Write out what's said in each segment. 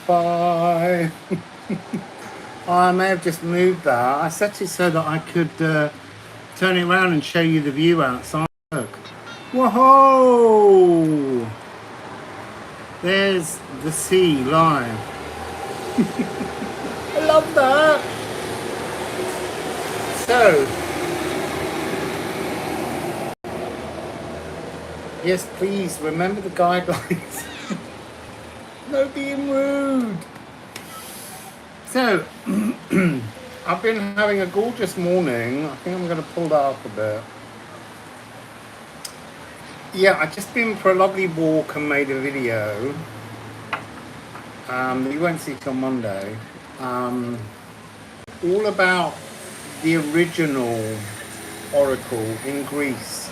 Bye. I may have just moved that. I set it so that I could turn it around and show you the view outside. Look. Whoa! There's the sea live. I love that. So, yes, please remember the guidelines. No being rude. So, I've been having a gorgeous morning. I think I'm going to pull that up a bit. Yeah, I've just been for a lovely walk and made a video. You won't see till Monday. All about the original oracle in Greece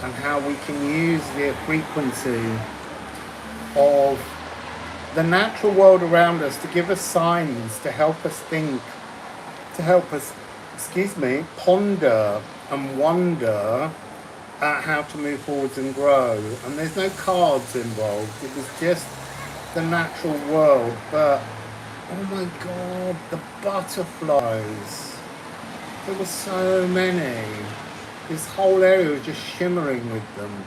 and how we can use the frequency of the natural world around us to give us signs, to help us think, to help us, ponder and wonder at how to move forwards and grow. And there's no cards involved. It was just the natural world. But oh my God, the butterflies. There were so many. This whole area was just shimmering with them.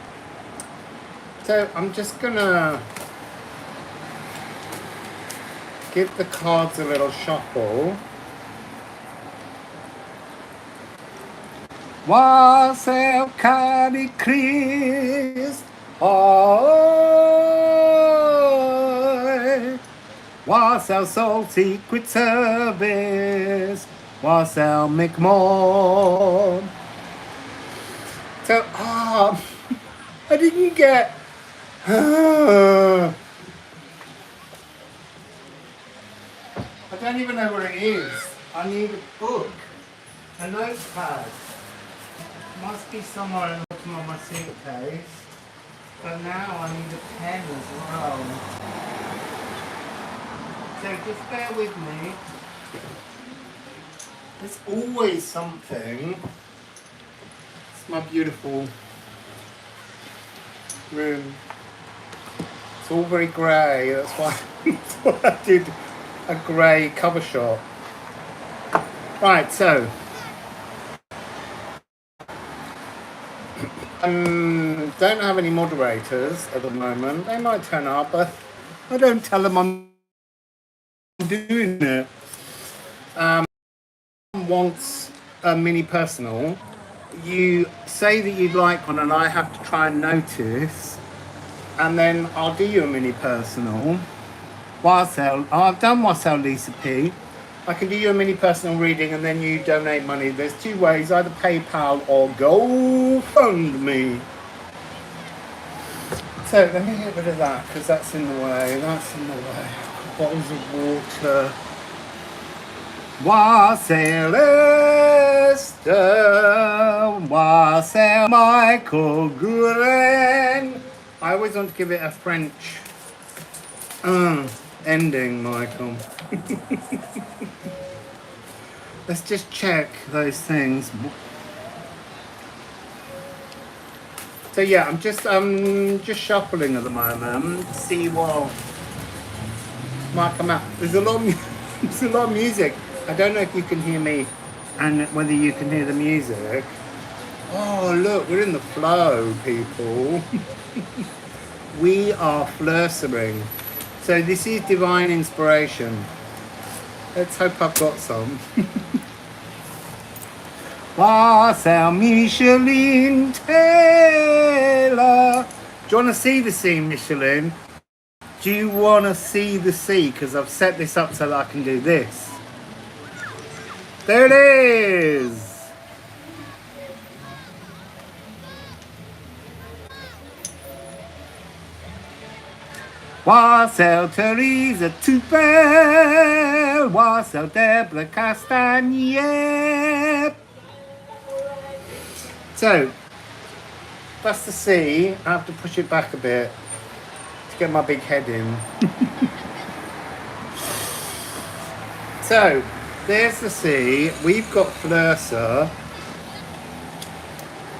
So I'm just gonna give the cards a little shuffle. Wassail Cadi Christ, Wassail Soul Secret Service, Wassail Mick. So, I didn't get. I don't even know where it is. I need a book, a notepad. Must be somewhere in the bottom of my suitcase. But now I need a pen as well. So just bear with me. There's always something. It's my beautiful room. It's all very grey. That's why I did a grey cover shot. Right, so don't have any moderators at the moment. They might turn up, but I don't tell them I'm doing it. Wants a mini personal. You say that you'd like one, and I have to try and notice, and then I'll do you a mini personal. Wassail. I've done Wassail Lisa P. I can do you a mini personal reading and then you donate money. There's two ways, either PayPal or GoFundMe. So let me get rid of that because that's in the way. That's in the way. Bottles of water. Wassail Esther, Wassail Michael Guren. I always want to give it a French ending, Michael. Let's just check those things. So yeah, I'm just shuffling at the moment. See what might come out. There's a lot of music. I don't know if you can hear me and whether you can hear the music. Oh look, we're in the flow, people. We are flirting. So this is divine inspiration. Let's hope I've got some. Wassail Michelin Taylor. Do you want to see the sea, Michelin? Do you want to see the sea? Because I've set this up so that I can do this. There it is. Wassail Theresa Tupel, Wassail Deborah Castagne. So, that's the sea. I have to push it back a bit to get my big head in. So, there's the sea. We've got Flutter.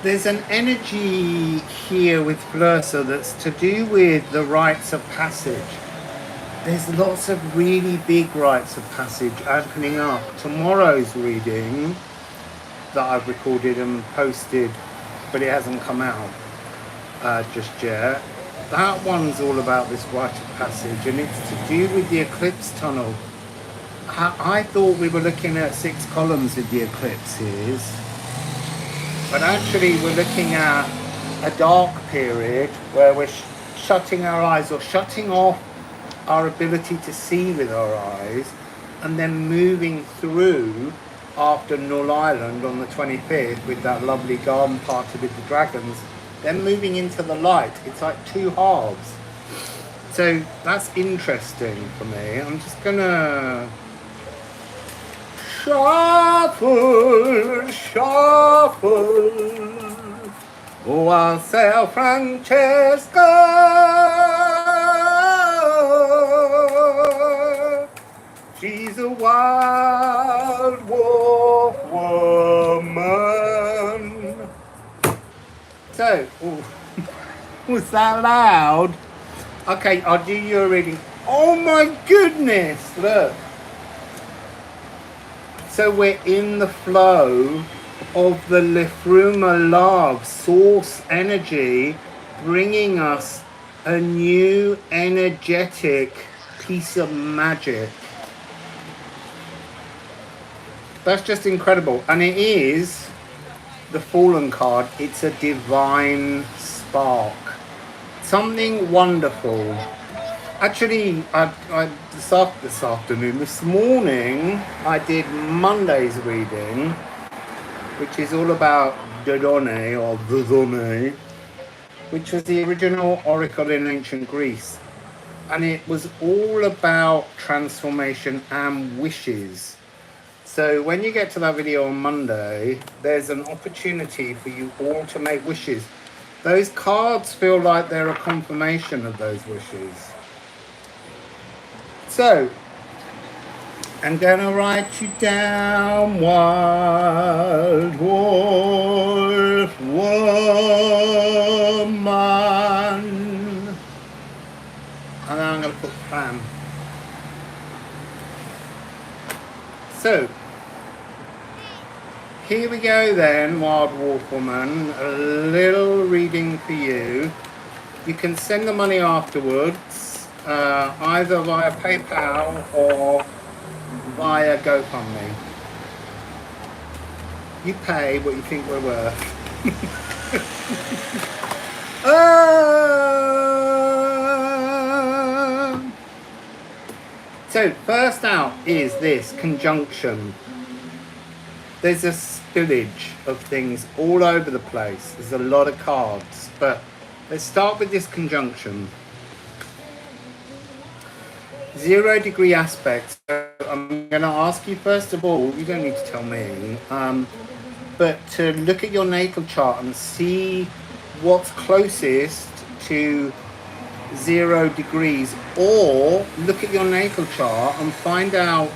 There's an energy here with Flutter that's to do with the rites of passage. there's lots of really big rites of passage opening up. Tomorrow's reading that I've recorded and posted, but it hasn't come out just yet. That one's all about this rite of passage, and it's to do with the eclipse tunnel. I thought we were looking at 6 columns of the eclipses, but actually we're looking at a dark period where we're shutting our eyes or shutting off our ability to see with our eyes, and then moving through after Null Island on the 25th with that lovely garden party with the dragons, then moving into the light. It's like 2 halves. So that's interesting for me. I'm just gonna shuffle, Wassail Francesco. She's a wild wolf woman. So, was that loud? Okay, I'll do your reading. Oh my goodness, look. So we're in the flow of the Lefruma love source energy, bringing us a new energetic piece of magic. That's just incredible. And it is the Fallen card. It's a divine spark. Something wonderful. Actually, this morning, I did Monday's reading, which is all about Dodone, or Dodone, which was the original oracle in ancient Greece. And it was all about transformation and wishes. So when you get to that video on Monday, there's an opportunity for you all to make wishes. Those cards feel like they're a confirmation of those wishes. So, I'm gonna write you down, wild wolf woman. And then I'm gonna put plan. So, here we go then, Wild Wolf Woman, a little reading for you. You can send the money afterwards, either via PayPal or via GoFundMe. You pay what you think we're worth. So first out is this conjunction. There's a spillage of things all over the place. There's a lot of cards, but let's start with this conjunction. 0 degree aspects. So I'm going to ask you first of all, you don't need to tell me, but to look at your natal chart and see what's closest to 0 degrees, or look at your natal chart and find out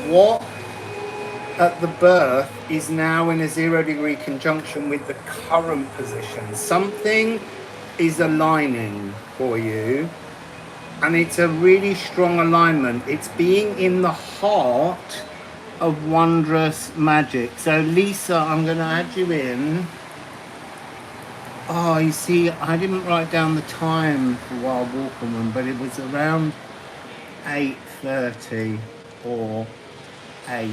what at the birth is now in a 0 degree conjunction with the current position. Something is aligning for you, and it's a really strong alignment. It's being in the heart of wondrous magic. So Lisa, I'm going to add you in. Oh, you see, I didn't write down the time for Wild Wolf Woman, but it was around 8:30 or 8.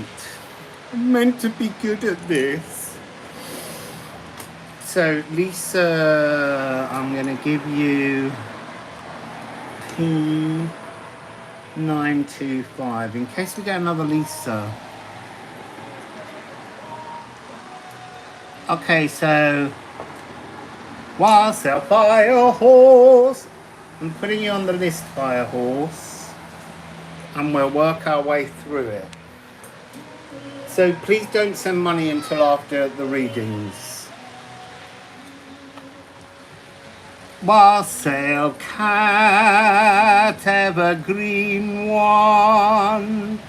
I'm meant to be good at this. So Lisa, I'm going to give you P925 in case we get another Lisa. Okay, so Wassail Firehorse. I'm putting you on the list, Firehorse, and we'll work our way through it. So please don't send money until after the readings. Wassail Cat, Evergreen 1,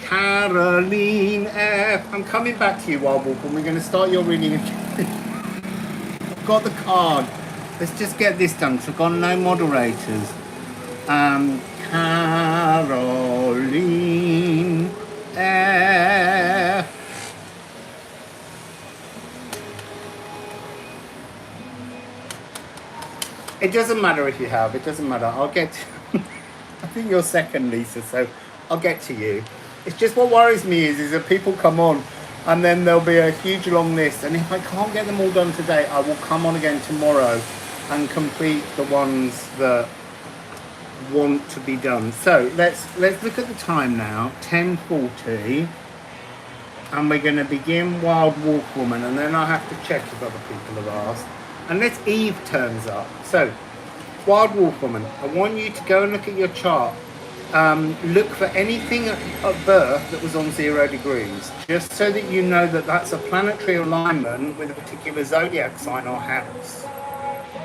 Caroline F. I'm coming back to you, Wild Wolf, and we're going to start your reading again. I've got the card. Let's just get this done, because I've got no moderators. Caroline Caroline F. It doesn't matter if you have, it doesn't matter. I'll get to, I think you're second, Lisa, so I'll get to you. It's just what worries me is that people come on and then there'll be a huge long list, and if I can't get them all done today, I will come on again tomorrow and complete the ones that want to be done. So let's look at the time now, 10:40, and we're going to begin Wild Wolf Woman, and then I'll have to check if other people have asked. Unless Eve turns up. So, Wild Wolf Woman, I want you to go and look at your chart. Look for anything at birth that was on 0 degrees, just so that you know that that's a planetary alignment with a particular zodiac sign or house.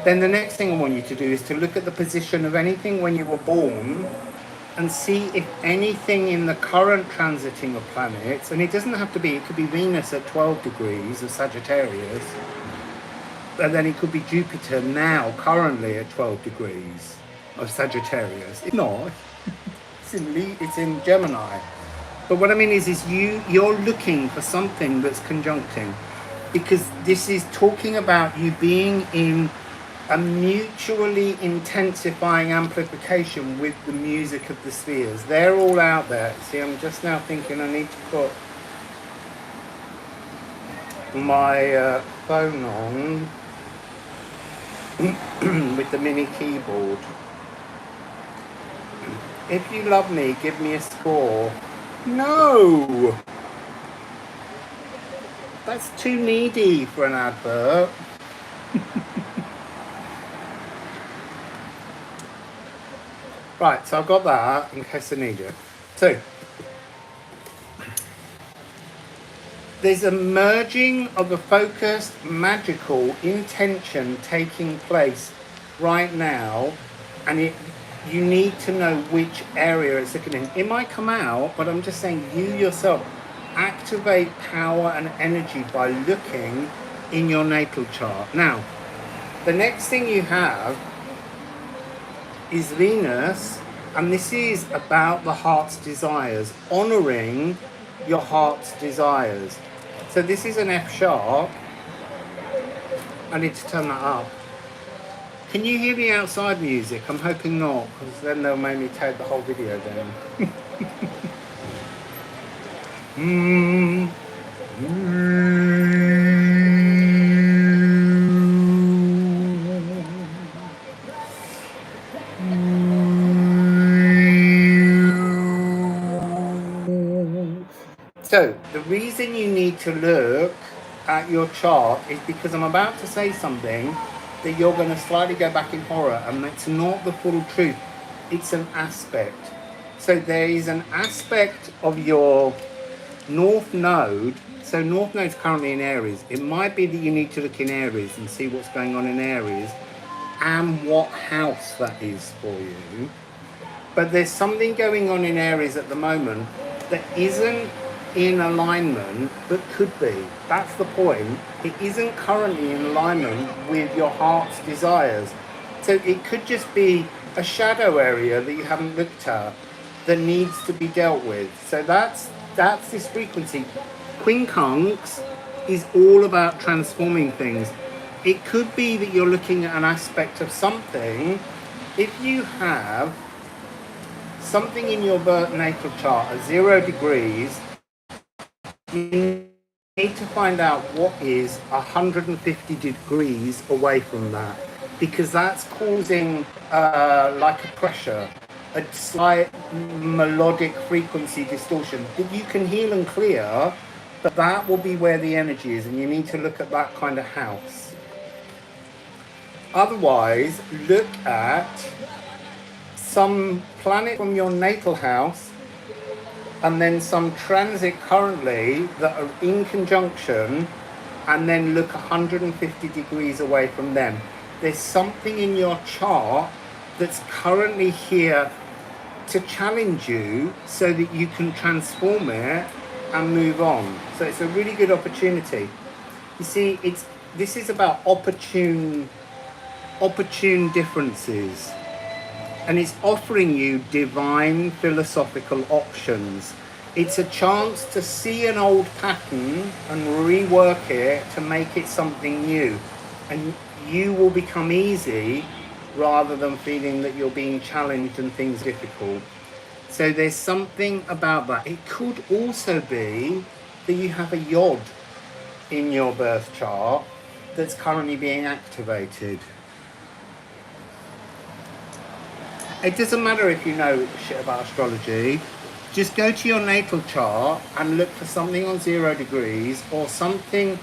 Then the next thing I want you to do is to look at the position of anything when you were born and see if anything in the current transiting of planets, and it doesn't have to be, it could be Venus at 12 degrees of Sagittarius, and then it could be Jupiter now, currently at 12 degrees of Sagittarius. If not, it's in Gemini. But what I mean is you're looking for something that's conjuncting, because this is talking about you being in a mutually intensifying amplification with the music of the spheres. They're all out there. See, I'm just now thinking I need to put my phone on with the mini keyboard. If you love me, give me a score. No! That's too needy for an advert. Right, so I've got that in case I need it. So, there's a merging of a focused, magical intention taking place right now, and you need to know which area it's looking in. It might come out, but I'm just saying you yourself activate power and energy by looking in your natal chart. Now, the next thing you have is Venus, and this is about the heart's desires, honoring your heart's desires. So this is an F sharp. I need to turn that up. Can you hear the outside music? I'm hoping not, because then they'll make me take the whole video down. So, the reason you need to look at your chart is because I'm about to say something that you're going to slightly go back in horror, and that's not the full truth. It's an aspect. So there is an aspect of your North Node. So North Node's currently in Aries. It might be that you need to look in Aries and see what's going on in Aries and what house that is for you. But there's something going on in Aries at the moment that isn't in alignment, but could be. That's the point. It isn't currently in alignment with your heart's desires. So it could just be a shadow area that you haven't looked at that needs to be dealt with. So that's this frequency. Quincunx is all about transforming things. It could be that you're looking at an aspect of something. If you have something in your birth natal chart at 0 degrees, you need to find out what is 150 degrees away from that, because that's causing like a pressure, a slight melodic frequency distortion that you can heal and clear, but that will be where the energy is, and you need to look at that kind of house. Otherwise, look at some planet from your natal house and then some transit currently that are in conjunction, and then look 150 degrees away from them. There's something in your chart that's currently here to challenge you so that you can transform it and move on. So it's a really good opportunity. You see, this is about opportune differences. and it's offering you divine philosophical options. It's a chance to see an old pattern and rework it to make it something new. And you will become easy rather than feeling that you're being challenged and things difficult. So there's something about that. It could also be that you have a yod in your birth chart that's currently being activated. It doesn't matter if you know shit about astrology. Just go to your natal chart and look for something on 0 degrees or something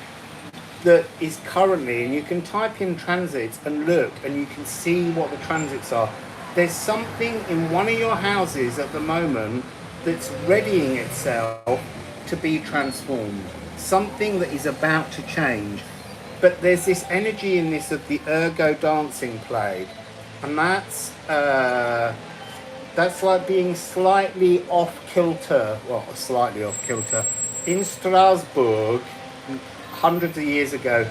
that is currently, and you can type in transits and look and you can see what the transits are. There's something in one of your houses at the moment that's readying itself to be transformed. Something that is about to change. But there's this energy in this of the ergo dancing play. And that's like being slightly off kilter, well, slightly off kilter. In Strasbourg, hundreds of years ago,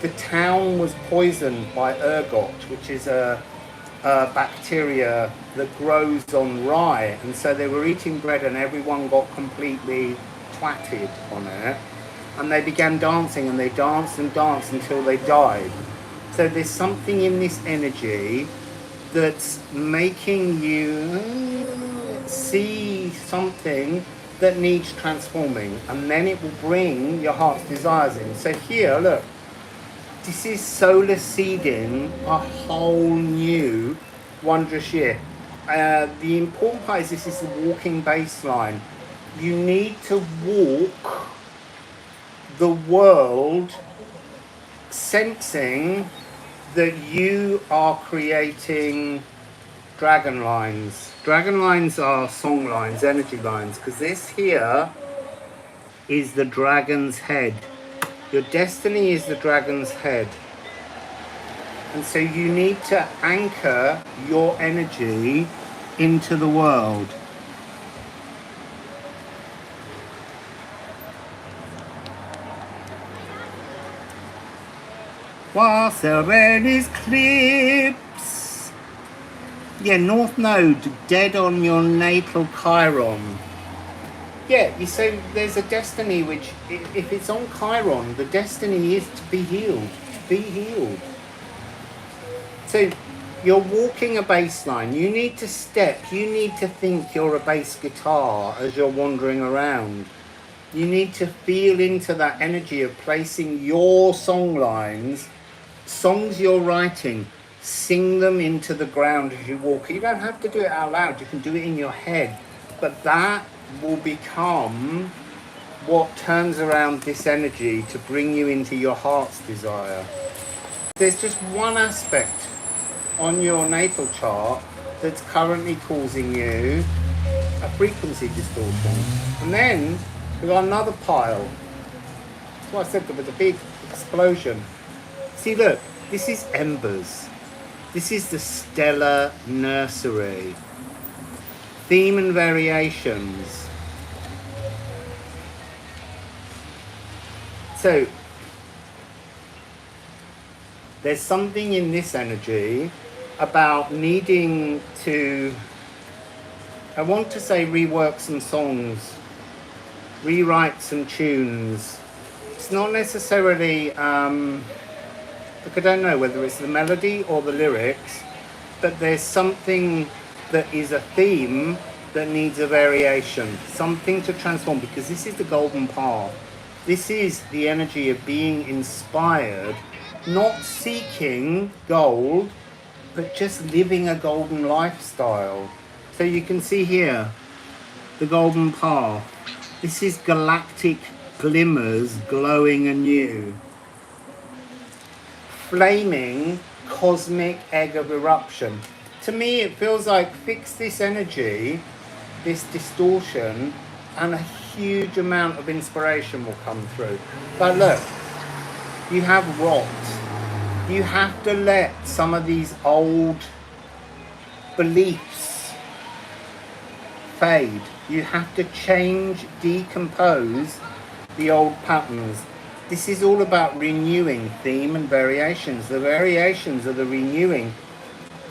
the town was poisoned by ergot, which is a bacteria that grows on rye. And so they were eating bread and everyone got completely twatted on it. And they began dancing and they danced and danced until they died. So there's something in this energy that's making you see something that needs transforming, and then it will bring your heart's desires in. So here, look, this is solar seeding a whole new wondrous year. The important part is this is the walking baseline. You need to walk the world sensing that you are creating dragon lines. Dragon lines are song lines, energy lines, because this here is the dragon's head. Your destiny is the dragon's head. And so you need to anchor your energy into the world. Wassail is clips. Yeah, North Node, dead on your natal Chiron. Yeah, you say there's a destiny which, if it's on Chiron, the destiny is to be healed. Be healed. So you're walking a bass line. You need to step. You need to think you're a bass guitar as you're wandering around. You need to feel into that energy of placing your song lines, songs you're writing, sing them into the ground as you walk. You don't have to do it out loud. You can do it in your head. But that will become what turns around this energy to bring you into your heart's desire. There's just one aspect on your natal chart that's currently causing you a frequency distortion. And then we've got another pile. That's what I said, there was a big explosion. See, look, this is embers. This is the stellar nursery. Theme and variations. So, there's something in this energy about needing to, I want to say, rework some songs, rewrite some tunes. It's not necessarily, look, I don't know whether it's the melody or the lyrics, but there's something that is a theme that needs a variation, something to transform, because this is the golden path. This is the energy of being inspired, not seeking gold, but just living a golden lifestyle. So you can see here, the golden path. This is galactic glimmers glowing anew. Flaming cosmic egg of eruption. To me, it feels like fix this energy, this distortion, and a huge amount of inspiration will come through. But look, you have rot. You have to let some of these old beliefs fade. You have to change, decompose the old patterns. This is all about renewing theme and variations. The variations are the renewing.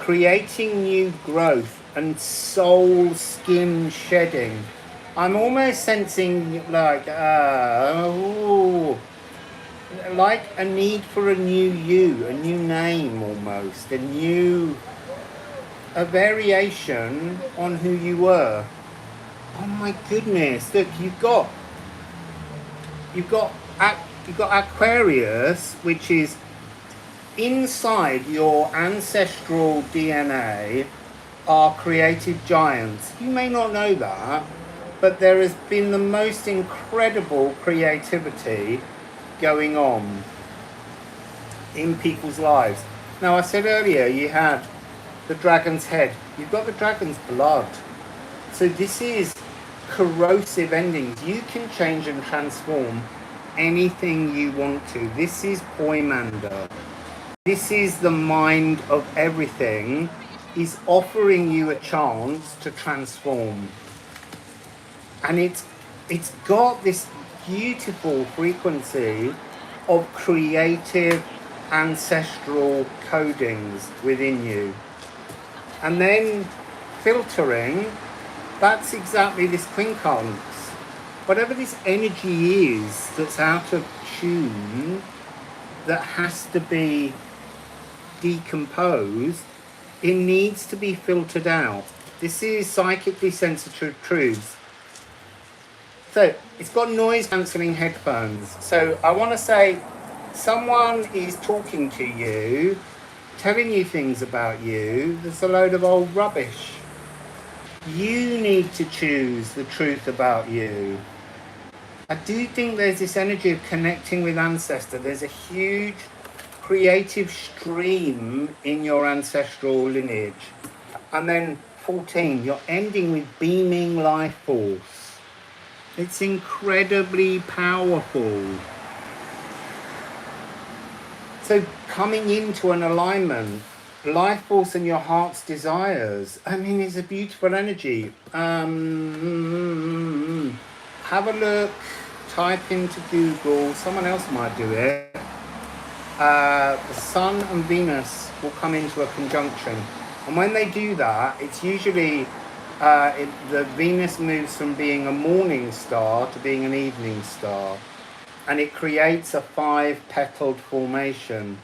creating new growth and soul skin shedding. I'm almost sensing like like a need for a new you, a new name almost, a variation on who you were. Oh my goodness, look, you've got Aquarius, which is inside your ancestral DNA are creative giants. You may not know that, but there has been the most incredible creativity going on in people's lives. Now, I said earlier you had the dragon's head. You've got the dragon's blood. So this is corrosive endings. You can change and transform anything you want to. This is Poimander. This is the mind of everything. Is offering you a chance to transform. And it's got this beautiful frequency of creative ancestral codings within you. And then filtering, that's exactly this quincunx. Whatever this energy is that's out of tune, that has to be decomposed, it needs to be filtered out. This is psychically sensitive truths. So it's got noise cancelling headphones. So I want to say someone is talking to you, telling you things about you. There's a load of old rubbish. You need to choose the truth about you. I do think there's this energy of connecting with ancestor. There's a huge creative stream in your ancestral lineage. And then 14, you're ending with beaming life force. It's incredibly powerful. So coming into an alignment, life force and your heart's desires, I mean, it's a beautiful energy. Have a look, type into Google, someone else might do it. The Sun and Venus will come into a conjunction. And when they do that, it's usually, the Venus moves from being a morning star to being an evening star. And it creates a 5-petaled formation.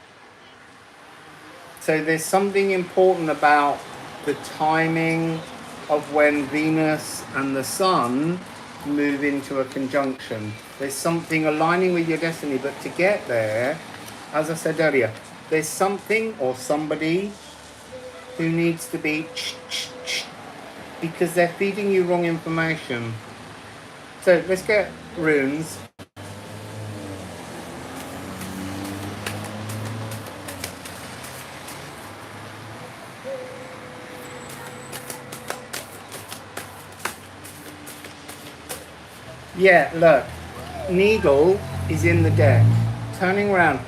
So there's something important about the timing of when Venus and the Sun move into a conjunction. There's something aligning with your destiny, but to get there, as I said earlier, there's something or somebody who needs to be because they're feeding you wrong information. So let's get runes. Yeah, look, needle is in the deck. Turning around,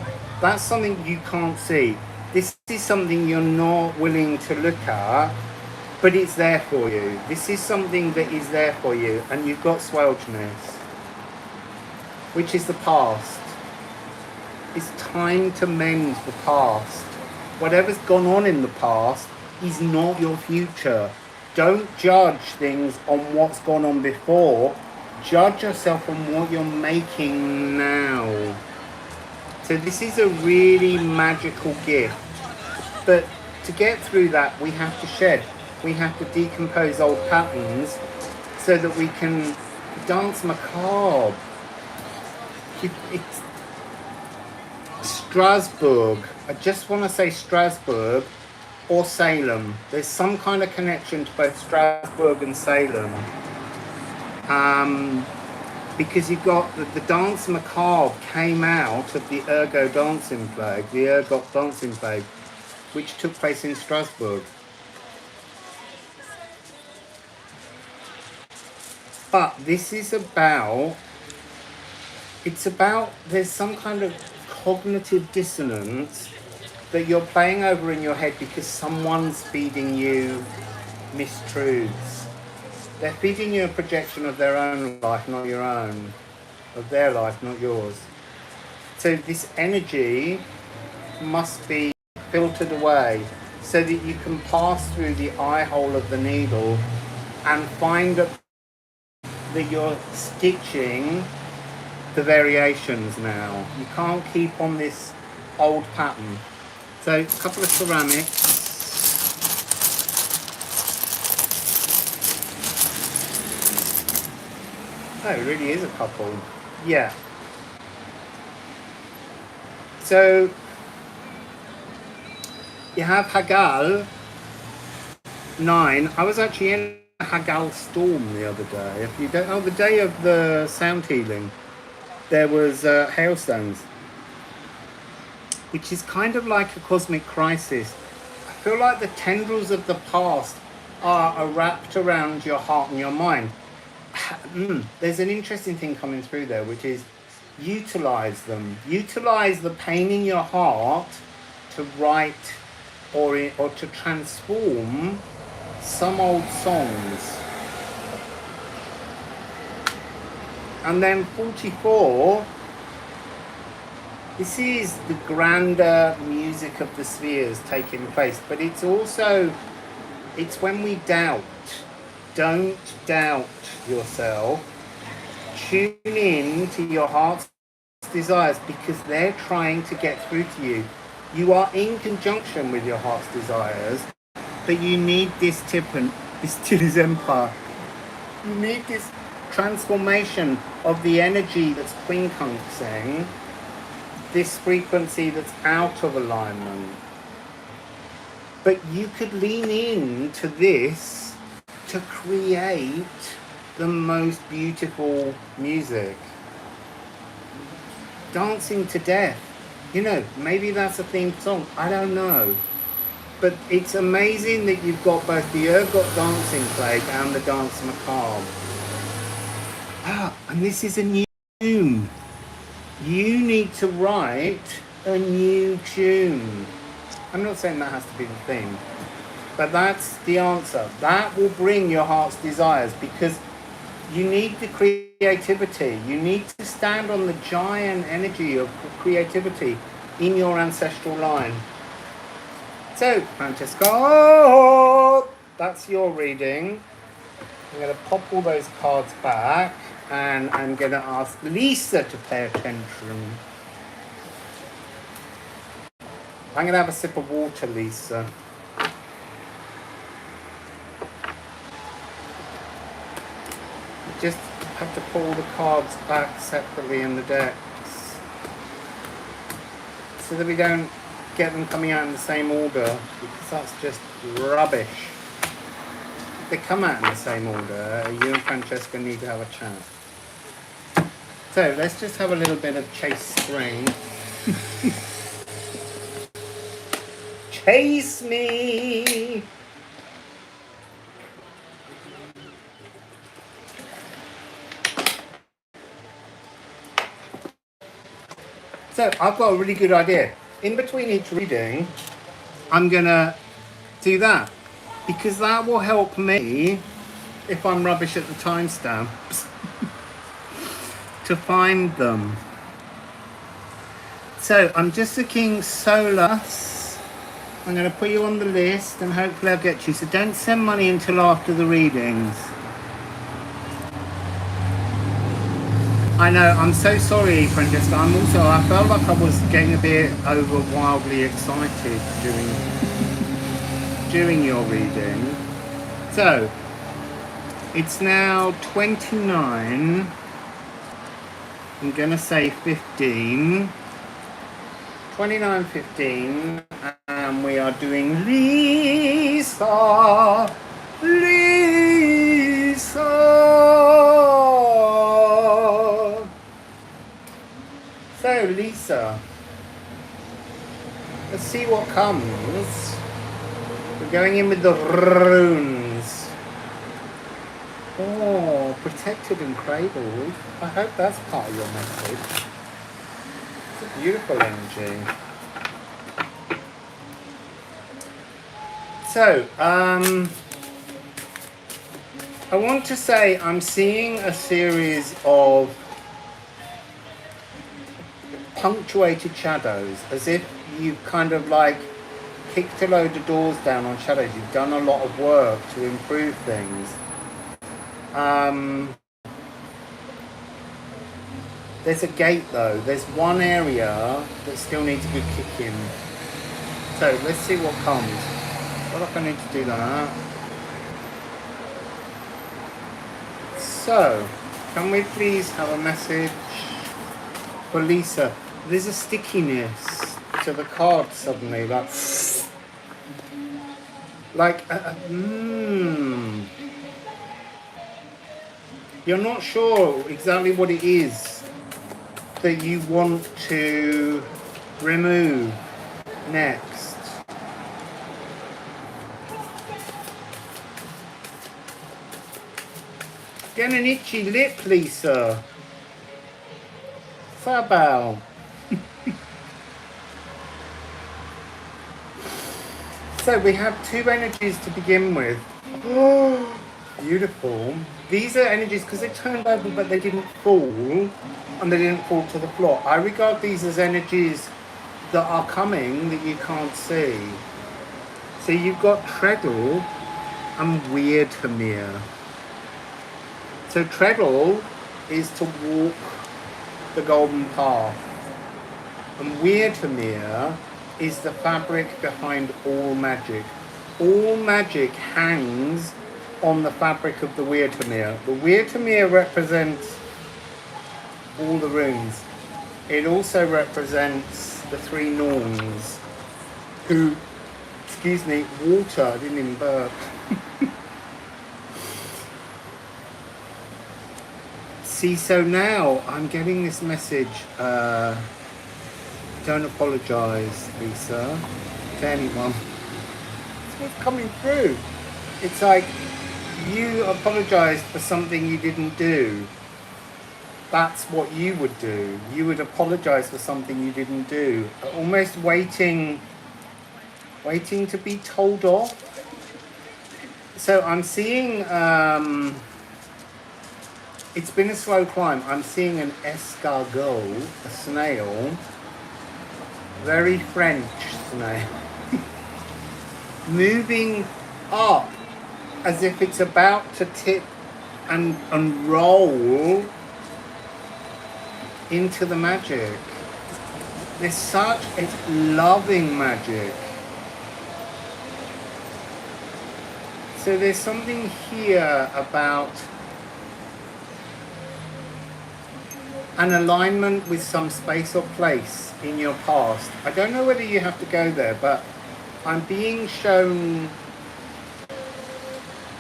that's something you can't see. This is something you're not willing to look at, but it's there for you. This is something that is there for you, and you've got swelgeness, which is the past. It's time to mend the past. Whatever's gone on in the past is not your future. Don't judge things on what's gone on before. Judge yourself on what you're making now. So this is a really magical gift. But to get through that, we have to shed. We have to decompose old patterns so that we can dance macabre. It's Strasbourg. I just want to say Strasbourg or Salem. There's some kind of connection to both Strasbourg and Salem. Because you've got the dance macabre came out of the Ergot dancing plague, which took place in Strasbourg. But this is about, there's some kind of cognitive dissonance that you're playing over in your head because someone's feeding you mistruths. They're feeding you a projection of their own life, not your own. Of their life, not yours. So this energy must be filtered away. so that you can pass through the eye hole of the needle and find that you're stitching the variations now. You can't keep on this old pattern. So a couple of ceramics. Oh, it really is a couple. Yeah. So you have Haggal 9. I was actually in a Haggal storm the other day. If you don't know, the day of the sound healing, there was hailstones, which is kind of like a cosmic crisis. I feel like the tendrils of the past are wrapped around your heart and your mind. There's an interesting thing coming through there, which is utilize them. Utilize the pain in your heart to write or to transform some old songs. And then 44, this is the grander music of the spheres taking place, but it's also, it's when we doubt. Don't doubt yourself. Tune in to your heart's desires, because they're trying to get through to you. You are in conjunction with your heart's desires, but you need this tippin, this Tilly's Empire. You need this transformation of the energy that's quincunxing, this frequency that's out of alignment. But you could lean into this to create the most beautiful music. Dancing to death. You know, maybe that's a theme song. I don't know. But it's amazing that you've got both the ergot dancing plague and the dance macabre. And this is a new tune. You need to write a new tune. I'm not saying that has to be the theme, but that's the answer. That will bring your heart's desires, because you need the creativity. You need to stand on the giant energy of creativity in your ancestral line. So, Francesco, that's your reading. I'm going to pop all those cards back, and I'm going to ask Lisa to pay attention. I'm going to have a sip of water, Lisa. Just have to pull the cards back separately in the decks, so that we don't get them coming out in the same order, because that's just rubbish. If they come out in the same order, you and Francesco need to have a chat. So let's just have a little bit of Chase Spring. Chase me! So I've got a really good idea. In between each reading, I'm gonna do that, because that will help me, if I'm rubbish at the timestamps, to find them. So I'm just looking Solas. I'm gonna put you on the list and hopefully I'll get you. So don't send money until after the readings. I know, I'm so sorry, Francesca. I felt like I was getting a bit over wildly excited during your reading. So, it's now 29. I'm gonna say 15. 29:15, and we are doing Lisa. So Lisa, let's see what comes. We're going in with the runes. Oh, protected and cradled. I hope that's part of your message. It's a beautiful energy. So, I want to say I'm seeing a series of punctuated shadows, as if you've kind of like kicked a load of doors down on shadows. You've done a lot of work to improve things. There's a gate though. There's one area that still needs a good kick in. So let's see what comes. I feel like I need to do that. So, can we please have a message for Lisa? There's a stickiness to the card suddenly, like You're not sure exactly what it is that you want to remove next. Getting an itchy lip, Lisa. Fabal. So we have two energies to begin with. Oh, beautiful. These are energies because they turned over but they didn't fall, and they didn't fall to the floor. I regard these as energies that are coming that you can't see. So you've got Treadle and Weirdhamir. So Treadle is to walk the golden path, and Weirdhamir is the fabric behind all magic. All magic hangs on the fabric of the Weirdhamir. The Weirdhamir represents all the runes. It also represents the three Norns who, excuse me, water, I didn't even burp. See, so now I'm getting this message, don't apologise, Lisa, to anyone. It's what's coming through. It's like, you apologised for something you didn't do. That's what you would do. You would apologise for something you didn't do. Almost waiting to be told off. So I'm seeing, it's been a slow climb. I'm seeing an escargot, a snail, very French snail, moving up as if it's about to tip and roll into the magic. There's such, it's loving magic. So there's something here about an alignment with some space or place in your past. I don't know whether you have to go there, but I'm being shown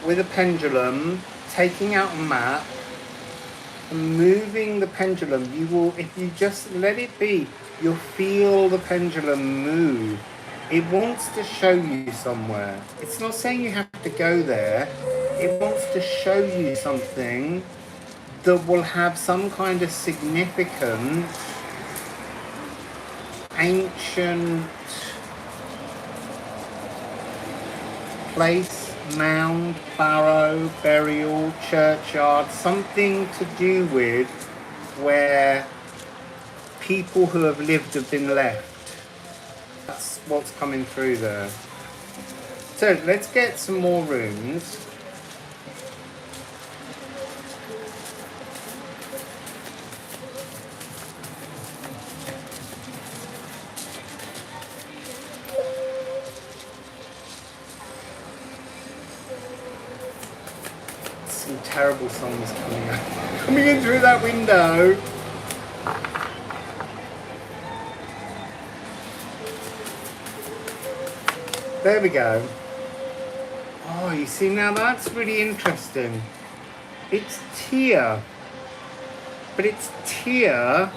with a pendulum, taking out a map, and moving the pendulum. You will, if you just let it be, you'll feel the pendulum move. It wants to show you somewhere. It's not saying you have to go there. It wants to show you something that will have some kind of significant, ancient place, mound, barrow, burial, churchyard, something to do with where people who have lived have been left. That's what's coming through there. So let's get some more runes. Some terrible songs coming in through that window. There we go. Oh, you see, now that's really interesting. It's Tyr, but it's Tyr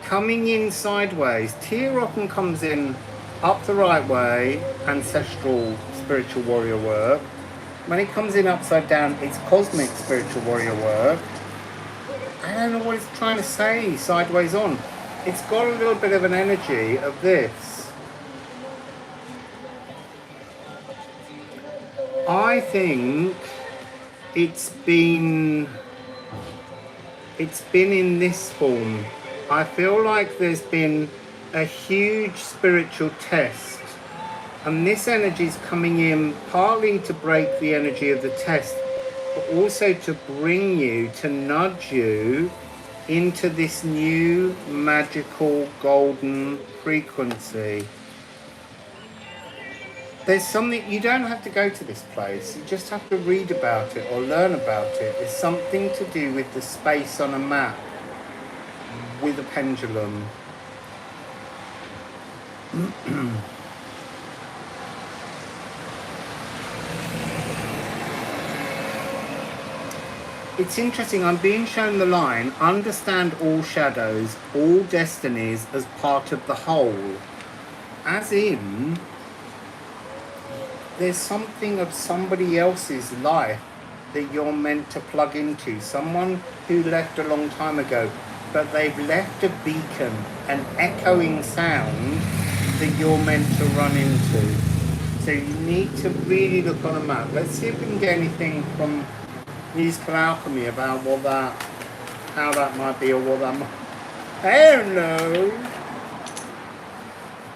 coming in sideways. Tyr often comes in up the right way, ancestral spiritual warrior work. When it comes in upside down, it's cosmic spiritual warrior work. I don't know what it's trying to say sideways on. It's got a little bit of an energy of this. I think it's been in this form. I feel like there's been a huge spiritual test And this energy is coming in partly to break the energy of the test, but also to bring you, to nudge you into this new magical golden frequency. There's something, you don't have to go to this place, you just have to read about it or learn about it. It's something to do with the space on a map with a pendulum. It's interesting, I'm being shown the line, understand all shadows, all destinies as part of the whole. As in, there's something of somebody else's life that you're meant to plug into. Someone who left a long time ago, but they've left a beacon, an echoing sound that you're meant to run into. So you need to really look on a map. Let's see if we can get anything from musical alchemy about what that, how that might be, or what that might. I don't know.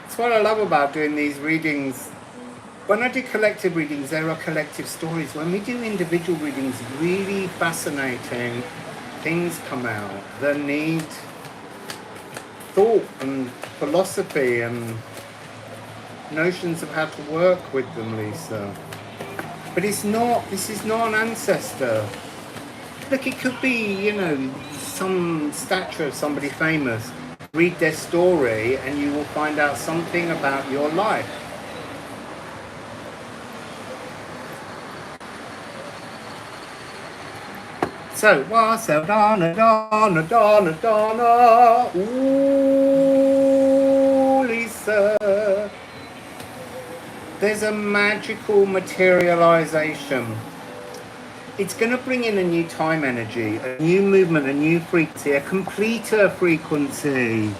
That's what I love about doing these readings. When I do collective readings, there are collective stories. When we do individual readings, really fascinating things come out that need thought and philosophy and notions of how to work with them, Lisa. But it's not, this is not an ancestor. Look, it could be, you know, some statue of somebody famous. Read their story and you will find out something about your life. So, Wassail, Donna, Donna, Donna, Donna. Ooh, Lisa. There's a magical materialization. It's going to bring in a new time energy, a new movement, a new frequency, a completer frequency.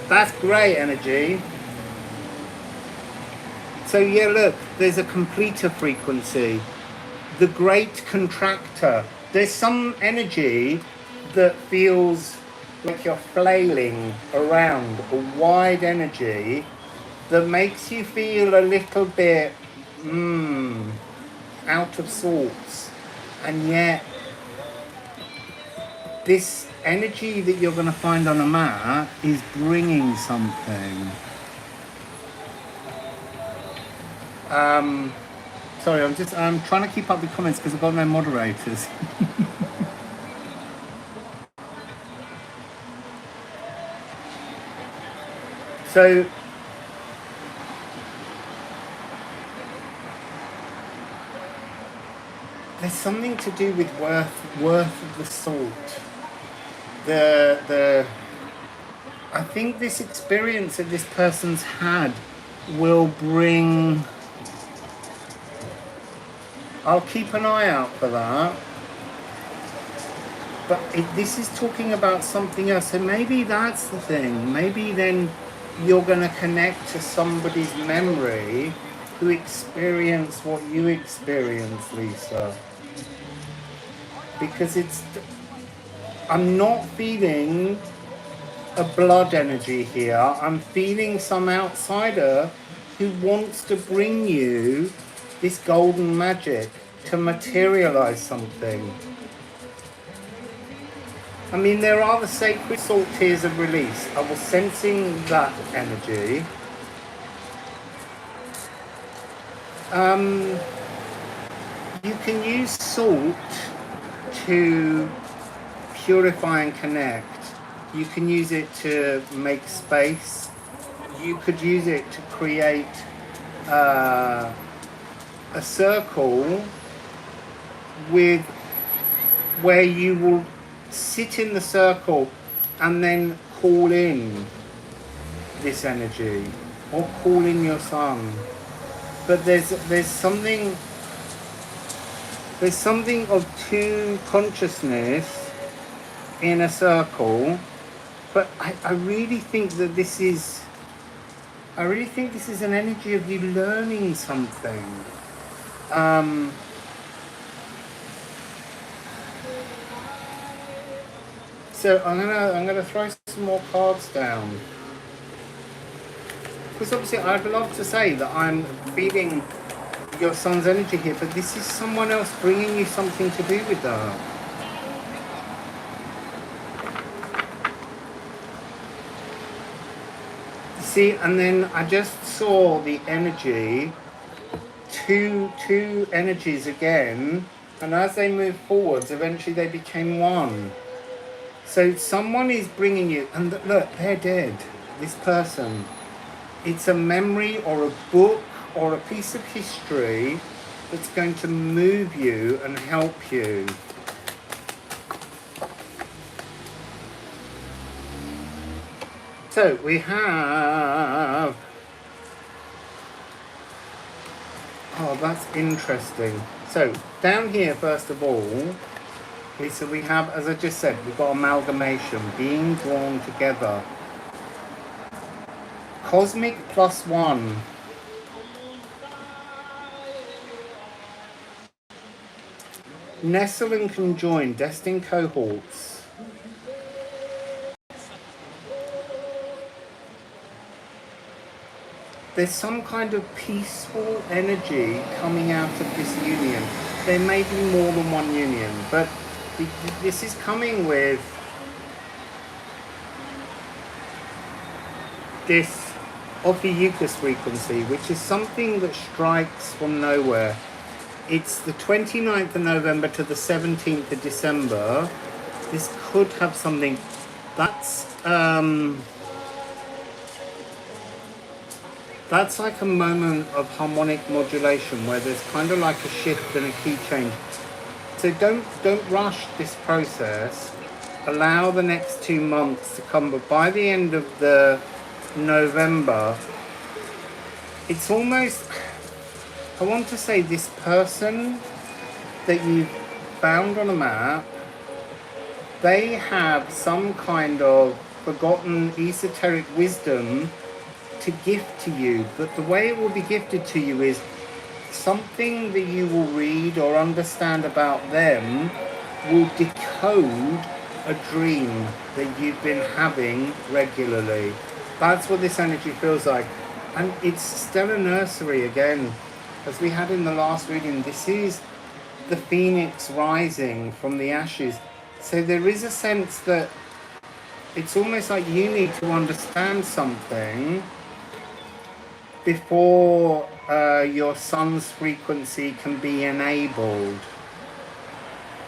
That's great energy. So yeah, look, there's a completer frequency, the great contractor. There's some energy that feels like you're flailing around, a wide energy that makes you feel a little bit out of sorts. And yet, this energy that you're going to find on a mat is bringing something. Sorry, I'm trying to keep up the comments because I've got no moderators. So, there's something to do with worth of the salt. I think this experience that this person's had will bring. I'll keep an eye out for that. But this is talking about something else. So maybe that's the thing. Maybe then you're going to connect to somebody's memory who experienced what you experienced, Lisa. Because I'm not feeling a blood energy here. I'm feeling some outsider who wants to bring you this golden magic to materialize something. I mean, there are the sacred salt tears of release. I was sensing that energy. You can use salt to purify and connect. You can use it to make space. You could use it to create a circle with where you will sit in the circle and then call in this energy or call in your son. But there's something of two consciousness in a circle. But I really think that this is an energy of you learning something. So I'm gonna throw some more cards down. Because obviously I'd love to say that I'm feeling your son's energy here, but this is someone else bringing you something to do with that. See, and then I just saw the energy, two energies again, and as they move forwards, eventually they became one. So someone is bringing you, and look, they're dead, this person. It's a memory or a book or a piece of history that's going to move you and help you. So we have, oh, that's interesting. So down here, first of all, we have, as I just said, we've got amalgamation, being drawn together. Cosmic +1. Nestle and conjoin, destined cohorts. There's some kind of peaceful energy coming out of this union. There may be more than one union, but this is coming with this Ophiuchus frequency, which is something that strikes from nowhere. It's the 29th of November to the 17th of December. This could have something that's like a moment of harmonic modulation where there's kind of like a shift and a key change. So don't rush this process. Allow the next 2 months to come, but by the end of the November, it's almost, I want to say, this person that you've found on a map, they have some kind of forgotten esoteric wisdom to gift to you, but the way it will be gifted to you is something that you will read or understand about them will decode a dream that you've been having regularly. That's what this energy feels like. And it's stellar nursery again, as we had in the last reading. This is the phoenix rising from the ashes. So there is a sense that it's almost like you need to understand something before your son's frequency can be enabled.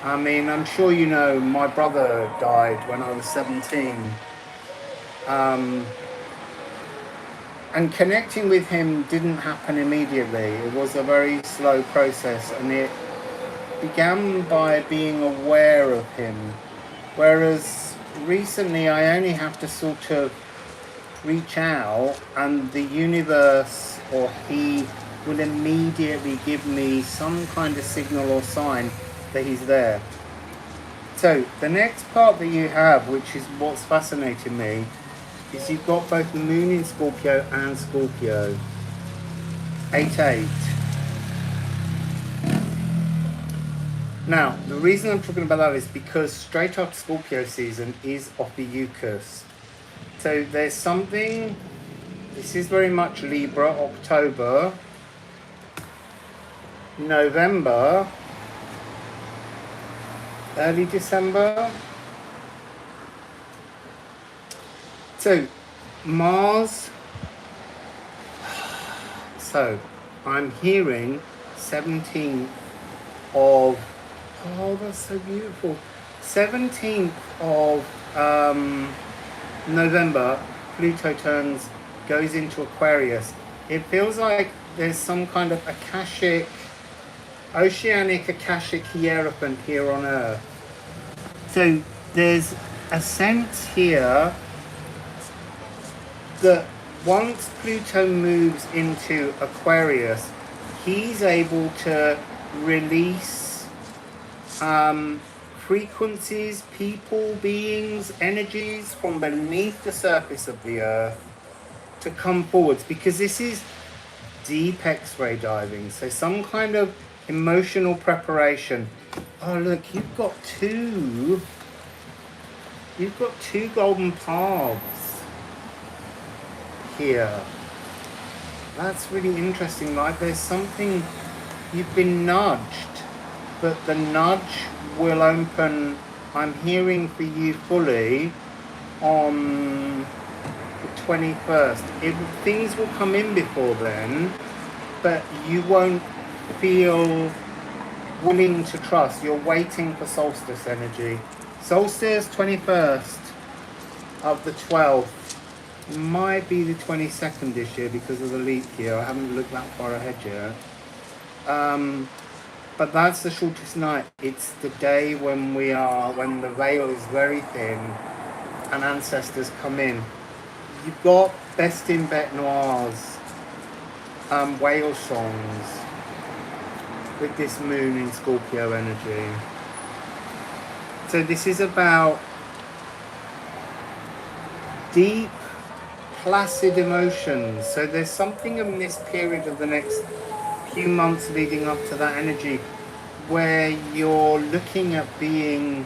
I mean, I'm sure you know, my brother died when I was 17. And connecting with him didn't happen immediately. It was a very slow process, and it began by being aware of him. Whereas recently I only have to sort of reach out and the universe or he will immediately give me some kind of signal or sign that he's there. So the next part that you have, which is what's fascinating me, is you've got both the moon in Scorpio and Scorpio. 8-8. Now, the reason I'm talking about that is because straight up Scorpio season is Ophiuchus. So there's something, this is very much Libra, October, November, early December. So Mars, so I'm hearing 17th of, oh, that's so beautiful, 17th of November, Pluto goes into Aquarius. It feels like there's some kind of Akashic, oceanic Akashic hierophant here on Earth. So there's a sense here that once Pluto moves into Aquarius, he's able to release frequencies, people, beings, energies from beneath the surface of the Earth to come forwards, because this is deep X-ray diving, so some kind of emotional preparation. Oh look, you've got two golden paths here. That's really interesting. Like there's something, you've been nudged, but the nudge will open, I'm hearing for you fully, on the 21st. Things will come in before then, but you won't feel willing to trust. You're waiting for solstice energy. Solstice 21st of the 12th. Might be the 22nd this year because of the leap year. I haven't looked that far ahead yet. But that's the shortest night. It's the day when the veil is very thin and ancestors come in. You've got Best in Bet Noir's whale songs with this moon in Scorpio energy. So this is about deep, placid emotions. So there's something in this period of the next few months leading up to that energy where you're looking at being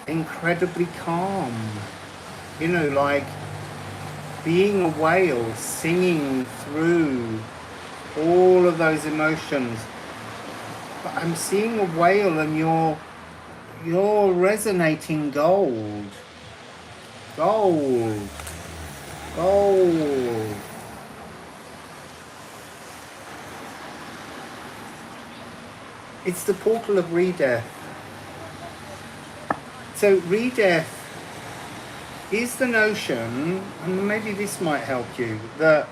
incredibly calm. You know, like being a whale, singing through all of those emotions. But I'm seeing a whale and you're resonating gold. Gold. Gold. It's the portal of re-death. So re-death is the notion, and maybe this might help you, that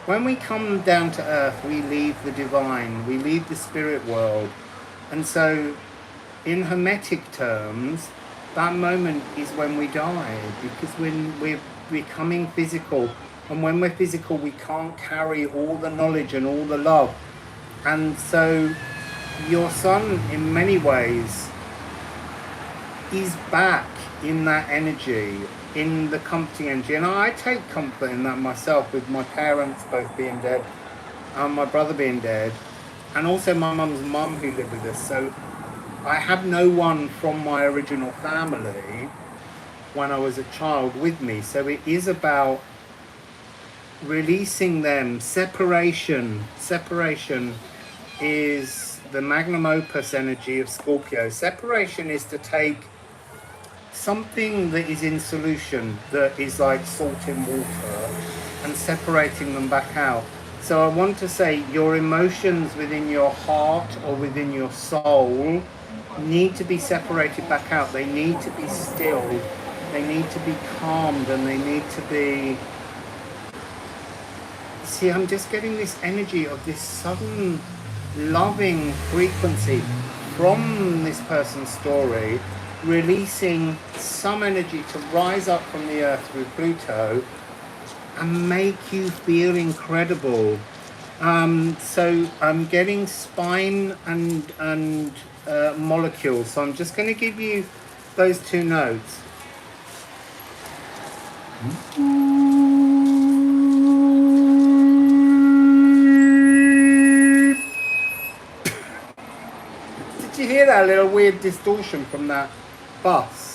when we come down to earth, we leave the divine, we leave the spirit world. And so in Hermetic terms, that moment is when we die, because when we're becoming physical, and when we're physical we can't carry all the knowledge and all the love. And so your son in many ways is back in that energy, in the comforting energy. And I take comfort in that myself, with my parents both being dead and my brother being dead, and also my mum's mum who lived with us. So I have no one from my original family when I was a child with me. So it is about releasing them. Separation is the magnum opus energy of Scorpio. Separation is to take something that is in solution, that is like salt in water, and separating them back out. So I want to say your emotions within your heart or within your soul need to be separated back out. They need to be stilled, they need to be calmed, and they need to be... See, I'm just getting this energy of this sudden loving frequency from this person's story, releasing some energy to rise up from the earth through Pluto and make you feel incredible. So I'm getting spine and molecules. So I'm just going to give you those two notes. Did you hear that little weird distortion from that bus?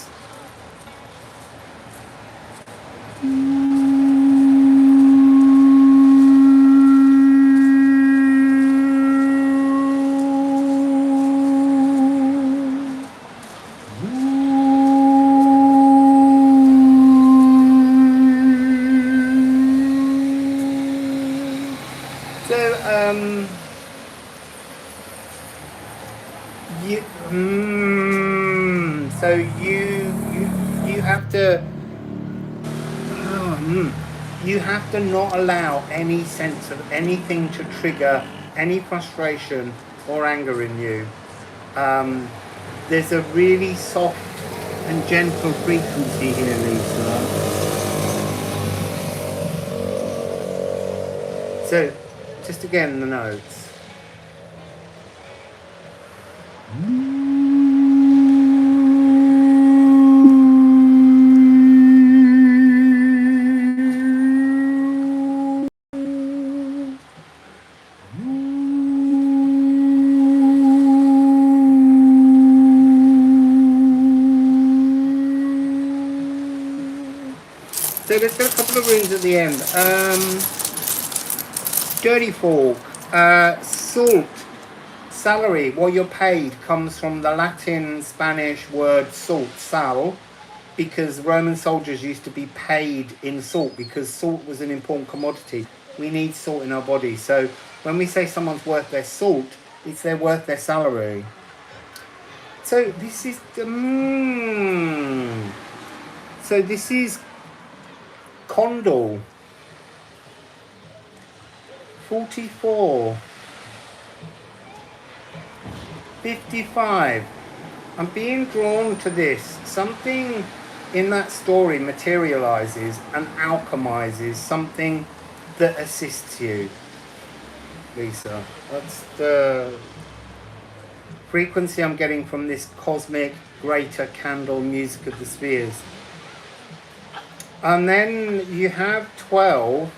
So you have to you have to not allow any sense of anything to trigger any frustration or anger in you. There's a really soft and gentle frequency here, Lisa. So just again the notes. So let's get a couple of runes at the end. Dirty Fork, salt, salary, what you're paid comes from the Latin Spanish word salt, sal, because Roman soldiers used to be paid in salt because salt was an important commodity. We need salt in our body. So when we say someone's worth their salt, it's they're worth their salary. So this is the so this is Condal 44 55. I'm being drawn to this. Something in that story materializes and alchemizes something that assists you, Lisa. That's the frequency I'm getting from this cosmic greater candle music of the spheres. And then you have 12.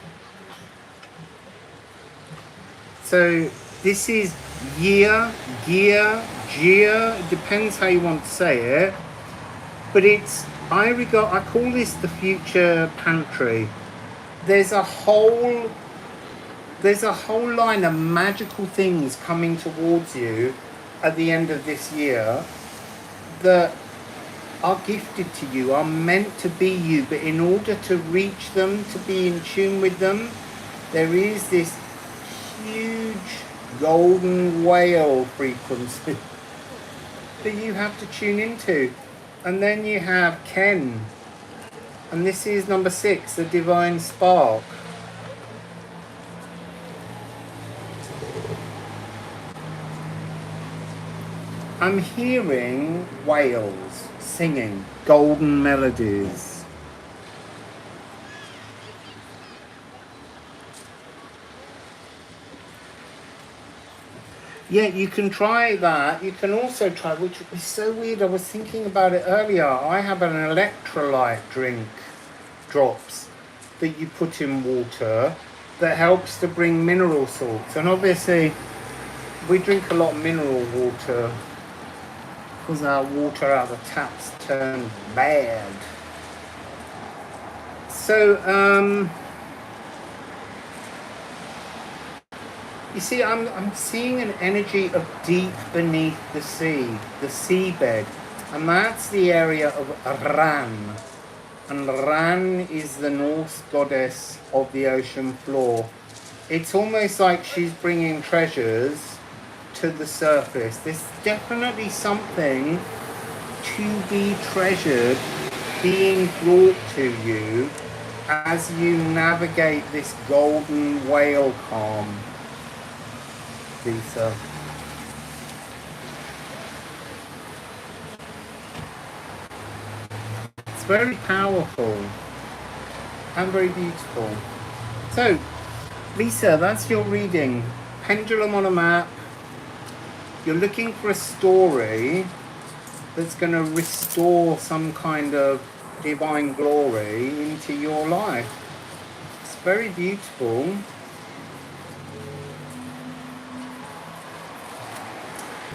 So this is year, gear, it depends how you want to say it. But it's, I call this the future pantry. There's a whole line of magical things coming towards you at the end of this year that are gifted to you, are meant to be you, but in order to reach them, to be in tune with them, there is this huge golden whale frequency that you have to tune into. And then you have Ken, and this is number 6, the divine spark. I'm hearing whales singing golden melodies. Yeah, you can try that. You can also try, which is so weird, I was thinking about it earlier. I have an electrolyte drink, drops, that you put in water that helps to bring mineral salts. And obviously, we drink a lot of mineral water because our water out of the taps turn bad. So, you see, I'm seeing an energy of deep beneath the sea, the seabed, and that's the area of Ran. And Ran is the Norse goddess of the ocean floor. It's almost like she's bringing treasures to the surface. There's definitely something to be treasured being brought to you as you navigate this golden whale calm. Lisa. It's very powerful and very beautiful. So, Lisa, that's your reading. Pendulum on a map. You're looking for a story that's going to restore some kind of divine glory into your life. It's very beautiful.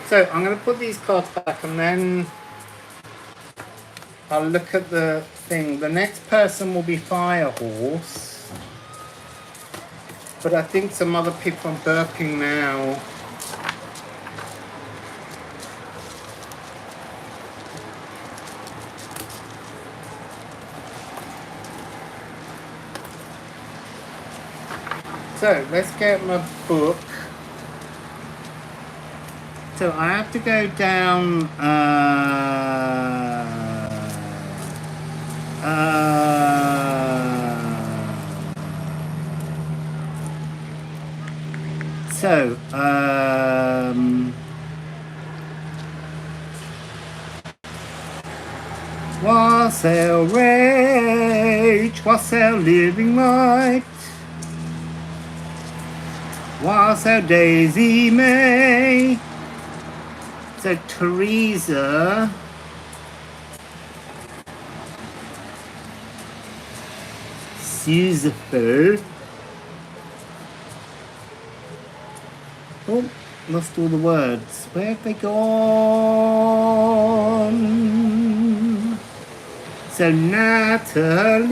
So I'm going to put these cards back and then I'll look at the thing. The next person will be Firehorse. But I think some other people are burping now. So let's get my book. So I have to go down Wassail rage, wassail living light, wassail daisy may. So Theresa Youthful. Oh, lost all the words. Where have they gone? So So Natalie,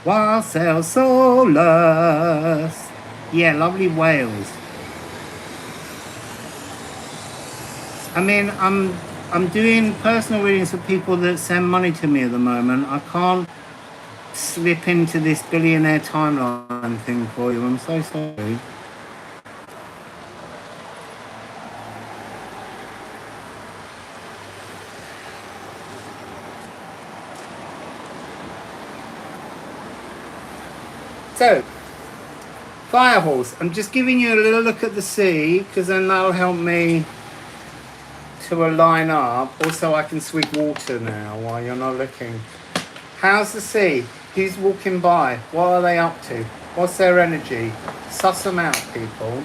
Wassail, Solas. Yeah, lovely Wales. I mean, I'm doing personal readings for people that send money to me at the moment. I can't slip into this billionaire timeline thing for you. I'm so sorry. So, Firehorse, I'm just giving you a little look at the sea because then that'll help me to align up. Also, I can sweep water now while you're not looking. How's the sea? Who's walking by? What are they up to? What's their energy? Suss them out, people.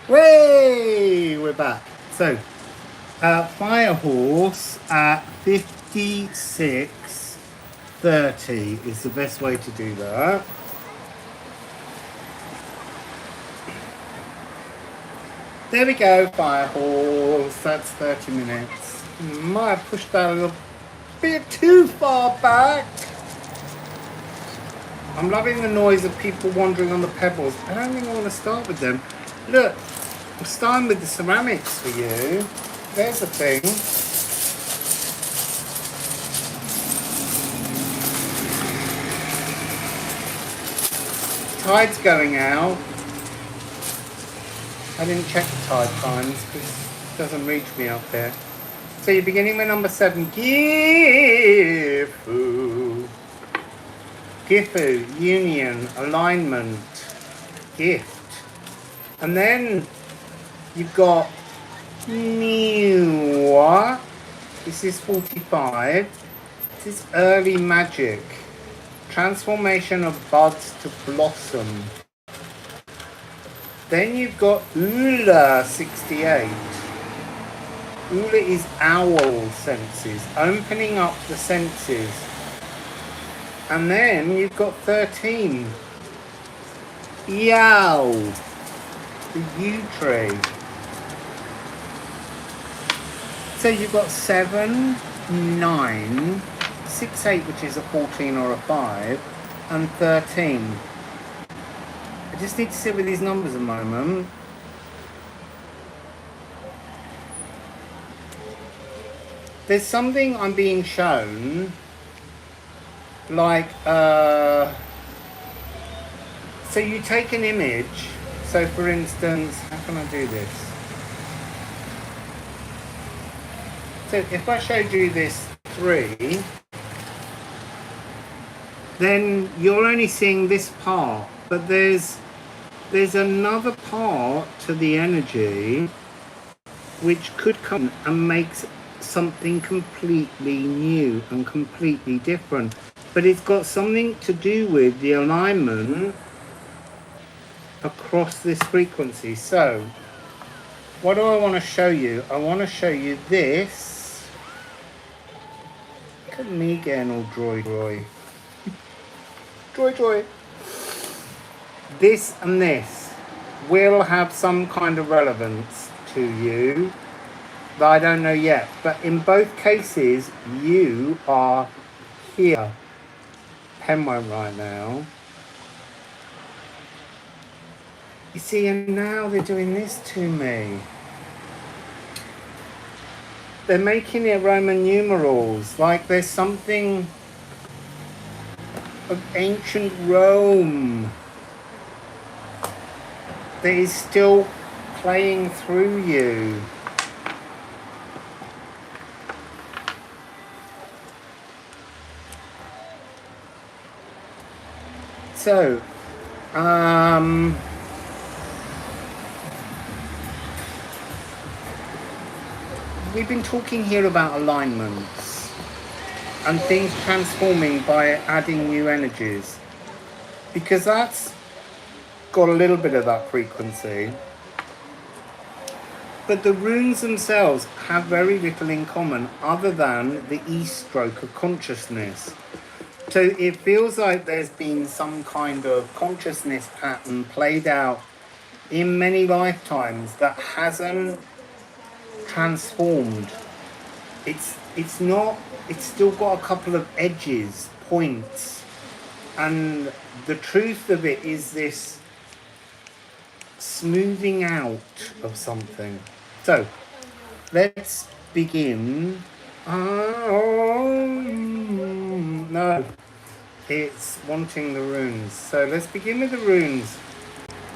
Way, we're back. So, Firehorse at 56:30 is the best way to do that. There we go, Firehorse. That's 30 minutes. Might have pushed that a little bit too far back. I'm loving the noise of people wandering on the pebbles. I don't think I want to start with them. Look, I'm starting with the ceramics for you. There's a thing. Tide's going out. I didn't check the tide times because it doesn't reach me up there. So you're beginning with number 7. Gifu, union, alignment, gift. And then you've got new. This is 45. This is early magic. Transformation of buds to blossom. Then you've got Ula 68. Ula is owl senses, opening up the senses. And then you've got 13. Yow, the yew tree. So you've got 7, 9, 6, 8, which is a 14 or a 5, and 13. I just need to sit with these numbers a moment. There's something I'm being shown, like, so you take an image, so for instance, how can I do this? So if I showed you this 3, then you're only seeing this part, but there's another part to the energy which could come and makes something completely new and completely different. But it's got something to do with the alignment across this frequency. So, what do I want to show you? I want to show you this. Look at me getting all droid. Droid. This and this will have some kind of relevance to you that I don't know yet. But in both cases, you are here. Pen won't right now. You see, and now they're doing this to me. They're making it Roman numerals, like there's something of ancient Rome that is still playing through you. So, we've been talking here about alignments and things transforming by adding new energies, because that's got a little bit of that frequency. But the runes themselves have very little in common other than the E-stroke of consciousness. So it feels like there's been some kind of consciousness pattern played out in many lifetimes that hasn't transformed. It's still got a couple of edges, points, and the truth of it is this smoothing out of something. So let's begin. No, it's wanting the runes. So let's begin with the runes.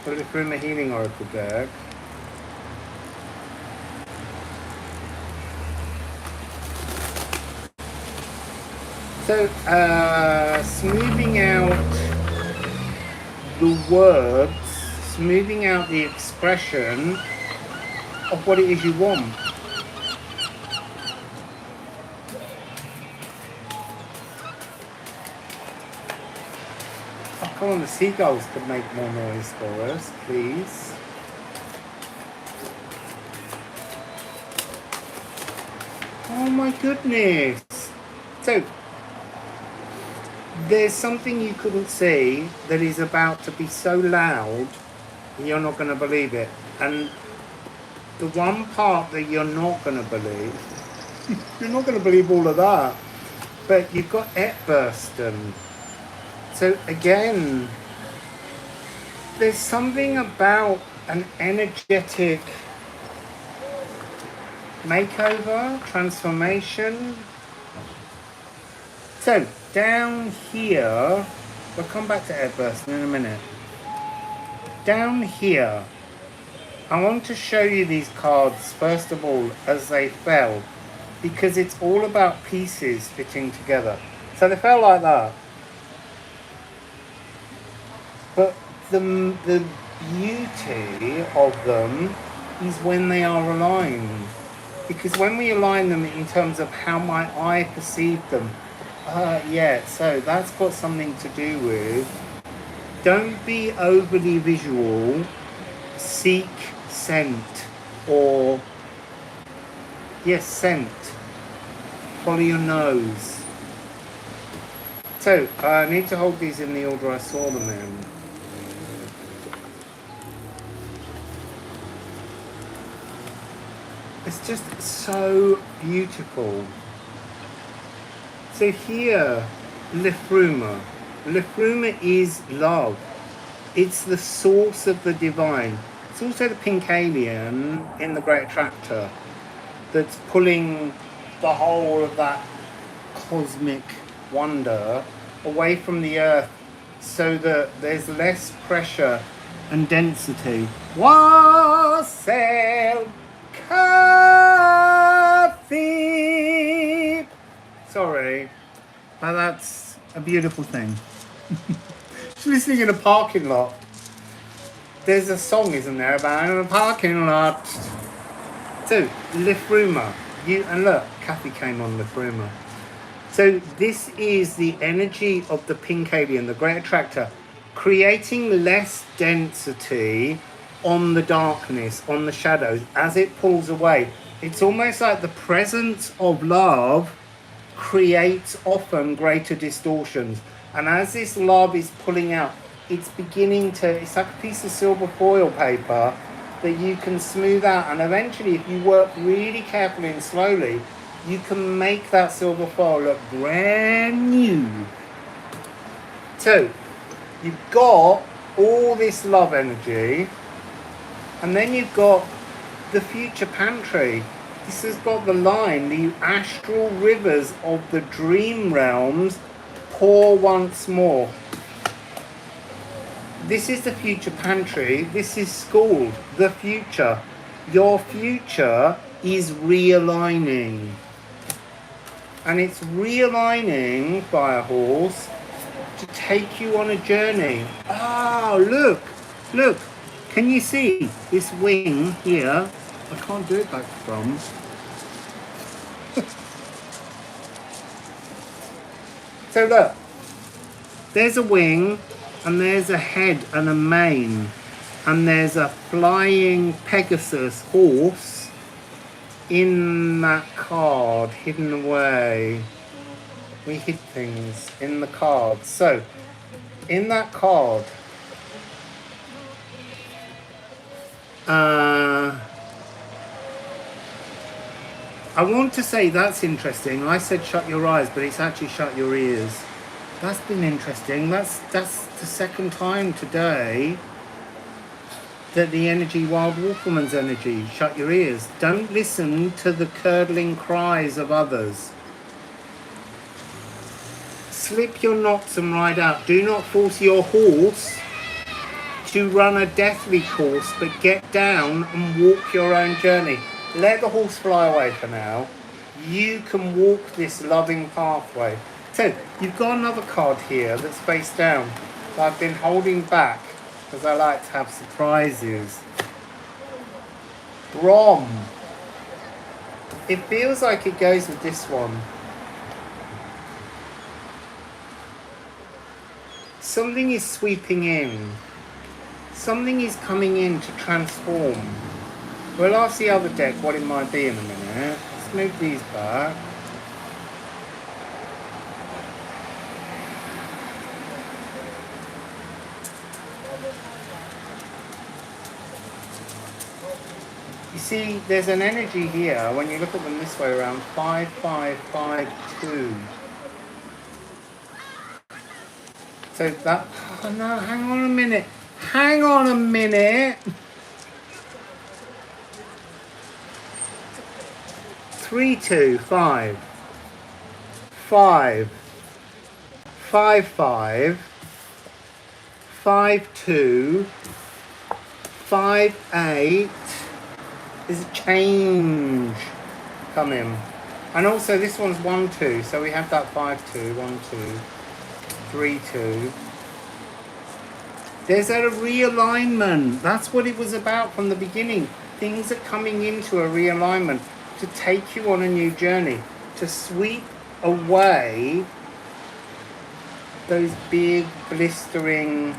Put it through the healing oracle deck. So smoothing out the words, smoothing out the expression of what it is you want. Oh, come on, the seagulls could make more noise for us, please. Oh my goodness. So, there's something you couldn't see that is about to be so loud, you're not going to believe it. And the one part that you're not going to believe, you're not going to believe all of that, but you've got Eastbourne. So again, there's something about an energetic makeover, transformation. So down here, we'll come back to Eastbourne in a minute. Down here, I want to show you these cards first of all as they fell, because it's all about pieces fitting together. So they fell like that. But the beauty of them is when they are aligned. Because when we align them in terms of how my eye perceived them, yeah, so that's got something to do with, don't be overly visual, seek scent, or, yes, scent, follow your nose. So, I need to hold these in the order I saw them in. It's just so beautiful. So here, Lefruma. Lefruma is love. It's the source of the divine. It's also the pink alien in the Great Attractor that's pulling the whole of that cosmic wonder away from the earth so that there's less pressure and density. Wassail coffee. Sorry, but that's a beautiful thing. Just listening in a parking lot. There's a song, isn't there, about in a parking lot. So, Lefruma. And look, Kathy came on Lefruma. So this is the energy of the pink alien, the Great Attractor, creating less density on the darkness, on the shadows, as it pulls away. It's almost like the presence of love creates often greater distortions. And as this love is pulling out, it's beginning to, it's like a piece of silver foil paper that you can smooth out. And eventually, if you work really carefully and slowly, you can make that silver foil look brand new. So, you've got all this love energy, and then you've got the future pantry. This has got the line, the astral rivers of the dream realms pour once more. This is the future pantry. This is school, the future. Your future is realigning. And it's realigning, Firehorse, to take you on a journey. Oh, look. Can you see this wing here? I can't do it back from. So look, there's a wing and there's a head and a mane. and there's a flying Pegasus horse in that card, hidden away. We hid things in the card. So, in that card, I want to say that's interesting. I said shut your eyes, but it's actually shut your ears. That's been interesting. That's the second time today that the energy, Wild Wolfwoman's energy, shut your ears. Don't listen to the curdling cries of others. Slip your knots and ride out. Do not force your horse to run a deathly course, but get down and walk your own journey. Let the horse fly away for now. You can walk this loving pathway. So, you've got another card here that's face down that I've been holding back because I like to have surprises. Brom. It feels like it goes with this one. Something is sweeping in. Something is coming in to transform. We'll ask the other deck what it might be in a minute. Let's move these back. You see, there's an energy here, when you look at them this way around, 5552. So that, oh no, hang on a minute. Hang on a minute. 325 5 55 52 58. There's a change coming, and also this one's 1 2, so we have that 5 2 1 2 3 2. There's a realignment. That's what it was about from the beginning. Things are coming into a realignment to take you on a new journey, to sweep away those big blistering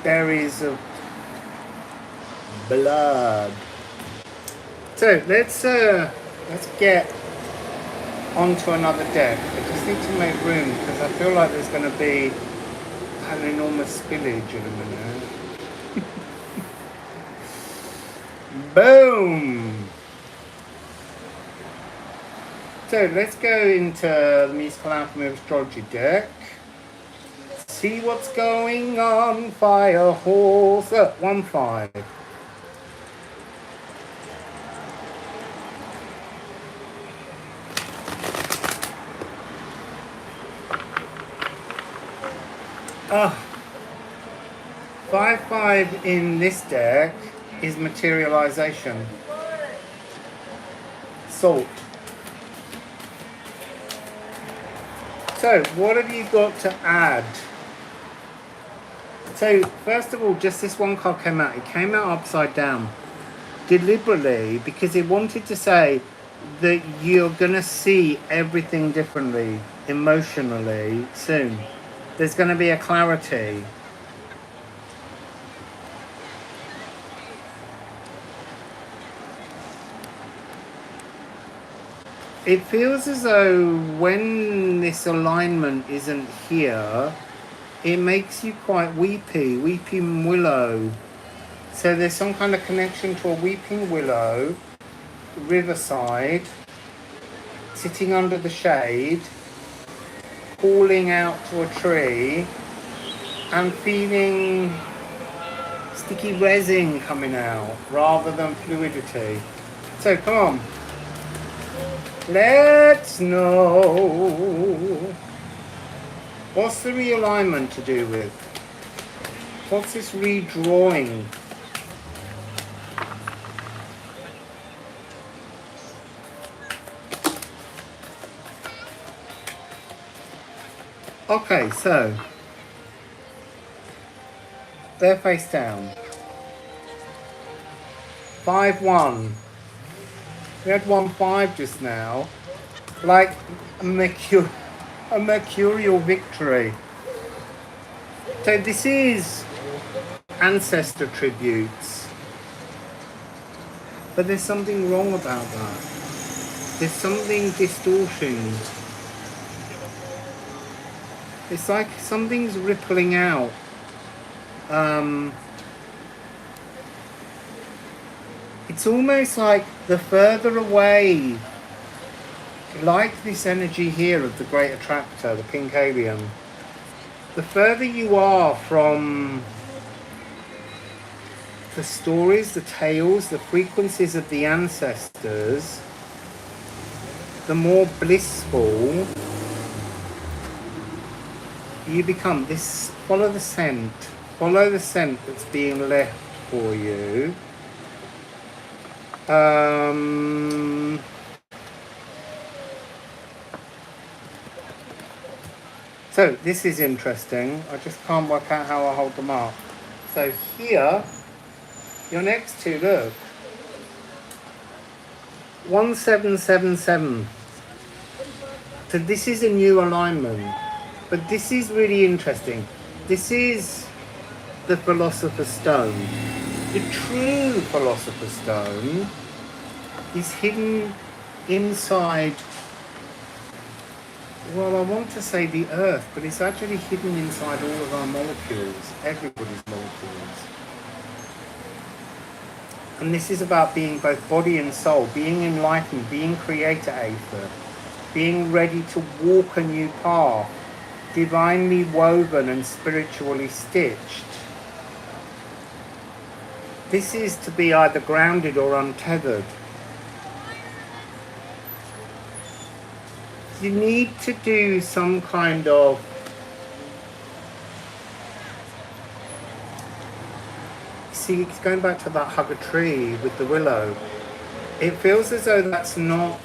berries of blood. So let's get onto another deck. I just need to make room because I feel like there's going to be an enormous spillage in a minute. Boom! So let's go into the musical alchemy of astrology deck. See what's going on. Firehorse at 1-5. Oh, 5-5 in this deck is materialization. Salt. So, what have you got to add? So, first of all, just this one card came out. It came out upside down. Deliberately, because it wanted to say that you're going to see everything differently, emotionally, soon. There's going to be a clarity. It feels as though when this alignment isn't here, it makes you quite weepy, weeping willow. So there's some kind of connection to a weeping willow, riverside, sitting under the shade, calling out to a tree, and feeling sticky resin coming out rather than fluidity. So come on. Let's know. What's the realignment to do with? What's this redrawing? Okay, so they're face down. 5-1. We had 1-5 just now, like a mercurial victory. So this is ancestor tributes. But there's something wrong about that. There's something distorting. It's like something's rippling out. It's almost like the further away, like this energy here of the great attractor, the pink alien, the further you are from the stories, the tales, the frequencies of the ancestors, the more blissful you become. This, follow the scent that's being left for you. So this is interesting. I just can't work out how I hold them up. So here, your next two, look. 1777. So this is a new alignment. But this is really interesting. This is the Philosopher's Stone. The true Philosopher's Stone is hidden inside, well, I want to say the earth, but it's actually hidden inside all of our molecules, everybody's molecules. And this is about being both body and soul, being enlightened, being creator aether, being ready to walk a new path, divinely woven and spiritually stitched. This is to be either grounded or untethered. You need to do some kind of see, it's going back to that hug a tree with the willow. It feels as though that's not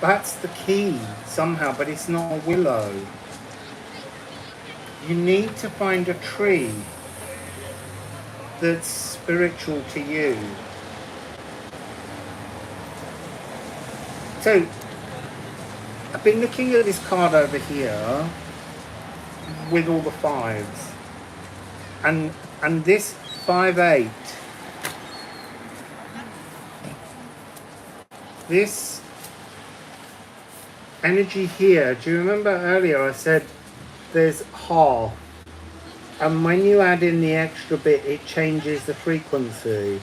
that's the key somehow, but it's not a willow. You need to find a tree that's spiritual to you. So, I've been looking at this card over here with all the fives. And this 5-8, this energy here, do you remember earlier I said there's half, and when you add in the extra bit it changes the frequency.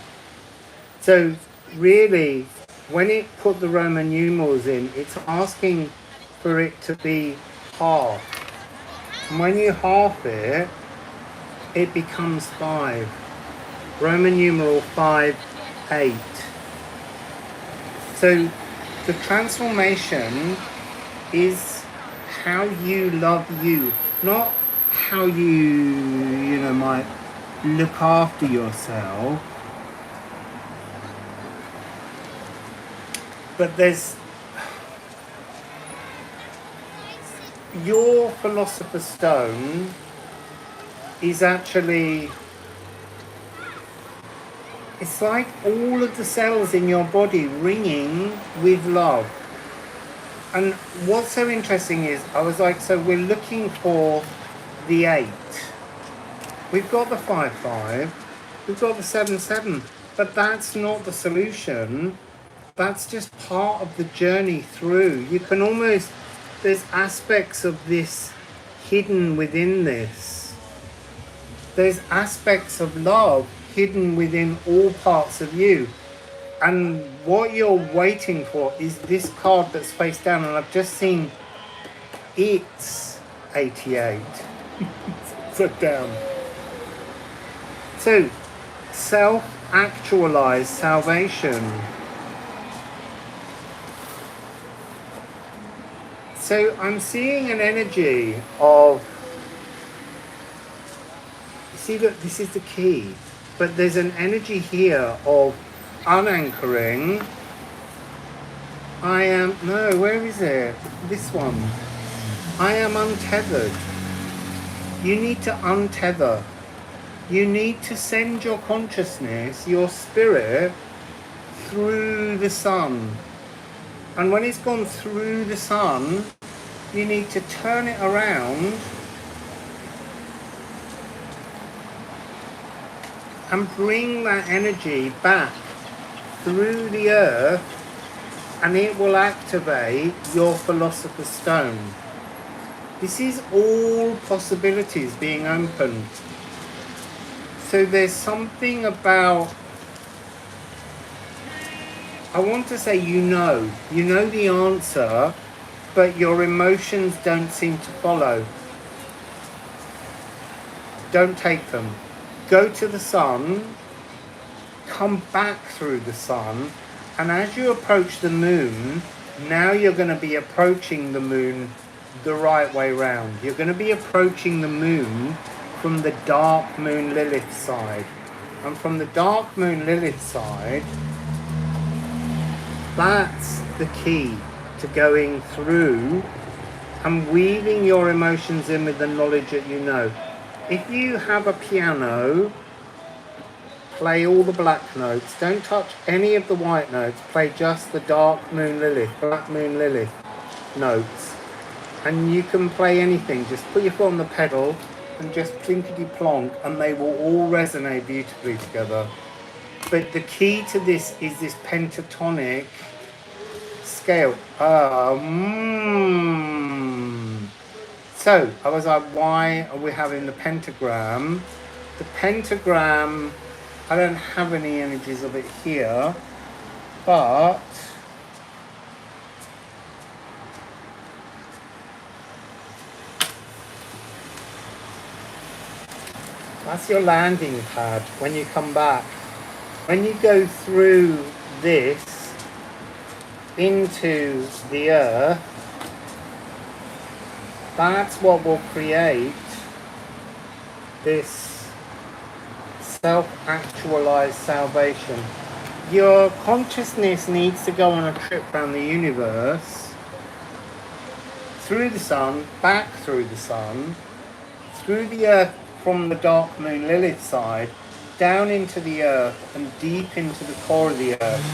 So really, when it put the Roman numerals in, it's asking for it to be half. And when you half it, it becomes 5. Roman numeral 5, 8. So the transformation is how you love you, not how you might look after yourself. But there's your Philosopher's Stone is actually, it's like all of the cells in your body ringing with love. And what's so interesting is, I was like, so we're looking for the 8. We've got the 5-5, we've got the 7-7, but that's not the solution. That's just part of the journey through. You can almost, there's aspects of this hidden within this. There's aspects of love hidden within all parts of you. And what you're waiting for is this card that's face down, and I've just seen it's 88. Put down. So, self-actualized salvation. So I'm seeing an energy of, see, look, this is the key, but there's an energy here of unanchoring. I am, no, where is it? This one. I am untethered. You need to untether. You need to send your consciousness, your spirit, through the sun. And when it's gone through the sun, you need to turn it around and bring that energy back through the earth, and it will activate your Philosopher's Stone. This is all possibilities being opened. So there's something about, I want to say you know the answer, but your emotions don't seem to follow. Don't take them. Go to the sun, come back through the sun, and as you approach the moon, now you're going to be approaching the moon the right way round. You're going to be approaching the moon from the dark moon Lilith side. And from the dark moon Lilith side, that's the key to going through and weaving your emotions in with the knowledge that you know. If you have a piano, play all the black notes. Don't touch any of the white notes. Play just the dark moon Lilith, black moon Lilith notes. And you can play anything. Just put your foot on the pedal and just plinkety plonk, and they will all resonate beautifully together. But the key to this is this pentatonic scale. So I was like, why are we having the pentagram? The pentagram, I don't have any energies of it here, but that's your landing pad when you come back. When you go through this into the earth, that's what will create this self-actualized salvation. Your consciousness needs to go on a trip around the universe, through the sun, back through the sun, through the earth from the dark moon Lilith side, down into the earth and deep into the core of the earth.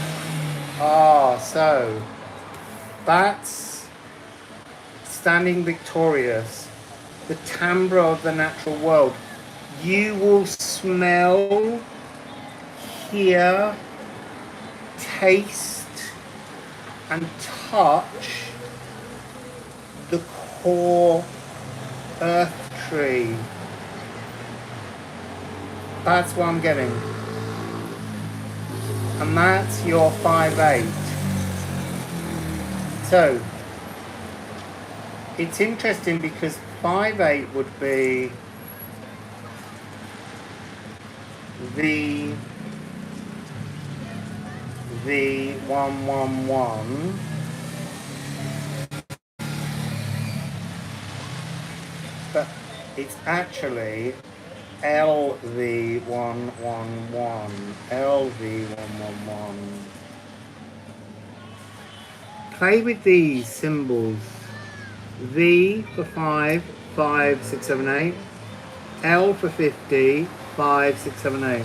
So that's standing victorious, the timbre of the natural world. You will smell, hear, taste, and touch the core earth tree. That's what I'm getting. And that's your 5-8. So, it's interesting because 5-8 would be the 111, but it's actually LV111, LV111. Play with these symbols. V for 5, 5, 6, 7, 8. L for 50, 5, 6, 7, 8.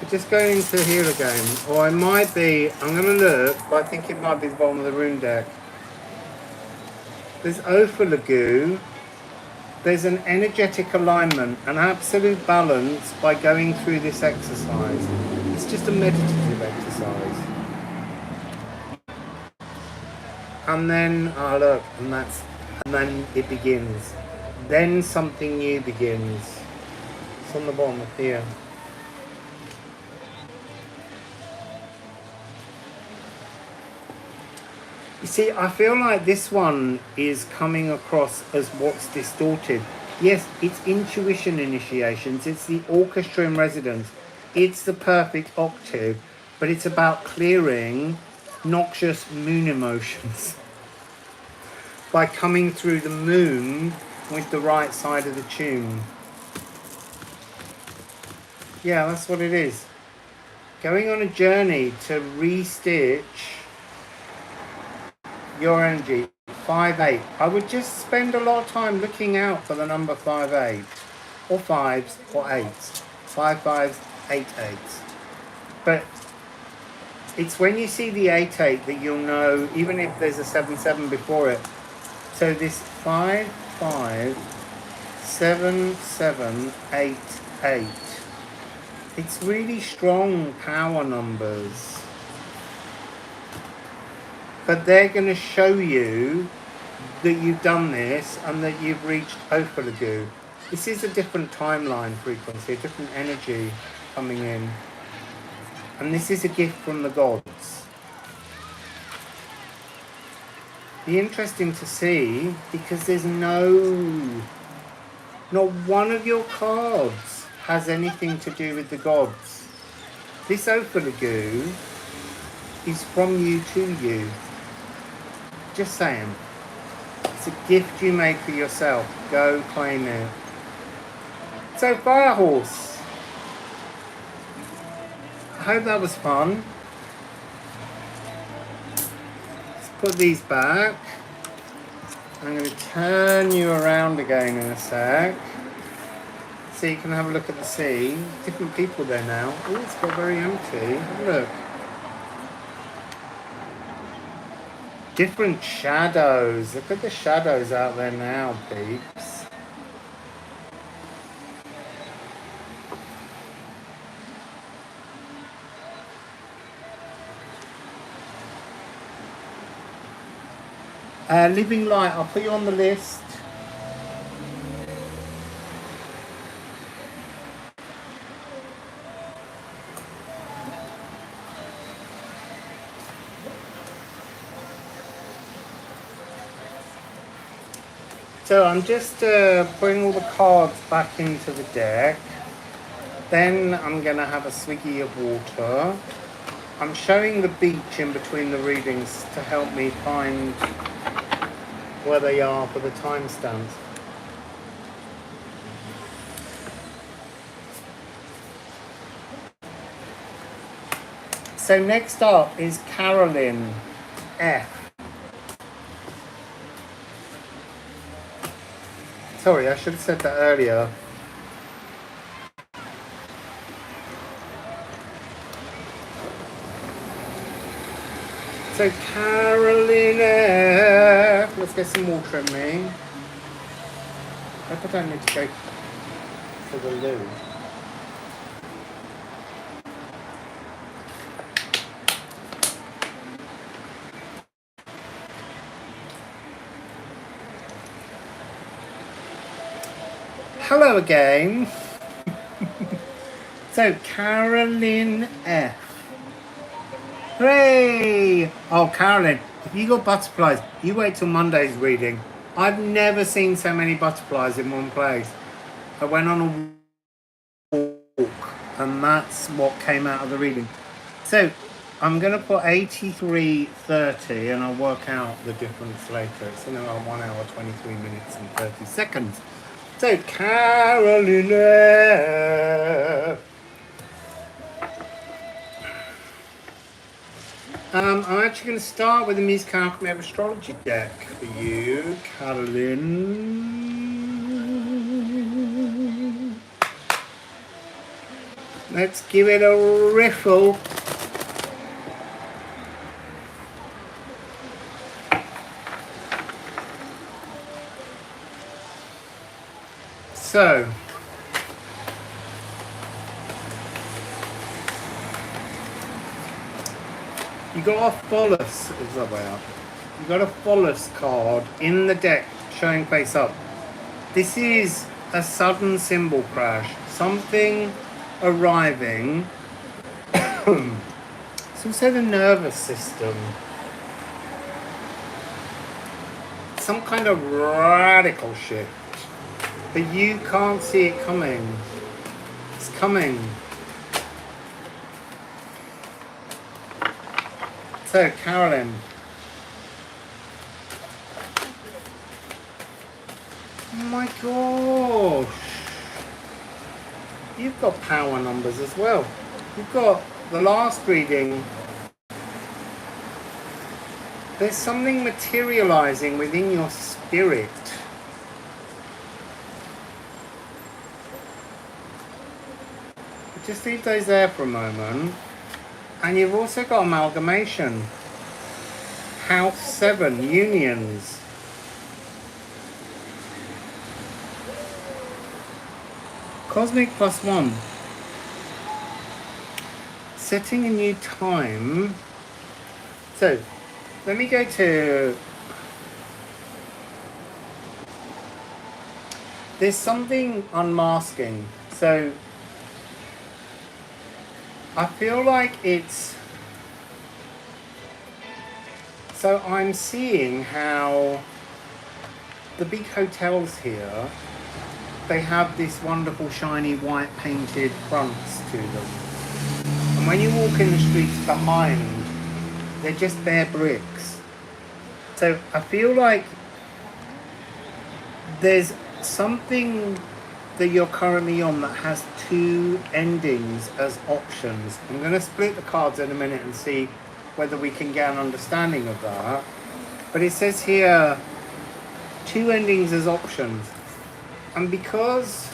Just going into here again, or I might be, I'm going to look, but I think it might be the bottom of the rune deck. There's Ophalagu, there's an energetic alignment, an absolute balance by going through this exercise. It's just a meditative exercise. And then, look, and then it begins. Then something new begins. It's on the bottom of here. You see, I feel like this one is coming across as what's distorted. Yes, it's intuition initiations, it's the orchestra in residence, it's the perfect octave, but it's about clearing noxious moon emotions by coming through the moon with the right side of the tune. Yeah, that's what it is. Going on a journey to re-stitch your energy. 5-8. I would just spend a lot of time looking out for the number 5-8. or 5s or 8s. 5 5s, 8 8s. But it's when you see the 8 8 that you'll know, even if there's a 7 7 before it. So this 5 5 7 7 8 8. It's really strong power numbers. But they're going to show you that you've done this and that you've reached Opalagu. This is a different timeline frequency, a different energy coming in. And this is a gift from the gods. Be interesting to see, because there's not one of your cards has anything to do with the gods. This Opalagu is from you to you. Just saying. It's a gift you make for yourself. Go claim it. So, Firehorse. I hope that was fun. Let's put these back. I'm going to turn you around again in a sec. So you can have a look at the sea. Different people there now. Oh, it's got very empty. Have a look. Different shadows. Look at the shadows out there now, peeps. Living Light, I'll put you on the list. So I'm just putting all the cards back into the deck. Then I'm going to have a swiggy of water. I'm showing the beach in between the readings to help me find where they are for the timestamps. So next up is Carolyn F. Sorry, I should have said that earlier. So Carolyn F. Let's get some water in me. I hope I don't need to go to the loo. Hello again. So Carolyn F. Hooray! Oh, Carolyn, if you got butterflies, you wait till Monday's reading. I've never seen so many butterflies in one place. I went on a walk, and that's what came out of the reading. So I'm going to put 83.30, and I'll work out the difference later. It's in around 1 hour, 23 minutes and 30 seconds. So Carolyn F. I'm actually going to start with the Music Alchemy of Astrology deck for you, Carolyn. Let's give it a riffle. So, you got a Solas, is that way up? You got a Solas card in the deck showing face up. This is a sudden symbol crash, something arriving. It's also the nervous system. Some kind of radical shift. But you can't see it coming. It's coming. So, Carolyn. Oh my gosh. You've got power numbers as well. You've got the last reading. There's something materializing within your spirit. Just leave those there for a moment. And you've also got amalgamation. House 7, unions. Cosmic +1. Setting a new time. So, let me go to... There's something unmasking. So, I feel like it's... So I'm seeing how the big hotels here, they have this wonderful shiny white painted fronts to them. And when you walk in the streets behind, they're just bare bricks. So I feel like there's something that you're currently on that has 2 endings as options. I'm going to split the cards in a minute and see whether we can get an understanding of that. But it says here 2 endings as options. And because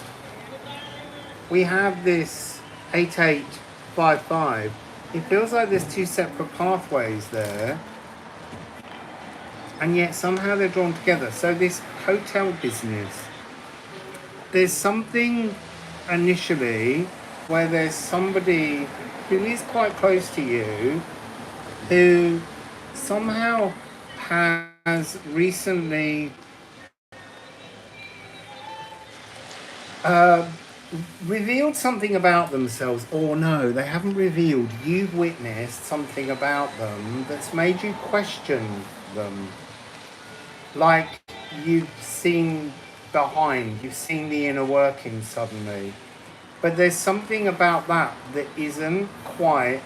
we have this 8855, it feels like there's 2 separate pathways there. And yet somehow they're drawn together. So this hotel business, there's something initially where there's somebody who is quite close to you who somehow has recently revealed something about themselves, or no, they haven't revealed. You've witnessed something about them that's made you question them. Like you've seen behind, you've seen the inner workings suddenly. But there's something about that that isn't quite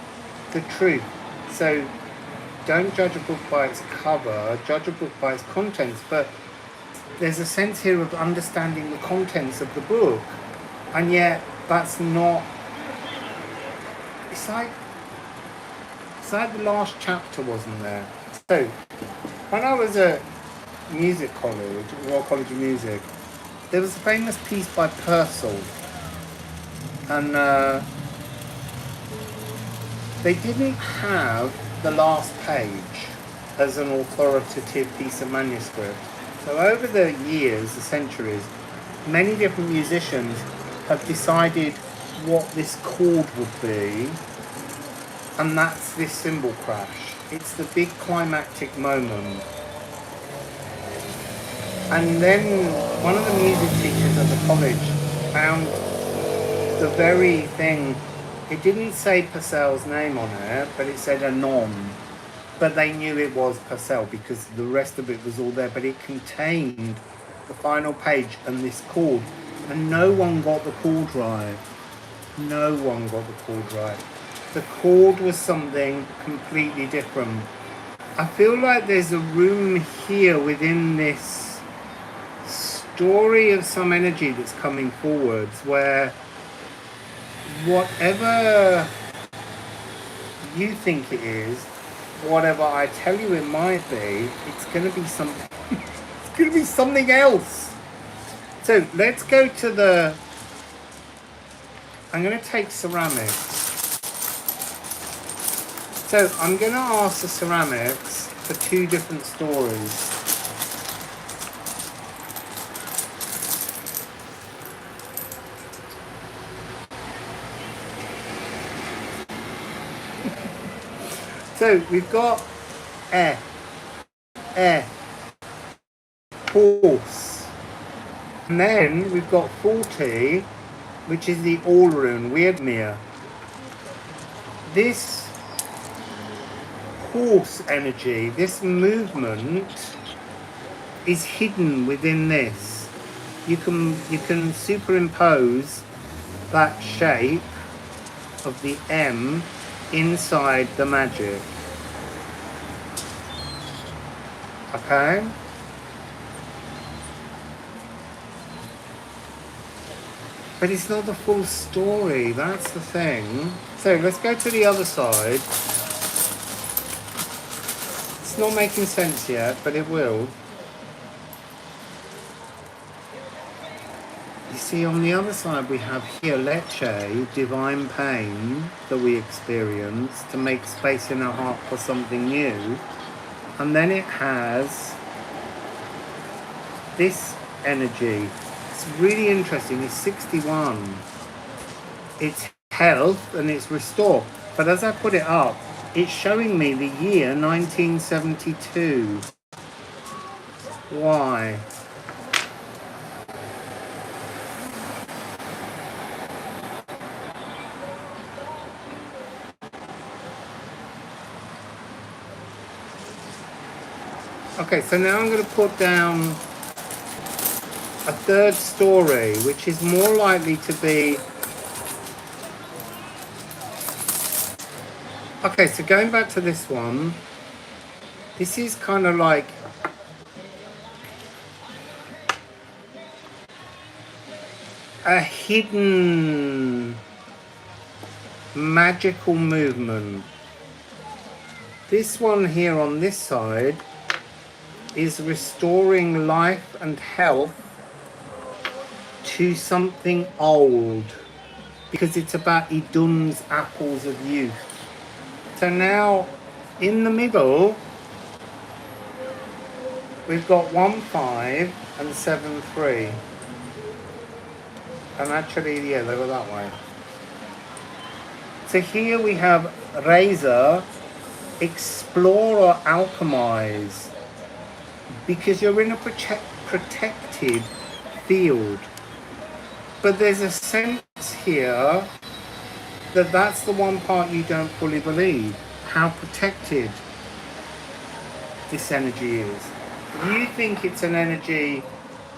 the truth. So don't judge a book by its cover, judge a book by its contents. But there's a sense here of understanding the contents of the book. And yet that's not... It's like the last chapter wasn't there. So when I was at music college, Royal College of Music, there was a famous piece by Purcell. And they didn't have the last page as an authoritative piece of manuscript. So over the years, the centuries, many different musicians have decided what this chord would be, and that's this cymbal crash. It's the big climactic moment. And then one of the music teachers at the college found the very thing. It didn't say Purcell's name on it, but it said Anon. But they knew it was Purcell because the rest of it was all there. But it contained the final page and this chord. And no one got the chord right. No one got the chord right. The chord was something completely different. I feel like there's a room here within this story of some energy that's coming forwards where whatever you think it is, whatever I tell you it might be, it's going to be something. It's going to be something else. So let's go to the... I'm going to take ceramics. So I'm going to ask the ceramics for 2 different stories. So we've got air, horse, and then we've got 40, which is the all rune, Weirdmere. This horse energy, this movement is hidden within this. You can superimpose that shape of the M inside the magic. Okay? But it's not the full story, that's the thing. So let's go to the other side. It's not making sense yet, but it will. You see, on the other side we have here leche, divine pain that we experience to make space in our heart for something new. And then it has this energy. It's really interesting. It's 61. It's health and it's restore. But as I put it up, it's showing me the year 1972. Why? Okay, so now I'm going to put down a third story, which is more likely to be... Okay, so going back to this one, this is kind of like a hidden magical movement. This one here on this side is restoring life and health to something old, because it's about Idun's apples of youth. So now in the middle we've got 1 5 and 7 3, and actually yeah, they go that way. So here we have Theresa, explore or alchemize, because you're in a protected field. But there's a sense here that that's the one part you don't fully believe, how protected this energy is. You think it's an energy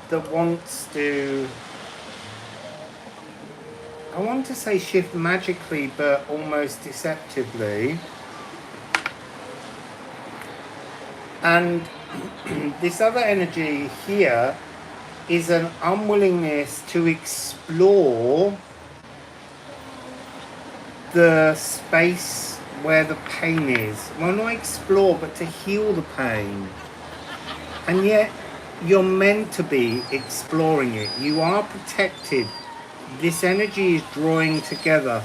that wants to, I want to say shift magically, but almost deceptively. And this other energy here is an unwillingness to explore the space where the pain is. Well, not explore, but to heal the pain. And yet, you're meant to be exploring it. You are protected. This energy is drawing together.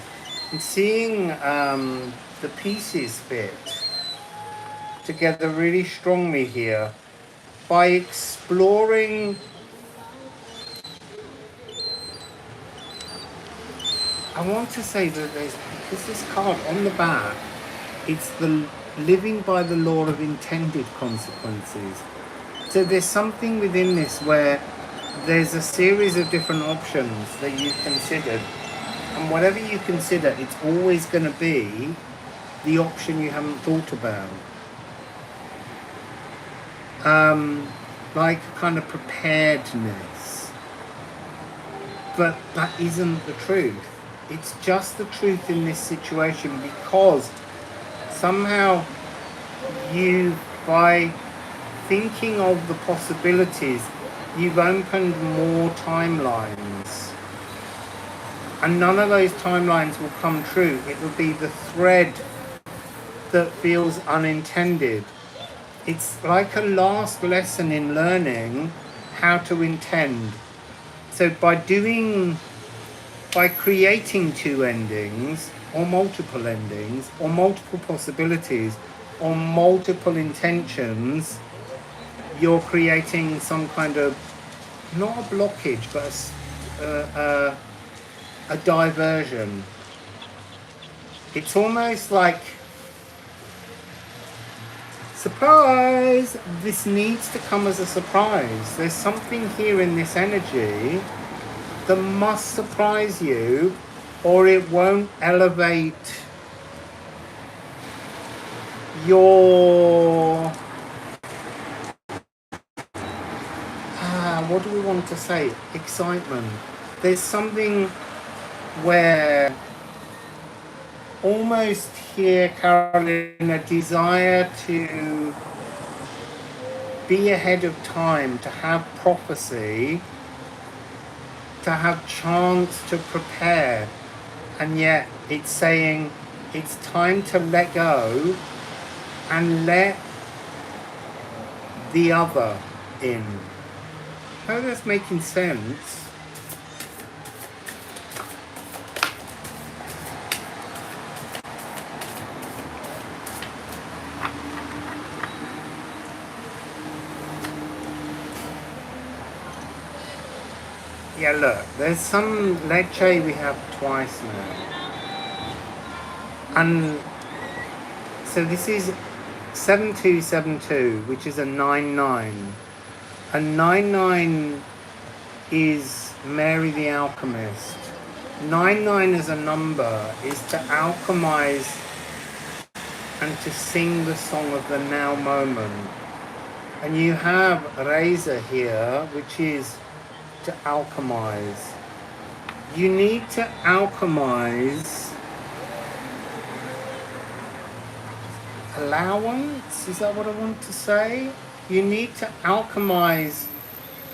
And seeing the pieces fit together really strongly here by exploring I want to say that there's, because this card on the back, it's the living by the law of intended consequences. So there's something within this where there's a series of different options that you considered, and whatever you consider, it's always going to be the option you haven't thought about. Like a kind of preparedness. But that isn't the truth. It's just the truth in this situation, because somehow you, by thinking of the possibilities, you've opened more timelines. And none of those timelines will come true. It will be the thread that feels unintended. It's like a last lesson in learning how to intend. So by creating two endings, or multiple endings, or multiple possibilities, or multiple intentions, you're creating some kind of, not a blockage, but a diversion. It's almost like, surprise! This needs to come as a surprise. There's something here in this energy that must surprise you, or it won't elevate your... what do we want to say? Excitement. There's something where almost here, Carolyn, a desire to be ahead of time, to have prophecy, to have chance to prepare, and yet it's saying it's time to let go and let the other in. I hope that's making sense. Yeah, look, there's some leche we have twice now. And so this is 7272, which is a 99. And 99 is Mary the Alchemist. 99 as a number is to alchemize and to sing the song of the now moment. And you have Theresa here, which is to alchemize. You need to alchemize allowance, is that what I want to say? You need to alchemize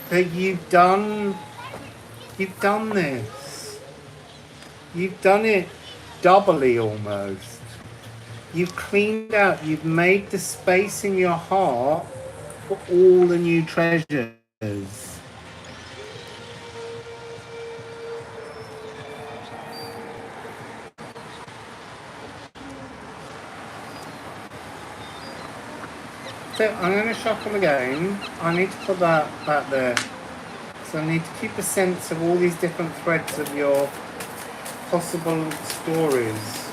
that you've done this. You've done it doubly almost. You've cleaned out, you've made the space in your heart for all the new treasures. So I'm going to shuffle again. I need to put that there. So I need to keep a sense of all these different threads of your possible stories.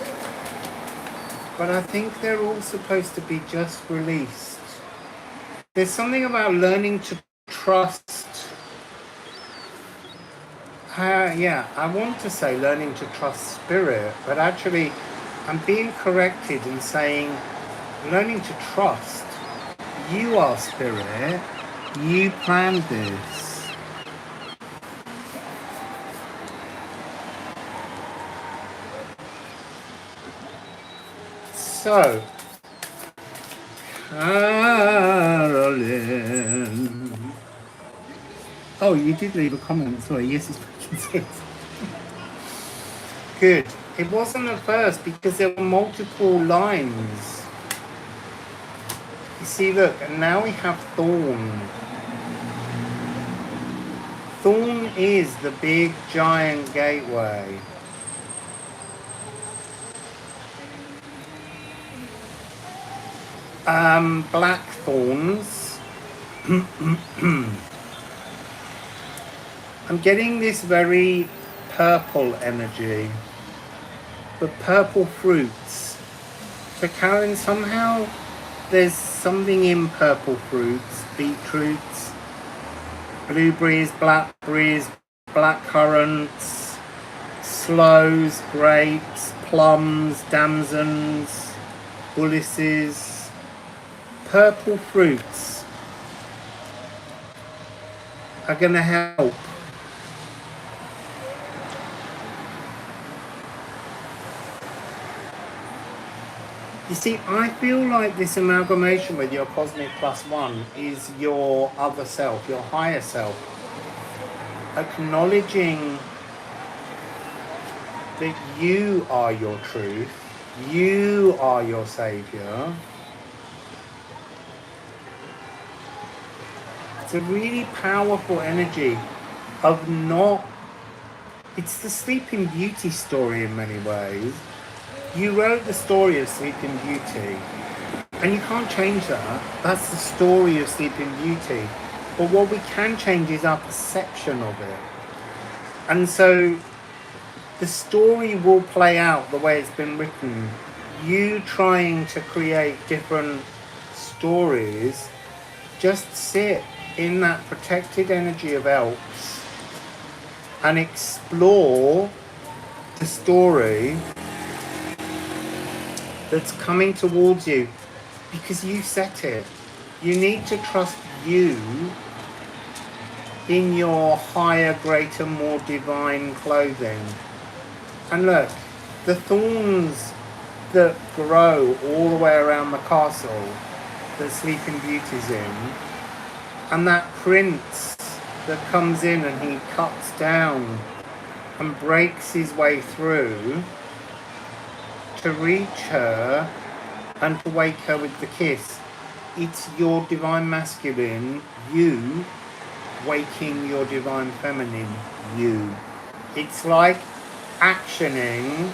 But I think they're all supposed to be just released. There's something about learning to trust. Yeah, I want to say learning to trust spirit, but actually I'm being corrected in saying learning to trust. You are spirit. You planned this. So, Carolyn. Oh, you did leave a comment. Sorry, yes, it's good. It wasn't at first because there were multiple lines. You see, look, and now we have Thorn. Thorn is the big giant gateway. Black thorns. I'm getting this very purple energy. But purple fruits. So Karen, somehow there's something in purple fruits, beetroots, blueberries, blackberries, blackcurrants, sloes, grapes, plums, damsons, bullaces, purple fruits are going to help. You see, I feel like this amalgamation with your Cosmic +1 is your other self, your higher self, acknowledging that you are your truth, you are your savior. It's a really powerful energy of not, it's the Sleeping Beauty story in many ways. You wrote the story of Sleeping Beauty, and you can't change that. That's the story of Sleeping Beauty. But what we can change is our perception of it. And so the story will play out the way it's been written. You trying to create different stories, just sit in that protected energy of Elks and explore the story that's coming towards you, because you set it. You need to trust you in your higher, greater, more divine clothing. And look, the thorns that grow all the way around the castle that Sleeping Beauty's in, and that prince that comes in and he cuts down and breaks his way through to reach her and to wake her with the kiss. It's your divine masculine, you, waking your divine feminine, you. It's like actioning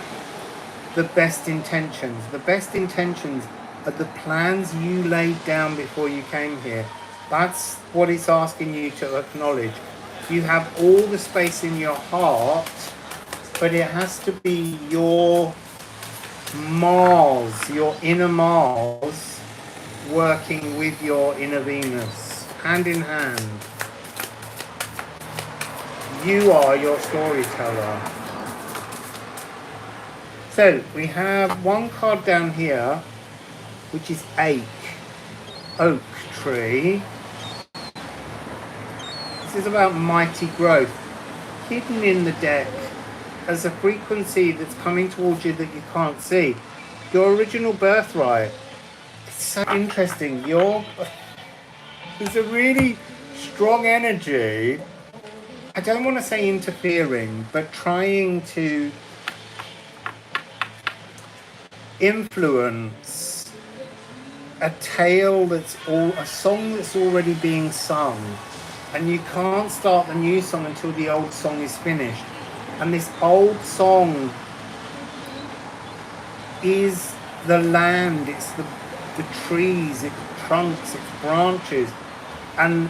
the best intentions. The best intentions are the plans you laid down before you came here. That's what it's asking you to acknowledge. You have all the space in your heart, but it has to be your Mars, your inner Mars, working with your inner Venus, hand in hand. You are your storyteller. So we have one card down here, which is oak tree. This is about mighty growth. Hidden in the deck as a frequency that's coming towards you that you can't see. Your original birthright. It's so interesting. There's a really strong energy. I don't want to say interfering, but trying to influence a a song that's already being sung, and you can't start the new song until the old song is finished. And this old song is the land, it's the trees, its trunks, its branches, and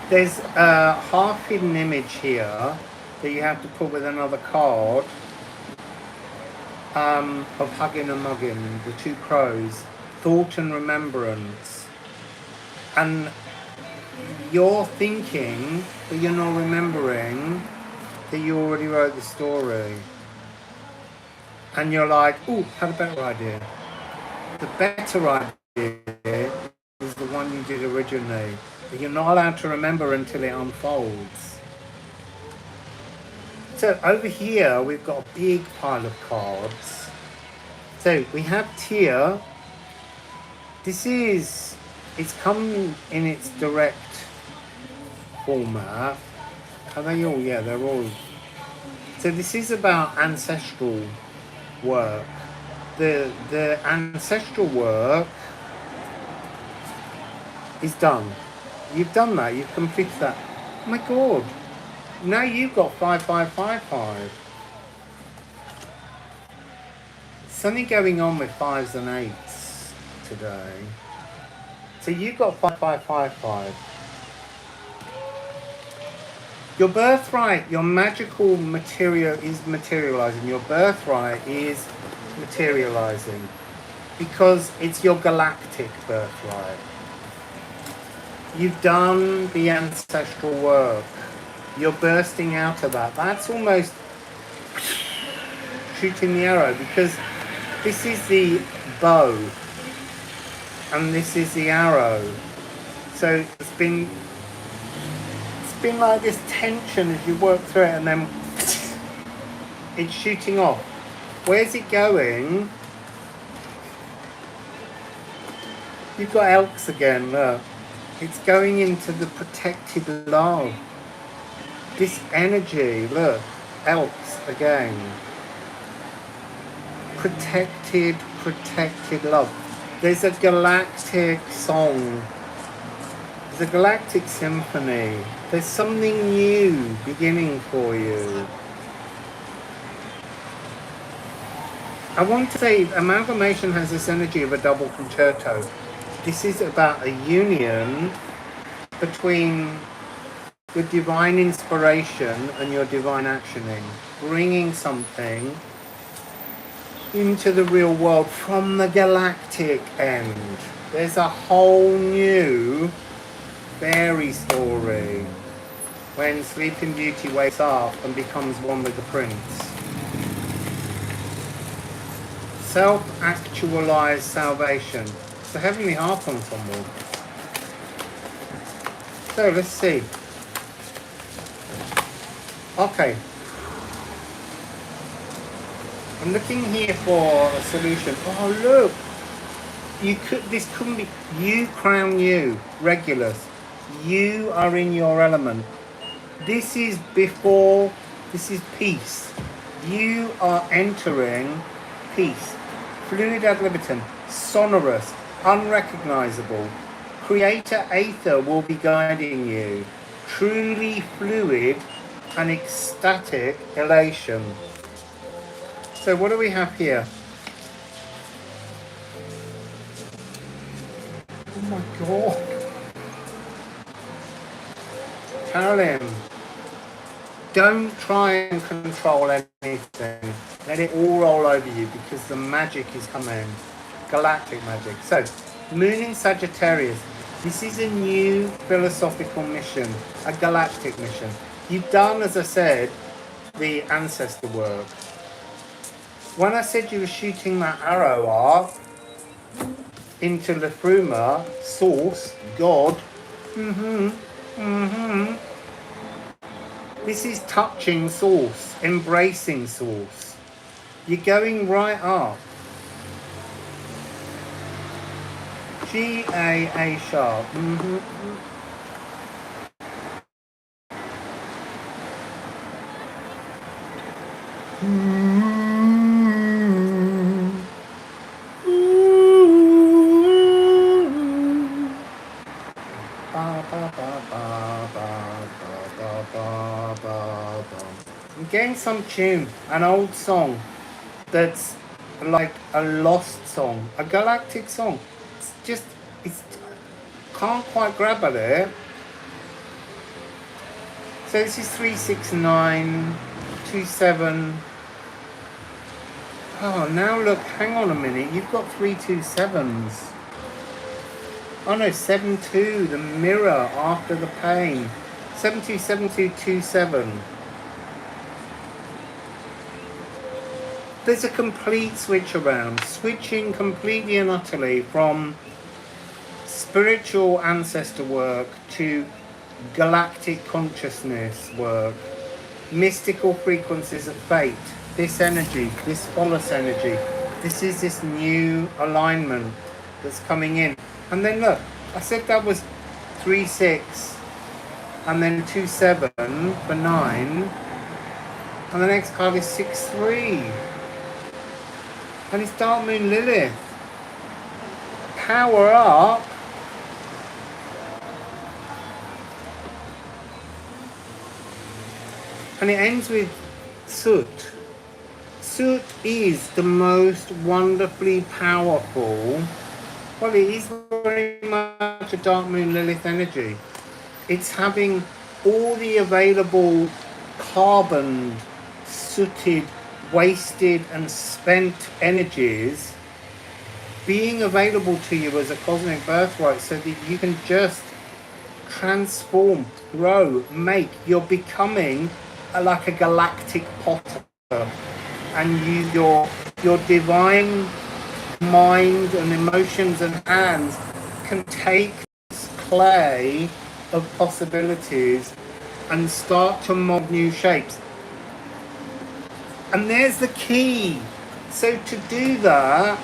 there's a half-hidden image here that you have to put with another card of hugging and mugging, the two crows, thought and remembrance. And you're thinking, but you're not remembering that you already wrote the story. And you're like, ooh, had a better idea. The better idea is the one you did originally. But you're not allowed to remember until it unfolds. So over here, we've got a big pile of cards. So we have Tear. It's come in its direct format. Are they all? Yeah, they're all. So this is about ancestral work. The ancestral work is done. You've done that. You've completed that. Oh my God! Now you've got 5555. Something going on with 5s and 8s today. So you've got 5555. Your birthright, your magical material is materializing. Your birthright is materializing because it's your galactic birthright. You've done the ancestral work. You're bursting out of that. That's almost shooting the arrow, because this is the bow and this is the arrow. So it's been like this tension as you work through it, and then it's shooting off. Where's it going? You've got elks again, look. It's going into the protected love. This energy, look, elks again. Protected love. There's a galactic song. There's a galactic symphony. There's something new beginning for you. I want to say amalgamation has this energy of a double concerto. This is about a union between your divine inspiration and your divine actioning, bringing something into the real world from the galactic end. There's a whole new fairy story when Sleeping Beauty wakes up and becomes one with the prince. Self-actualized salvation. It's a heavenly harp ensemble. So let's see. Okay. I'm looking here for a solution. Oh look! This couldn't be you, crown you, Regulus. You are in your element. This is peace. You are entering peace. Fluid ad libitum, sonorous, unrecognizable. Creator Aether will be guiding you. Truly fluid and ecstatic elation. So what do we have here? Oh my God. Carolyn, don't try and control anything. Let it all roll over you because the magic is coming. Galactic magic. So, Moon in Sagittarius. This is a new philosophical mission, a galactic mission. You've done, as I said, the ancestor work. When I said you were shooting that arrow up into the Fruma, source, God, this is touching source, embracing source. You're going right up. G-A-A sharp. I'm getting some tune, an old song that's like a lost song, a galactic song. It's can't quite grab at it. So this is 36927. Oh, now look, hang on a minute, you've got 327s. Oh no, 72, the mirror after the pain. 727227. There's a complete switch around, switching completely and utterly from spiritual ancestor work to galactic consciousness work, mystical frequencies of fate, this energy, this Solas energy. This is this new alignment that's coming in. And then look, I said that was 3-6 and then 2-7 for 9, and the next card is 6-3. And it's Dark Moon Lilith. Power up. And it ends with Soot. Soot is the most wonderfully powerful, well, it is very much a Dark Moon Lilith energy. It's having all the available carboned, sooted, wasted and spent energies being available to you as a cosmic birthright so that you can just transform, grow, make. You're becoming like a galactic potter, and your divine mind and emotions and hands can take this clay of possibilities and start to mold new shapes. And there's the key. So to do that,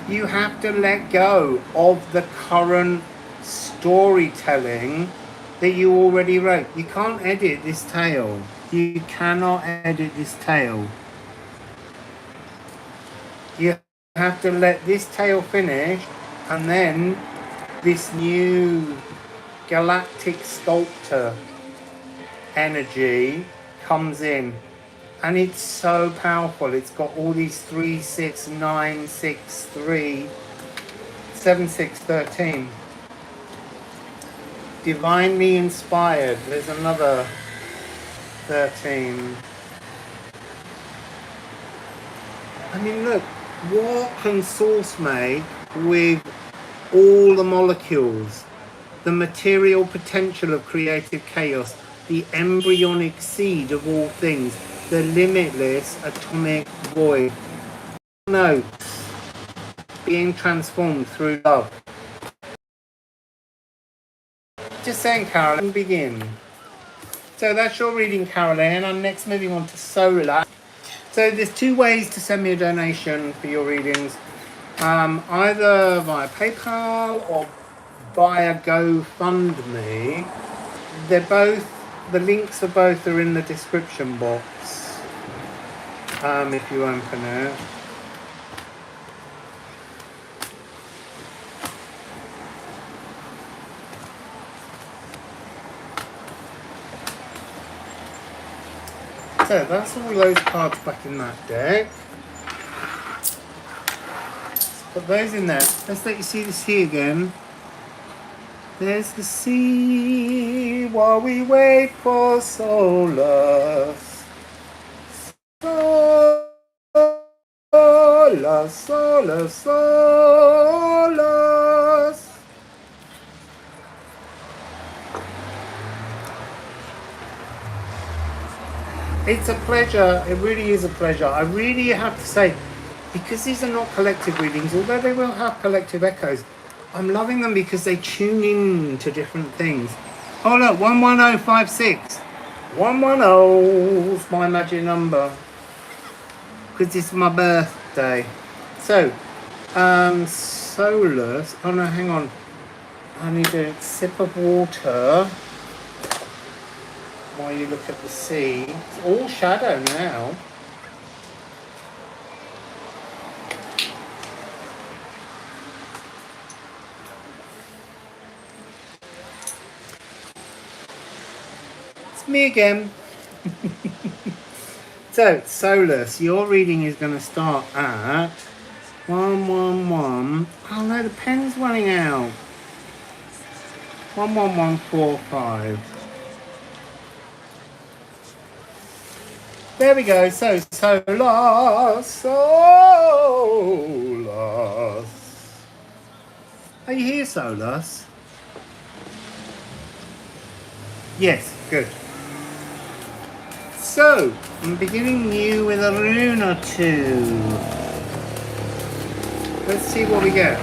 you have to let go of the current storytelling that you already wrote. You can't edit this tale. You cannot edit this tale. You have to let this tale finish, and then this new galactic sculptor energy comes in. And it's so powerful. It's got all these 3, 6, 9, 6, 3, 7, 6, 13. Divinely inspired. There's another 13. I mean, look, what can Source make with all the molecules? The material potential of creative chaos, the embryonic seed of all things, the limitless atomic void. Notes being transformed through love. Just saying, Caroline, begin. So that's your reading, Caroline. I'm next moving on to Solas. So there's 2 ways to send me a donation for your readings. Either via PayPal or via GoFundMe. They're both, the links for both are in the description box. If you open it. So that's all those cards back in that deck. Let's put those in there. Let's let you see this here again. There's the sea while we wait for Solas. Solas, Solas, Solas. It's a pleasure. It really is a pleasure. I really have to say, because these are not collective readings, although they will have collective echoes, I'm loving them because they tune in to different things. Oh look, 11056. 110 is my magic number. Because it's my birthday. So, Solas. Oh no, hang on. I need a sip of water while you look at the sea. It's all shadow now. Me again. So, Solas, your reading is going to start at 111. Oh no, the pen's running out. 11145. There we go. So, Solas, Solas. Are you here, Solas? Yes, good. So, I'm beginning you with a rune or two. Let's see what we get.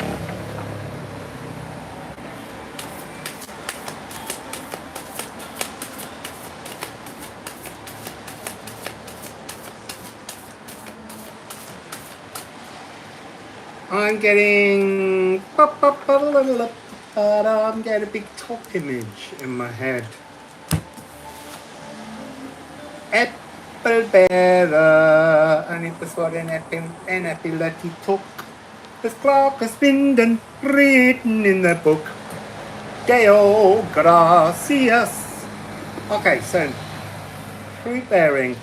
I'm getting a big top image in my head. Apple bearer, and it was what an apple that he took. The clock has been written in the book. Deo gracias. Okay, so fruit bearing,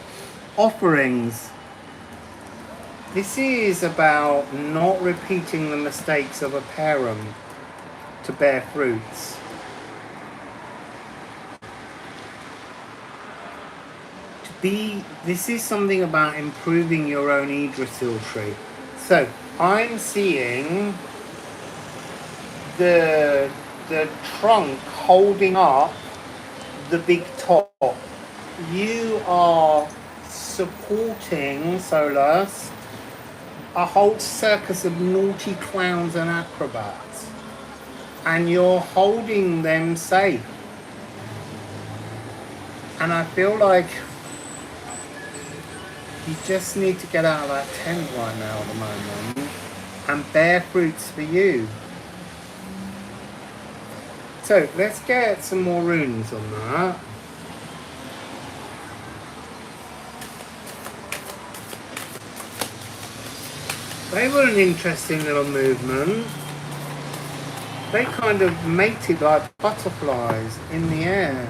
offerings. This is about not repeating the mistakes of a parent to bear fruits. This is something about improving your own Yggdrasil tree. So I'm seeing the trunk holding up the big top. You are supporting, Solas, a whole circus of naughty clowns and acrobats, and you're holding them safe. And I feel like you just need to get out of that tent right now at the moment and bear fruits for you. So let's get some more runes on that. They were an interesting little movement. They kind of mated like butterflies in the air.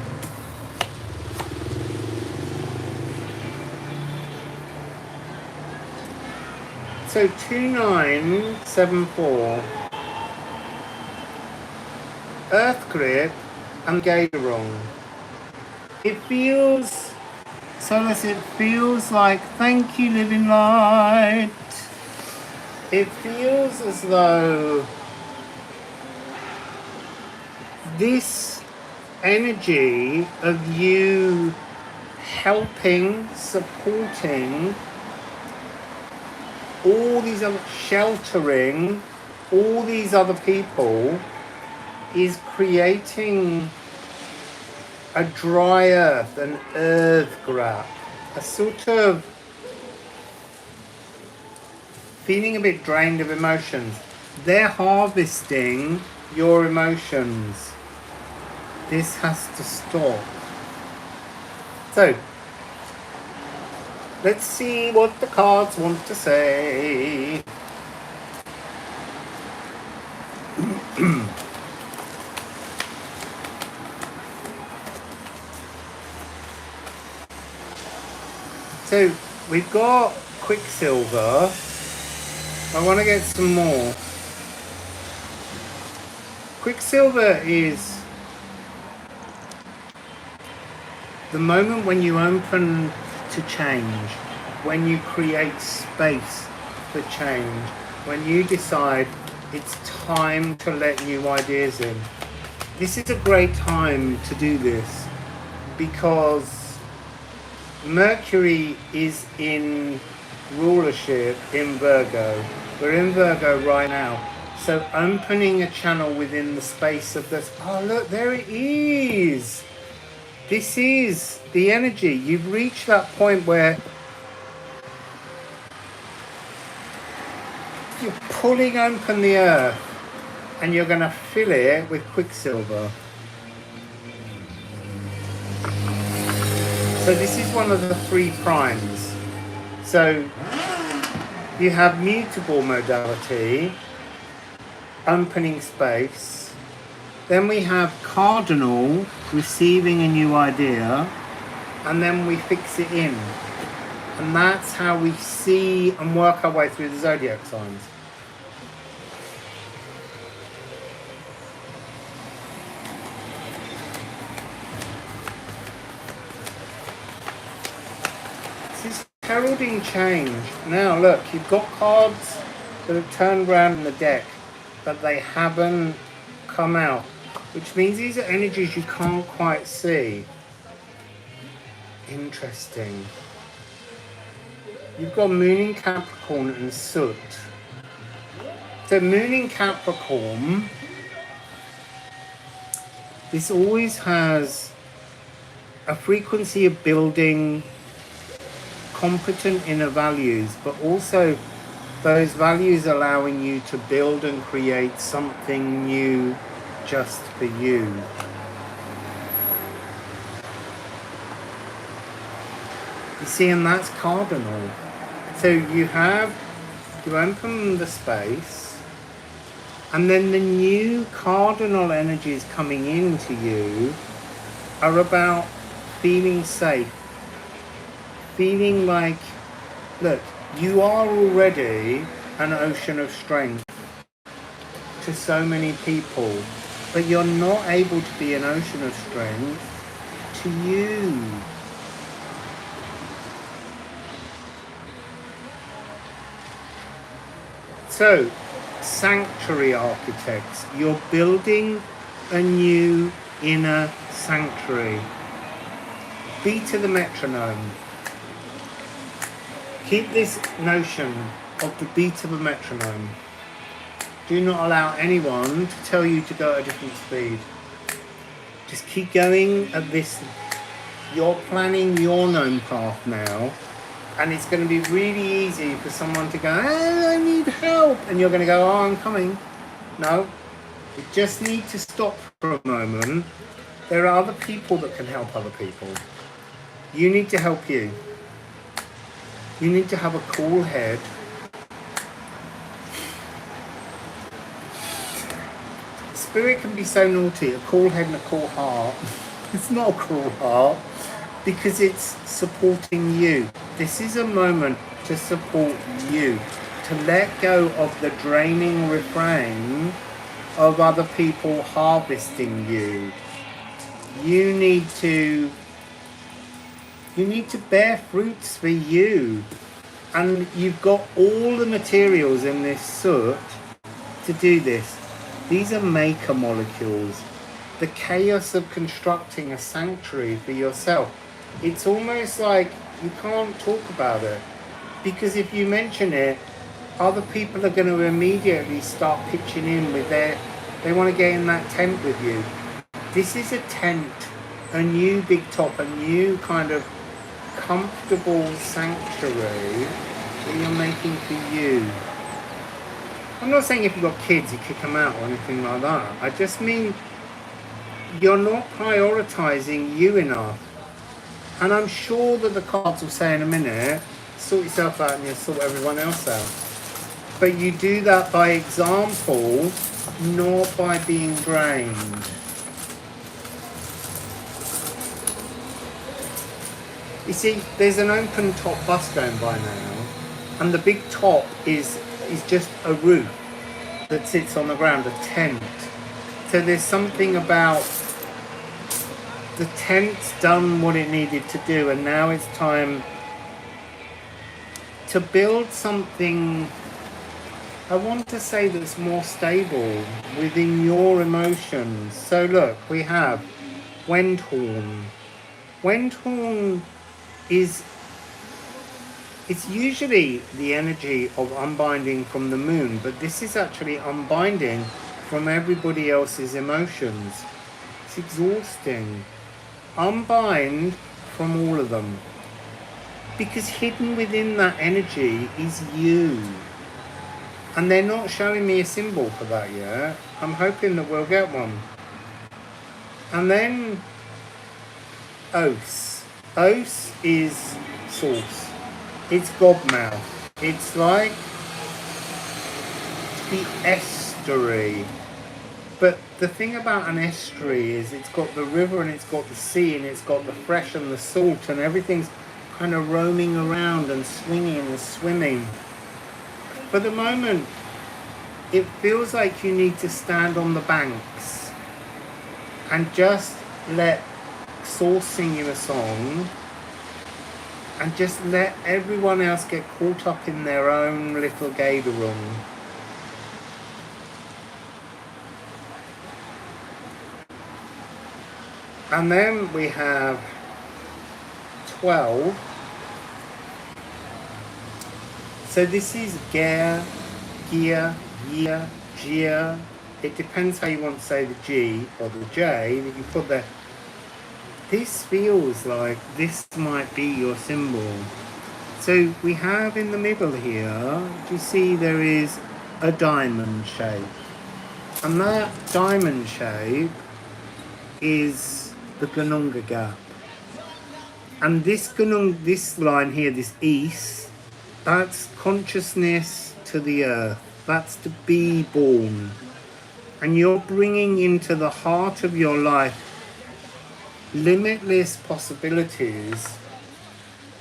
So 2974. Earth grip and Gatorong. It feels, Solas, it feels like thank you living light. It feels as though this energy of you helping, supporting all these other, sheltering all these other people is creating a dry earth, an earth grab, a sort of feeling a bit drained of emotions. They're harvesting your emotions. This has to stop. So, let's see what the cards want to say. So, we've got Quicksilver. I want to get some more. Quicksilver is the moment when you open to change, when you create space for change, when you decide it's time to let new ideas in. This is a great time to do this because Mercury is in rulership in Virgo. We're in Virgo right now. So opening a channel within the space of this, oh look, there it is. This is the energy. You've reached that point where you're pulling open the earth and you're going to fill it with quicksilver. So this is one of the 3 primes. So you have mutable modality, opening space. Then we have cardinal, receiving a new idea, and then we fix it in. And that's how we see and work our way through the zodiac signs. This is heralding change. Now look, you've got cards that have turned around in the deck, but they haven't come out, which means these are energies you can't quite see. Interesting. You've got Moon in Capricorn and Soot. So Moon in Capricorn, this always has a frequency of building competent inner values, but also those values allowing you to build and create something new just for you. You see, and that's cardinal. So you open the space, and then the new cardinal energies coming into you are about feeling safe, feeling like, look, you are already an ocean of strength to so many people, but you're not able to be an ocean of strength to you. So, sanctuary architects, you're building a new inner sanctuary. Beat of the metronome. Keep this notion of the beat of a metronome. Do not allow anyone to tell you to go at a different speed. Just keep going at this. You're planning your known path now. And it's going to be really easy for someone to go, I need help. And you're going to go, oh, I'm coming. No, you just need to stop for a moment. There are other people that can help other people. You need to help you. You need to have a cool head. Spirit can be so naughty, a cool head and a cool heart. It's not a cool heart. Because it's supporting you. This is a moment to support you, to let go of the draining refrain of other people harvesting you. You need to bear fruits for you. And you've got all the materials in this soot to do this. These are maker molecules. The chaos of constructing a sanctuary for yourself. It's almost like you can't talk about it, because if you mention it, other people are going to immediately start pitching in with they want to get in that tent with you. This is a tent, a new big top, a new kind of comfortable sanctuary that you're making for you. I'm not saying if you've got kids you kick them out or anything like that. I just mean you're not prioritizing you enough. And I'm sure that the cards will say in a minute, sort yourself out and you'll sort everyone else out. But you do that by example, not by being drained. You see, there's an open top bus going by now, and the big top is just a roof that sits on the ground, a tent. So there's something about the tent's done what it needed to do, and now it's time to build something, I want to say, that's more stable within your emotions. So look, we have Wendhorn. Wendhorn is, it's usually the energy of unbinding from the moon, but this is actually unbinding from everybody else's emotions. It's exhausting. Unbind from all of them. Because hidden within that energy is you. And they're not showing me a symbol for that yet. I'm hoping that we'll get one. And then Os. Os is source. It's Godmouth. It's like the estuary. But the thing about an estuary is it's got the river and it's got the sea and it's got the fresh and the salt, and everything's kind of roaming around and swinging and swimming. For the moment, it feels like you need to stand on the banks and just let Source sing you a song, and just let everyone else get caught up in their own little Gatorung. And then we have 12. So this is Gear, Year. It depends how you want to say the G or the J that you put there. This feels like this might be your symbol. So we have in the middle here, do you see there is a diamond shape? And that diamond shape is the Gununga Gap. And this line here, this east, that's consciousness to the earth. That's to be born. And you're bringing into the heart of your life limitless possibilities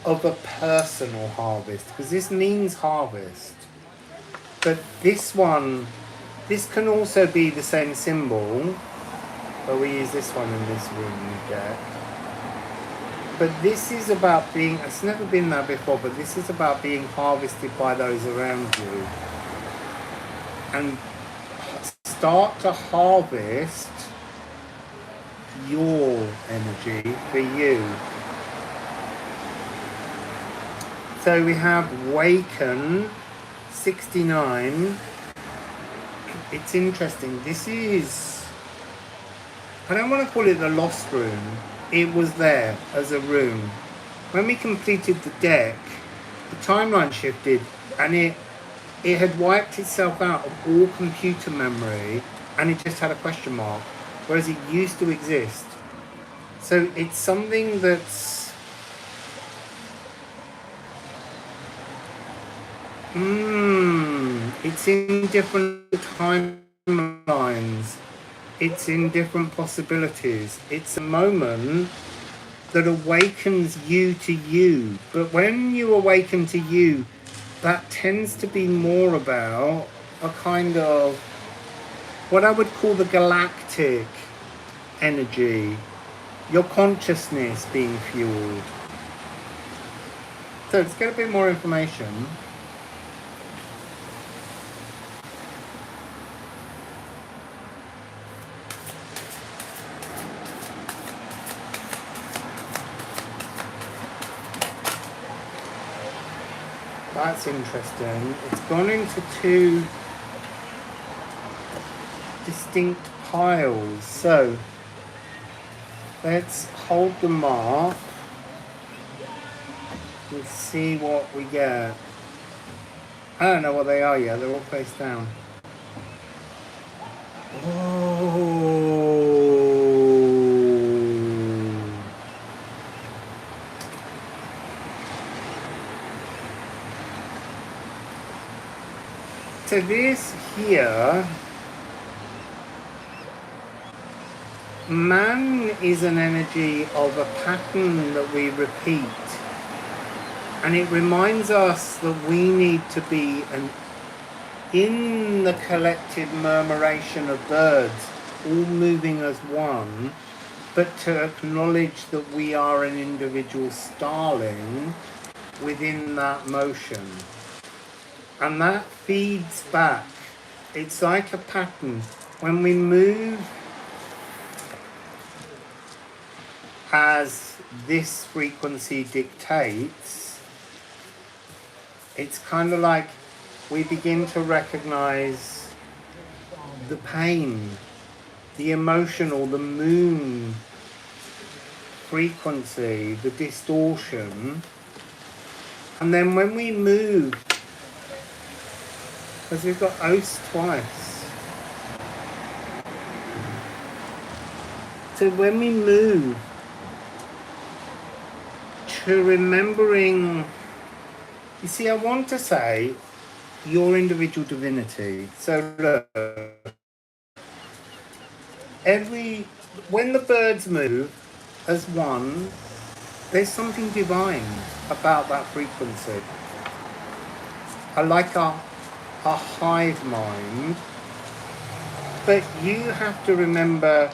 of a personal harvest, because this means harvest. But this one, this can also be the same symbol, but we use this one in this room deck. But this is about being, it's never been there before, but this is about being harvested by those around you. And start to harvest your energy for you. So we have Waken 69. It's interesting. This is, I don't want to call it the lost room. It was there as a room. When we completed the deck, the timeline shifted and it had wiped itself out of all computer memory, and it just had a question mark, whereas it used to exist. So it's something that's it's in different timelines, it's in different possibilities. It's a moment that awakens you to you. But when you awaken to you, that tends to be more about a kind of what I would call the galactic energy, your consciousness being fueled. So let's get a bit more information. That's interesting. It's gone into two distinct piles. So let's hold the mark and see what we get. I don't know what they are yet. They're all face down. Oh. So this here, man is an energy of a pattern that we repeat, and it reminds us that we need to be in the collective murmuration of birds, all moving as one, but to acknowledge that we are an individual starling within that motion. And that feeds back. It's like a pattern. When we move as this frequency dictates, it's kind of like we begin to recognize the pain, the emotional, the moon frequency, the distortion. And then when we move, because we've got os twice, so when we move to remembering, you see, I want to say your individual divinity. So look, when the birds move as one, there's something divine about that frequency. I like our hive mind, but you have to remember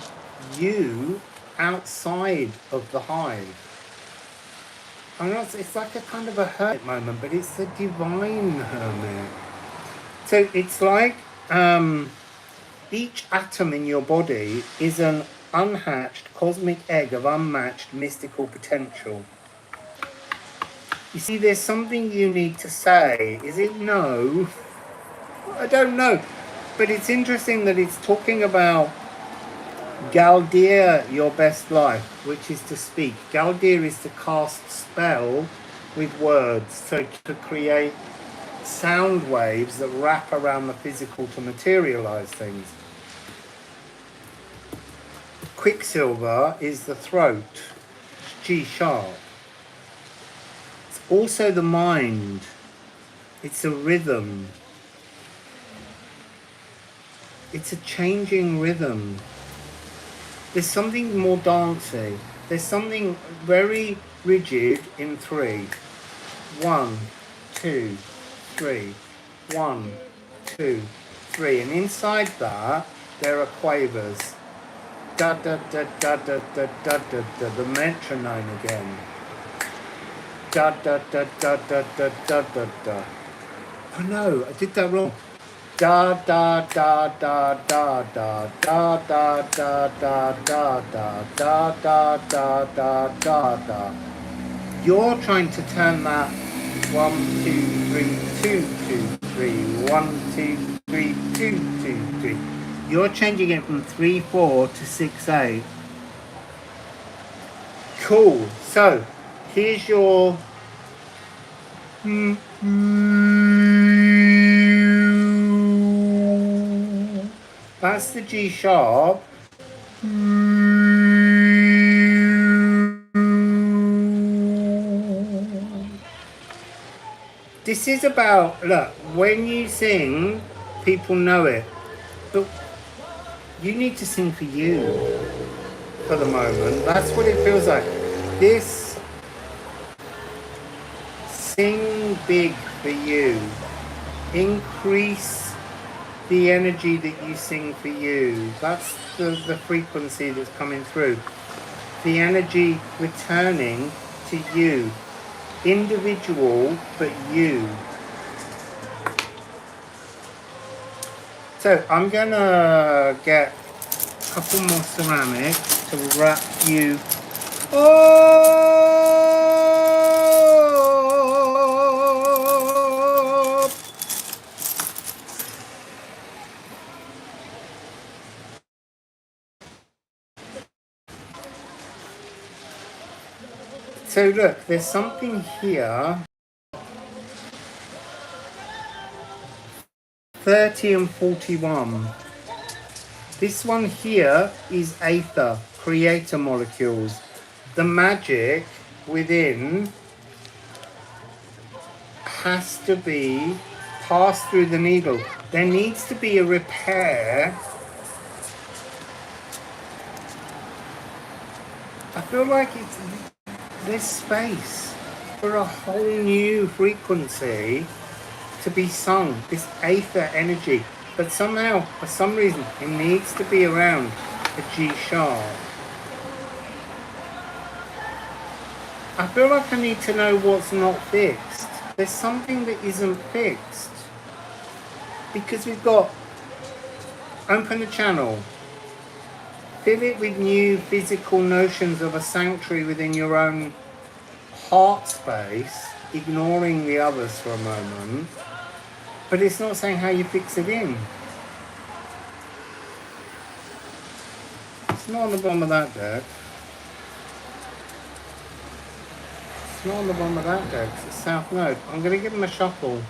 you outside of the hive. I know it's like a kind of a hermit moment, but it's the divine hermit. So it's like each atom in your body is an unhatched cosmic egg of unmatched mystical potential. You see, there's something you need to say. Is it no? I don't know. But it's interesting that it's talking about Galdir, your best life, which is to speak. Galdir is to cast spell with words, so to create sound waves that wrap around the physical to materialize things. Quicksilver is the throat, G sharp. It's also the mind. It's a rhythm. It's a changing rhythm. There's something more dancey. There's something very rigid in 3. 1, 2, 3. 1, 2, 3. And inside that, there are quavers. Da da da da da da da da da. The metronome again. Da da da da da da da da da. Oh no, I did that wrong. Da da da da da da da da da da da da da da da da da da. You're trying to turn that 1, 2, 3, 2, 2, 3, 1, 2, 3, 2, 2, 3. You're changing it from 3, 4 to 6, 8. Cool. So here's your that's the G sharp. This is about, look, when you sing, people know it, but you need to sing for you for the moment. That's what it feels like. This, sing big for you. Increase the energy that you sing for you. That's the frequency that's coming through. The energy returning to you. Individual, but you. So I'm gonna get a couple more ceramics to wrap you up. So look, there's something here. 30 and 41. This one here is aether, creator molecules. The magic within has to be passed through the needle. There needs to be a repair. I feel like there's space for a whole new frequency to be sung, this aether energy. But somehow, for some reason, it needs to be around a G sharp. I feel like I need to know what's not fixed. There's something that isn't fixed. Because we've got open the channel. Fill it with new physical notions of a sanctuary within your own heart space, ignoring the others for a moment. But it's not saying how you fix it in. It's not on the bottom of that deck. It's not on the bottom of that deck. It's a south node. I'm going to give them a shuffle.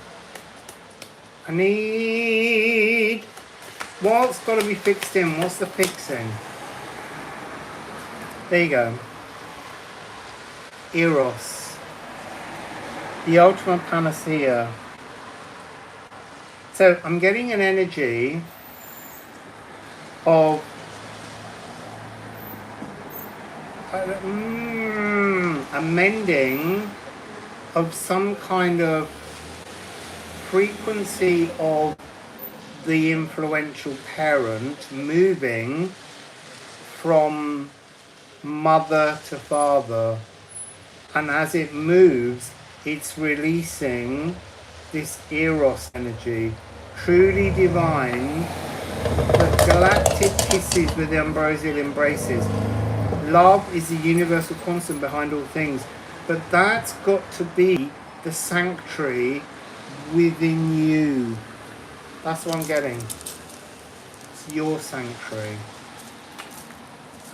I need... What's got to be fixed in? What's the fixing? There you go. Eros. The ultimate panacea. So I'm getting an energy of a mending of some kind of frequency of the influential parent moving from mother to father, and as it moves, it's releasing this Eros energy, truly divine, the galactic kisses with the ambrosial embraces. Love is the universal constant behind all things, but that's got to be the sanctuary within you. That's what I'm getting. It's your sanctuary.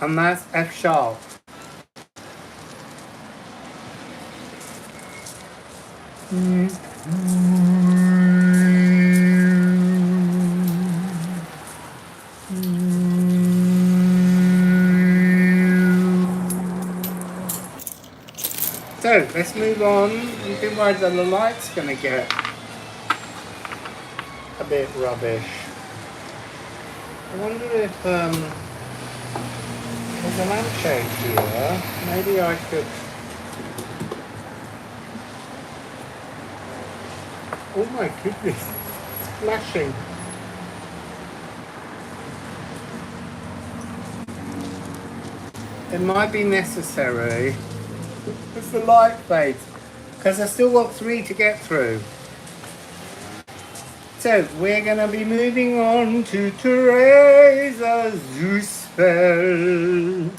And that's F sharp. So let's move on. You've been worried that the light's going to get a bit rubbish. I wonder if there's a lampshade here. Maybe I could... Oh my goodness, it's flashing. It might be necessary as the light fades, because I've still got 3 to get through. So we're going to be moving on to Theresa's Youthful.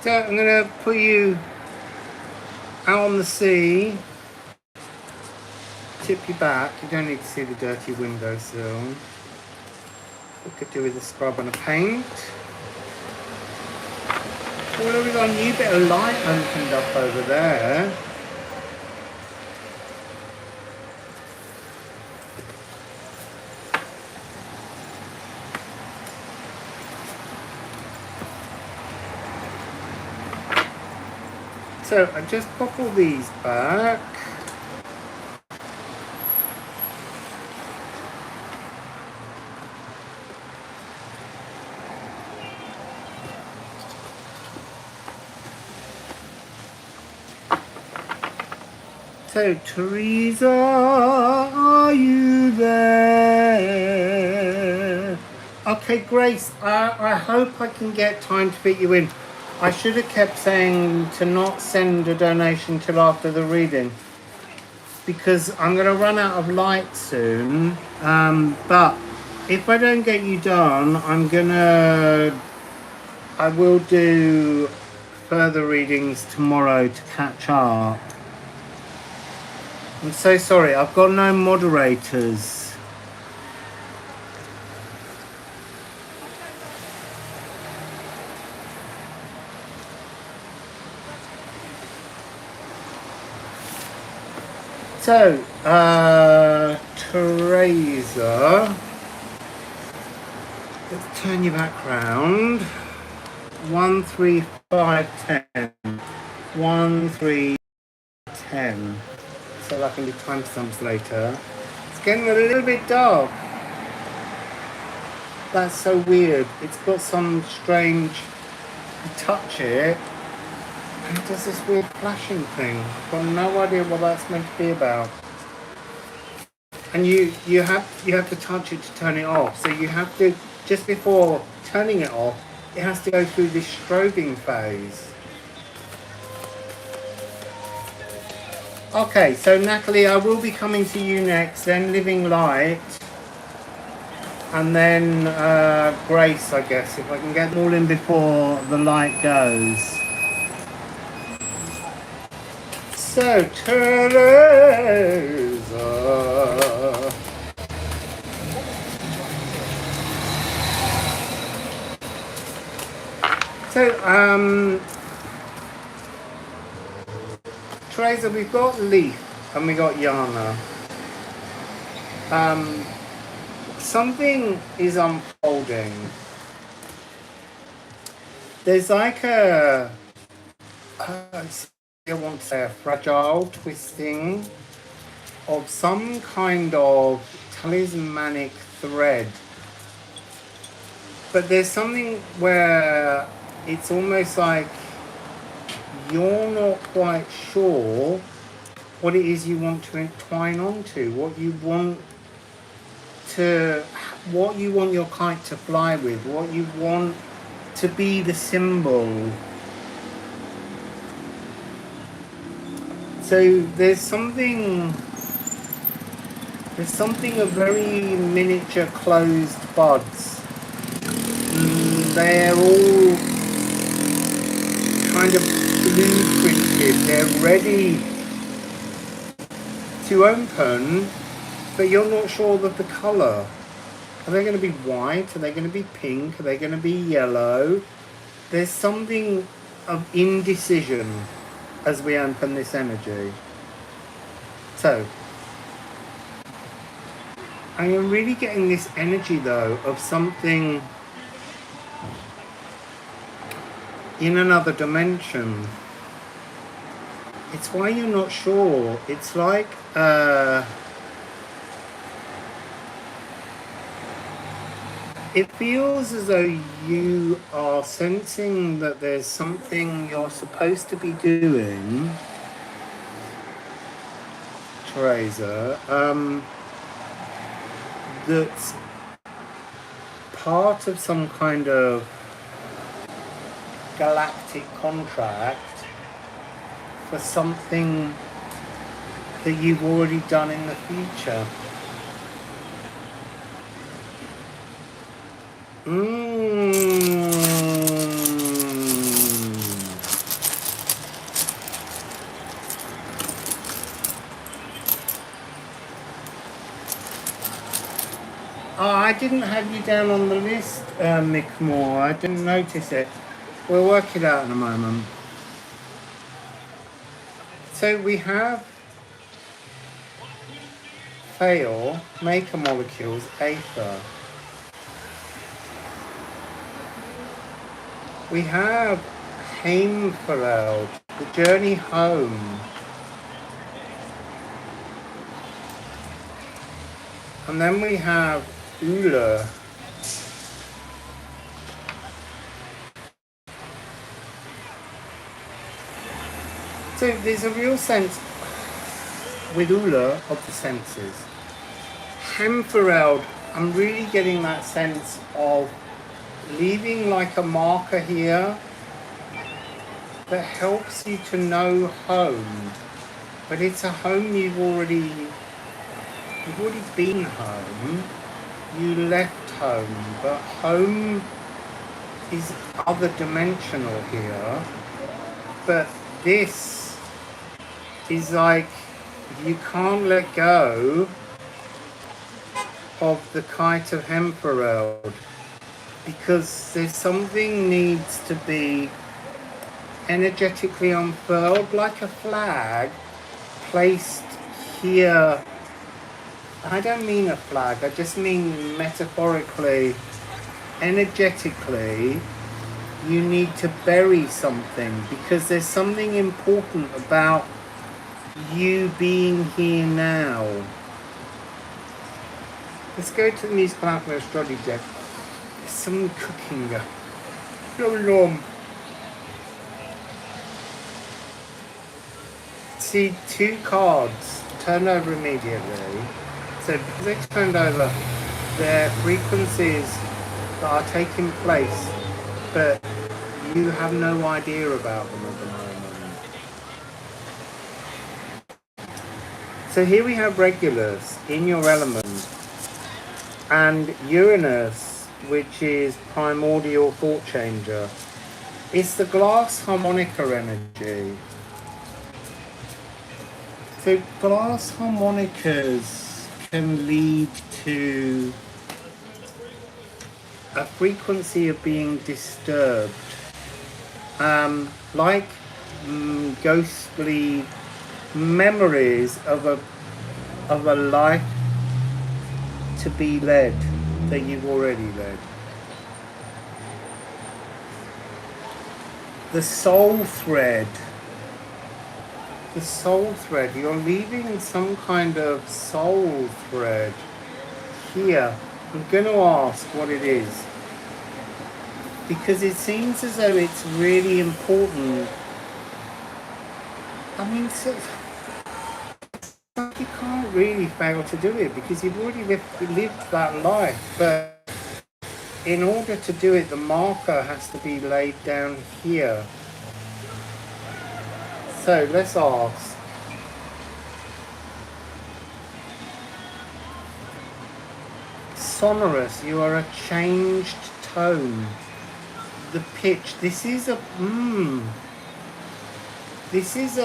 So I'm going to put you out on the sea, tip you back. You don't need to see the dirty windowsill. We could do with a scrub and a paint. Oh, we've got a new bit of light opened up over there. So I just pop all these back. So Theresa, are you there? Okay, Grace, I hope I can get time to fit you in. I should have kept saying to not send a donation till after the reading, because I'm going to run out of light soon. But if I don't get you done, I will do further readings tomorrow to catch up. I'm so sorry, I've got no moderators. So, Theresa, let's turn you back round. 1, 3, 5, 10. 1, 3, 10. So I can do timestamps later. It's getting a little bit dark. That's so weird. It's got some strange, you touch it, and it does this weird flashing thing. I've got no idea what that's meant to be about. And you have to touch it to turn it off. So you have to, just before turning it off, it has to go through this strobing phase. Okay, so Natalie, I will be coming to you next, then Living Light, and then Grace, I guess, if I can get them all in before the light goes. So, Theresa. So, Theresa, we've got Leaf and we got Yana. Something is unfolding. There's like I want to say a fragile twisting of some kind of talismanic thread. But there's something where it's almost like you're not quite sure what it is you want to entwine onto, what you want your kite to fly with, what you want to be the symbol. So there's something of very miniature closed buds. They're all kind of blueprinted, they're ready to open, but you're not sure of the colour. Are they going to be white? Are they going to be pink? Are they going to be yellow? There's something of indecision as we open this energy. So, I am really getting this energy though of something in another dimension. It's why you're not sure. It's like it feels as though you are sensing that there's something you're supposed to be doing, Theresa, that's part of some kind of galactic contract for something that you've already done in the future. Oh, I didn't have you down on the list, Mick Moore. I didn't notice it. We'll work it out in a moment. So we have fail, maker molecules, aether. We have Heimfereld, the journey home. And then we have Ula. So there's a real sense with Ula of the senses. Heimfereld, I'm really getting that sense of leaving like a marker here that helps you to know home. But it's a home you've already been home. You left home, but home is other dimensional here. But this is like you can't let go of the kite of Heimfereld because there's something needs to be energetically unfurled like a flag placed here. I don't mean a flag, I just mean metaphorically, energetically, you need to bury something because there's something important about you being here now. Let's go to the musical alchemy astrology deck. some cooking going on. See, 2 cards turn over immediately. So because they turned over, their frequencies that are taking place, but you have no idea about them at the moment. So here we have Regulus in your element, and Uranus, which is primordial thought changer. It's the glass harmonica energy. So glass harmonicas can lead to a frequency of being disturbed, like ghostly memories of a life to be led that you've already led. The soul thread, you're leaving some kind of soul thread here. I'm going to ask what it is, because it seems as though it's really important. I mean, you can't really fail to do it because you've already lived that life, but in order to do it, the marker has to be laid down here. So let's ask. Sonorous, you are a changed tone. The pitch, this is a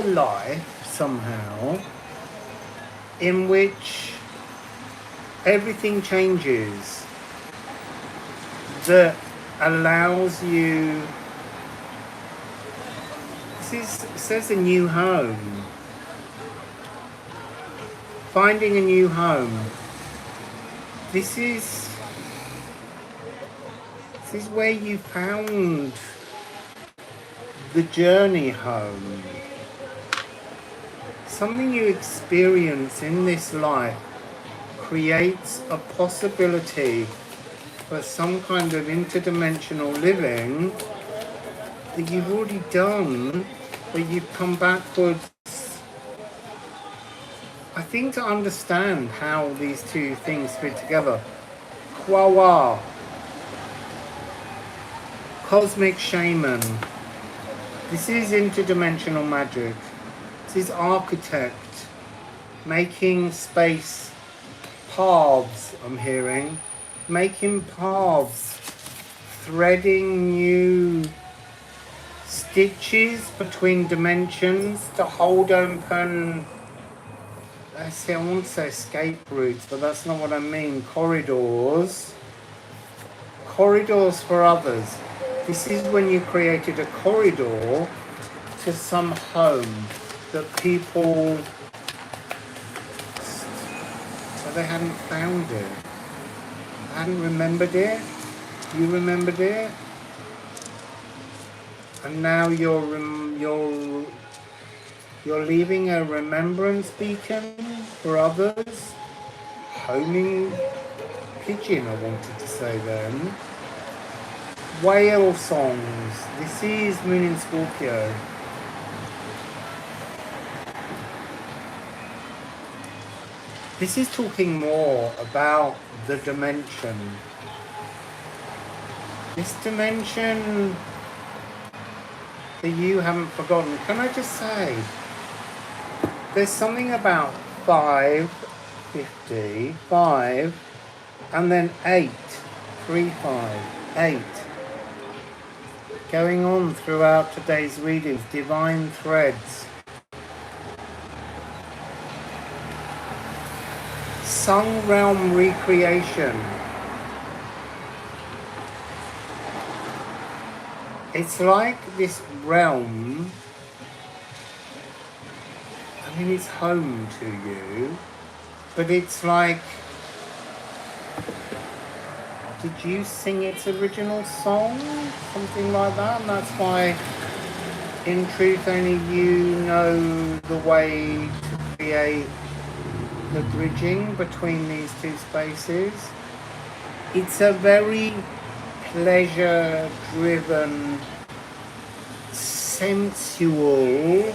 life somehow in which everything changes, that allows you, it says a new home, finding a new home. This is where you found the journey home. Something you experience in this life creates a possibility for some kind of interdimensional living that you've already done, but you've come backwards. I think to understand how these two things fit together. Kwawa, cosmic shaman. This is interdimensional magic. This is architect, making space, paths, I'm hearing. Making paths, threading new stitches between dimensions to hold open, I want to say escape routes, but that's not what I mean. Corridors for others. This is when you created a corridor to some home that people, so they hadn't found it, hadn't remembered it. You remembered it, and now you're leaving a remembrance beacon for others. Homing pigeon, I wanted to say then. Whale songs. This is Moon in Scorpio. This is talking more about the dimension. This dimension that you haven't forgotten. Can I just say, there's something about 5, 5, and then 8, 3, 5, 8. Going on throughout today's readings, divine threads. Sung realm recreation. It's like this realm, I mean, it's home to you, but it's like, did you sing its original song? Something like that, and that's why, in truth, only you know the way to create the bridging between these two spaces. It's a very pleasure-driven, sensual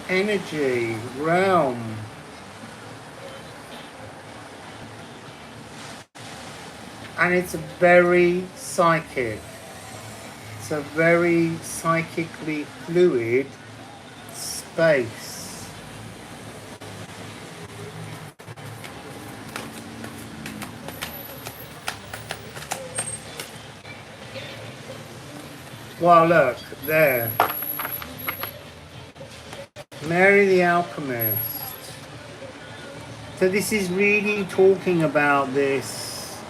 energy realm. And it's very psychic. It's a very psychically fluid space. Well, look, there. Mary the Alchemist. So this is really talking about this.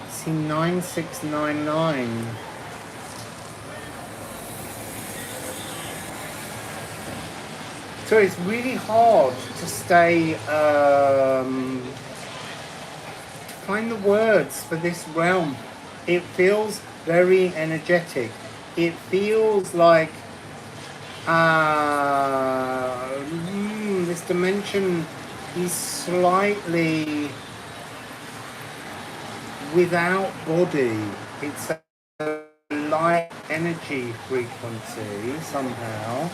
It's in 9699. So it's really hard to stay, find the words for this realm. It feels very energetic. It feels like this dimension is slightly without body. It's a light energy frequency somehow.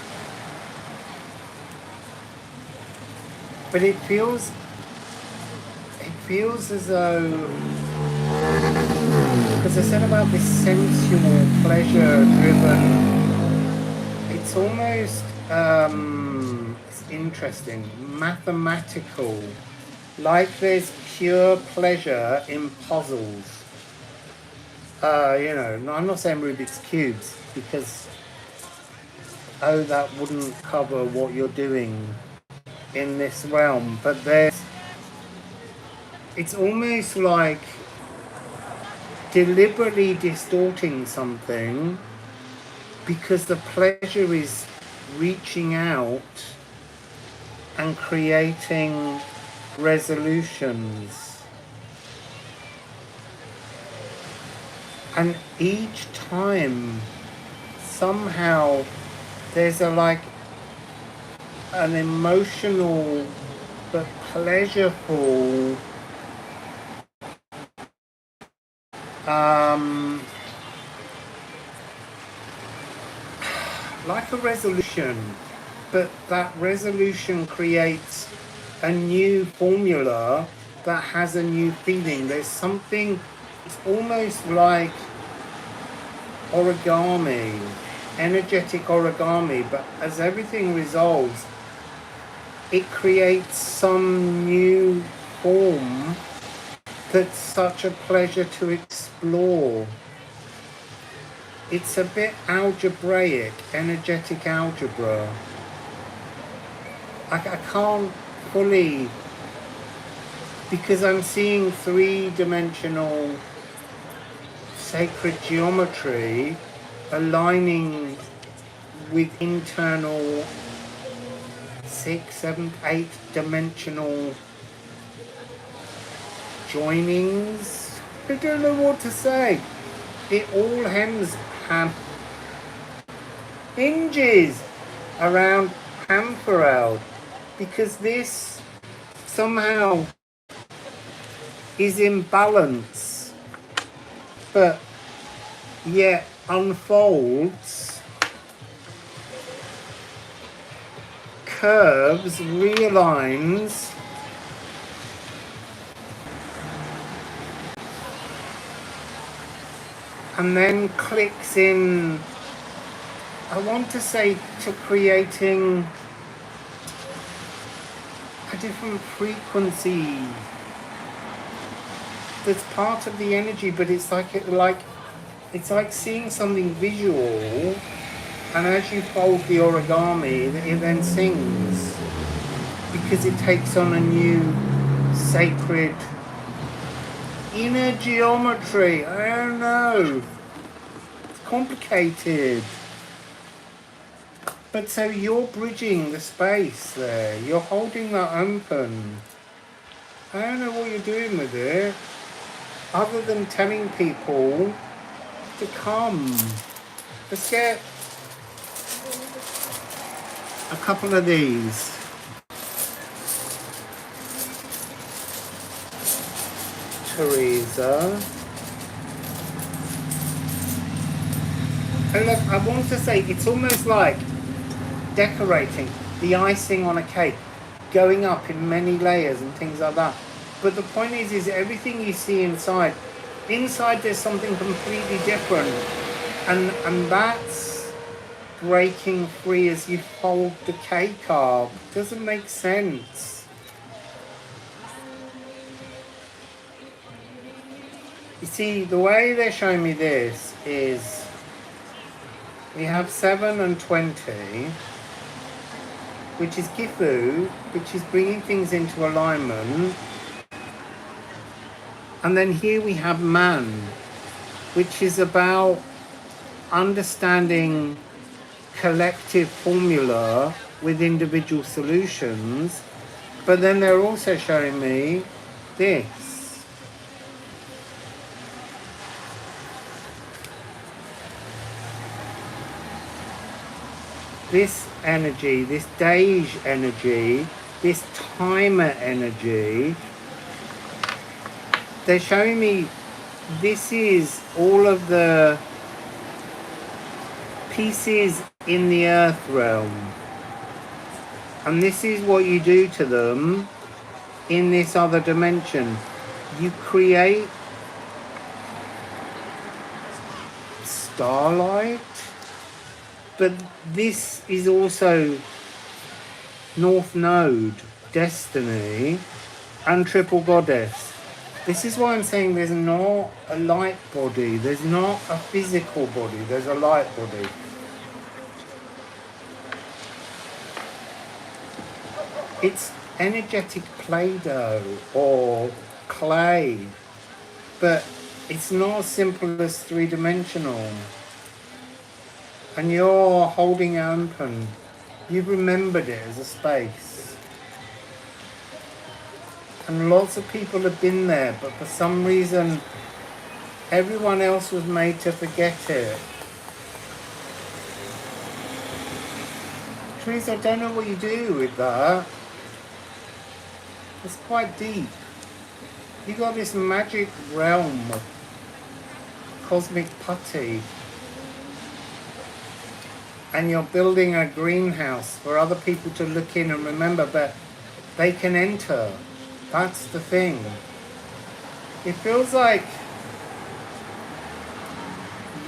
But it feels as though, because I said about this sensual, pleasure-driven, it's almost, it's interesting, mathematical, like there's pure pleasure in puzzles. You know, I'm not saying Rubik's Cubes, because, that wouldn't cover what you're doing in this realm, but it's almost like deliberately distorting something because the pleasure is reaching out and creating resolutions. And each time somehow there's an emotional but pleasureful like a resolution, but that resolution creates a new formula that has a new feeling. There's something, it's almost like origami, energetic origami, but as everything resolves, it creates some new form that's such a pleasure to explore. It's a bit algebraic, energetic algebra. I can't fully, because I'm seeing three-dimensional sacred geometry aligning with internal 6, 7, 8-dimensional joinings. I don't know what to say. It all hinges around Hamfereld, because this somehow is in balance, but yet unfolds, curves, realigns, and then clicks in, I want to say, to creating a different frequency that's part of the energy, but it's like seeing something visual, and as you fold the origami, it then sings, because it takes on a new sacred inner geometry. I don't know. It's complicated. But so you're bridging the space there. You're holding that open. I don't know what you're doing with it, other than telling people to come. Let's get a couple of these. Theresa. And look, I want to say, it's almost like decorating, the icing on a cake, going up in many layers and things like that. But the point is everything you see inside there's something completely different. And that's breaking free as you fold the cake up. Doesn't make sense. You see, the way they're showing me this is we have 7 and 20, which is Gifu, which is bringing things into alignment. And then here we have Man, which is about understanding collective formula with individual solutions. But then they're also showing me this. This energy, this Dage energy, this timer energy, they're showing me this is all of the pieces in the earth realm. And this is what you do to them in this other dimension. You create starlight. But this is also North Node, Destiny, and Triple Goddess. This is why I'm saying there's not a light body, there's not a physical body, there's a light body. It's energetic Play-Doh or clay, but it's not as simple as three-dimensional. And you're holding it open. You've remembered it as a space. And lots of people have been there, but for some reason, everyone else was made to forget it. Theresa, I don't know what you do with that. It's quite deep. You got this magic realm of cosmic putty. And you're building a greenhouse for other people to look in and remember, but they can enter. That's the thing. It feels like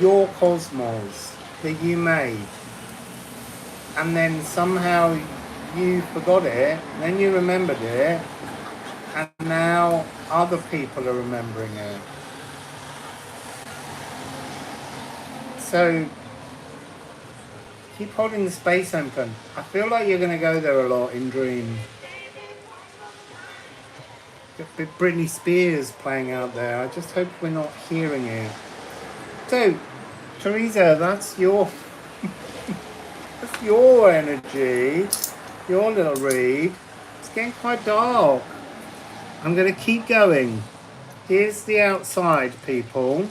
your cosmos that you made, and then somehow you forgot it, then you remembered it, and now other people are remembering it. So keep holding the space open. I feel like you're going to go there a lot in dream. Britney Spears playing out there. I just hope we're not hearing it. So, Theresa, that's your that's your energy, your little read. It's getting quite dark. I'm going to keep going. Here's the outside, people.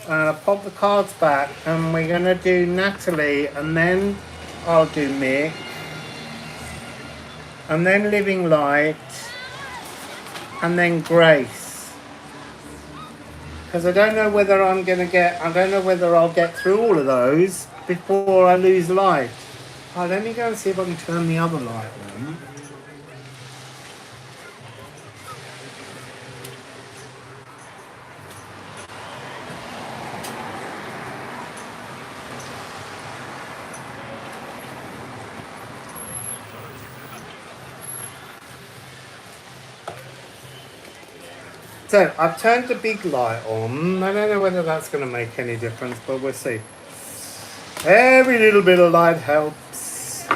Pop the cards back, and we're going to do Natalie, and then I'll do Mick, and then Living Light, and then Grace. Because I don't know whether I'll get through all of those before I lose light. Oh, let me go and see if I can turn the other light on. So, I've turned the big light on. I don't know whether that's going to make any difference, but we'll see. Every little bit of light helps.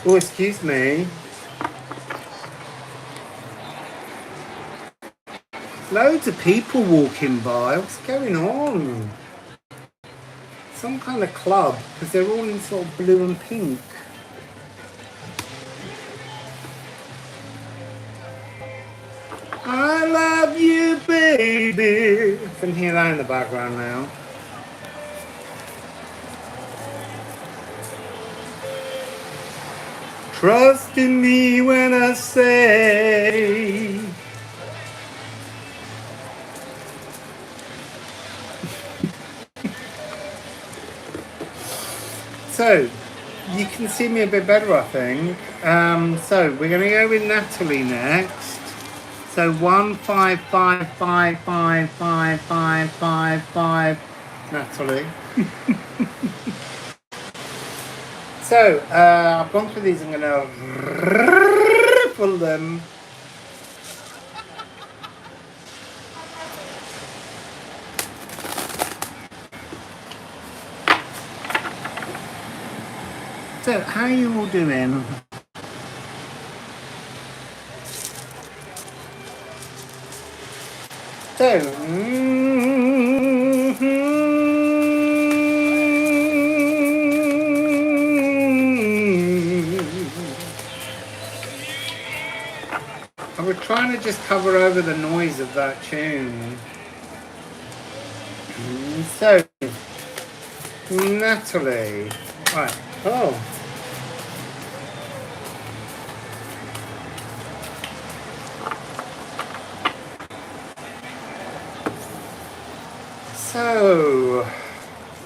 Oh, excuse me. Loads of people walking by. What's going on? Some kind of club, because they're all in sort of blue and pink. I love you, baby. I can hear that in the background now. Trust in me when I say. So, you can see me a bit better, I think. So, we're going to go with Natalie next. So, 155555555, Natalie. So, I've gone through these. I'm going to pull them. So, how are you all doing? So, I was trying to just cover over the noise of that tune. So, Natalie. Right. Oh. So,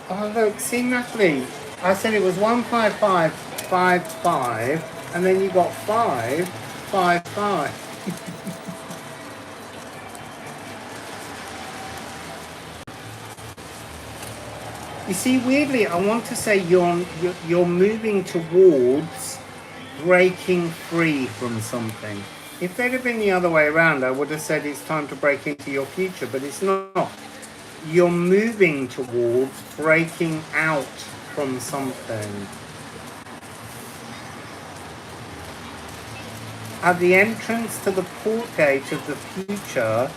oh look, see Natalie, I said it was 15555 and then you got 555. You see, weirdly, I want to say you're moving towards breaking free from something. If they'd have been the other way around, I would have said it's time to break into your future, but it's not. You're moving towards breaking out from something. At the entrance to the port gate of the future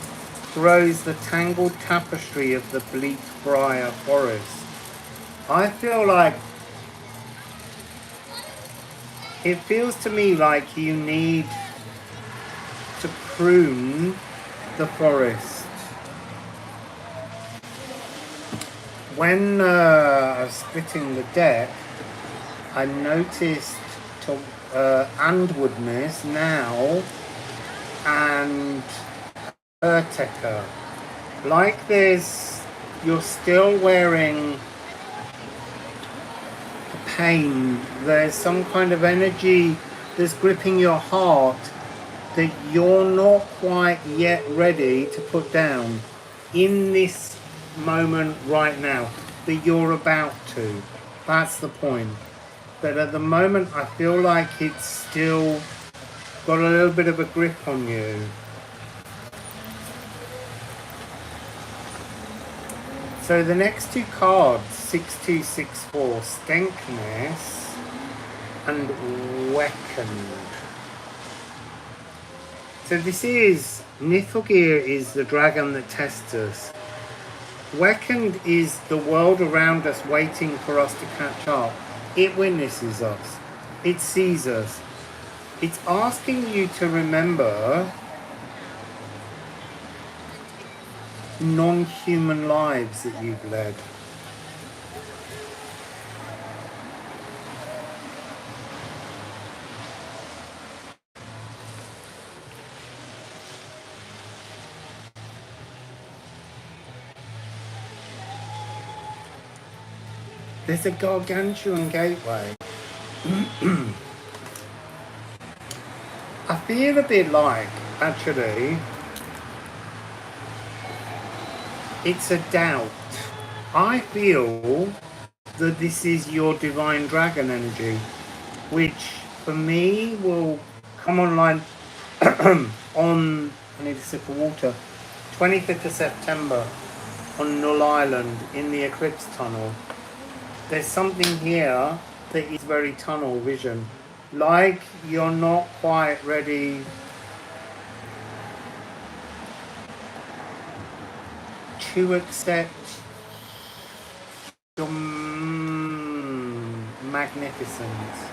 grows the tangled tapestry of the bleak briar forest. I feel like it feels to me like you need to prune the forest. When I was splitting the deck, I noticed andwoodness now and urtica. Like you're still wearing the pain. There's some kind of energy that's gripping your heart that you're not quite yet ready to put down in this moment right now, that you're about to. That's the point. But at the moment I feel like it's still got a little bit of a grip on you. So the next two cards, 6264, Stenkness and Weakened. So this is, Nithilgir is the dragon that tests us. Weakened is the world around us waiting for us to catch up. It witnesses us. It sees us. It's asking you to remember non-human lives that you've led. There's a gargantuan gateway. I feel a bit like, actually, it's a doubt. I feel that this is your divine dragon energy, which for me will come online on, I need a sip of water, 25th of September on Null Island in the Eclipse Tunnel. There's something here that is very tunnel vision. Like you're not quite ready to accept your magnificence.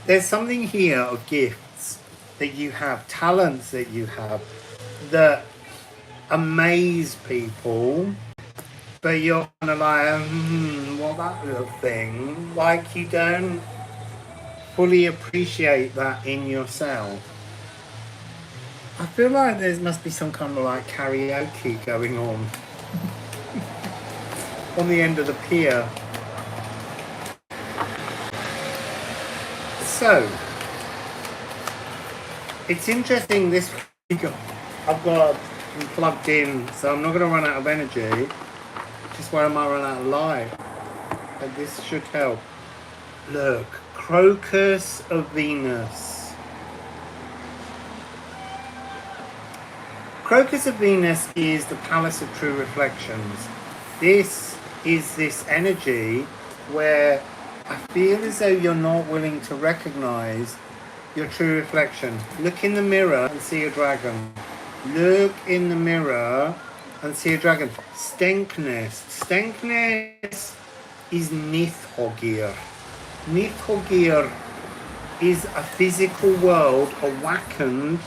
There's something here of gifts that you have, talents that you have, that amaze people, but you're kind of like, what that little thing? Like you don't fully appreciate that in yourself. I feel like there must be some kind of like karaoke going on the end of the pier. So, it's interesting this week I've got plugged in, so I'm not going to run out of energy, just where I might run out of light. But this should help. Look, Crocus of Venus. Crocus of Venus is the Palace of True Reflections. This is this energy where I feel as though you're not willing to recognize your true reflection. Look in the mirror and see a dragon. Look in the mirror and see a dragon. Stenkness. Stenkness is Nithhogir. Nithhogir is a physical world awakened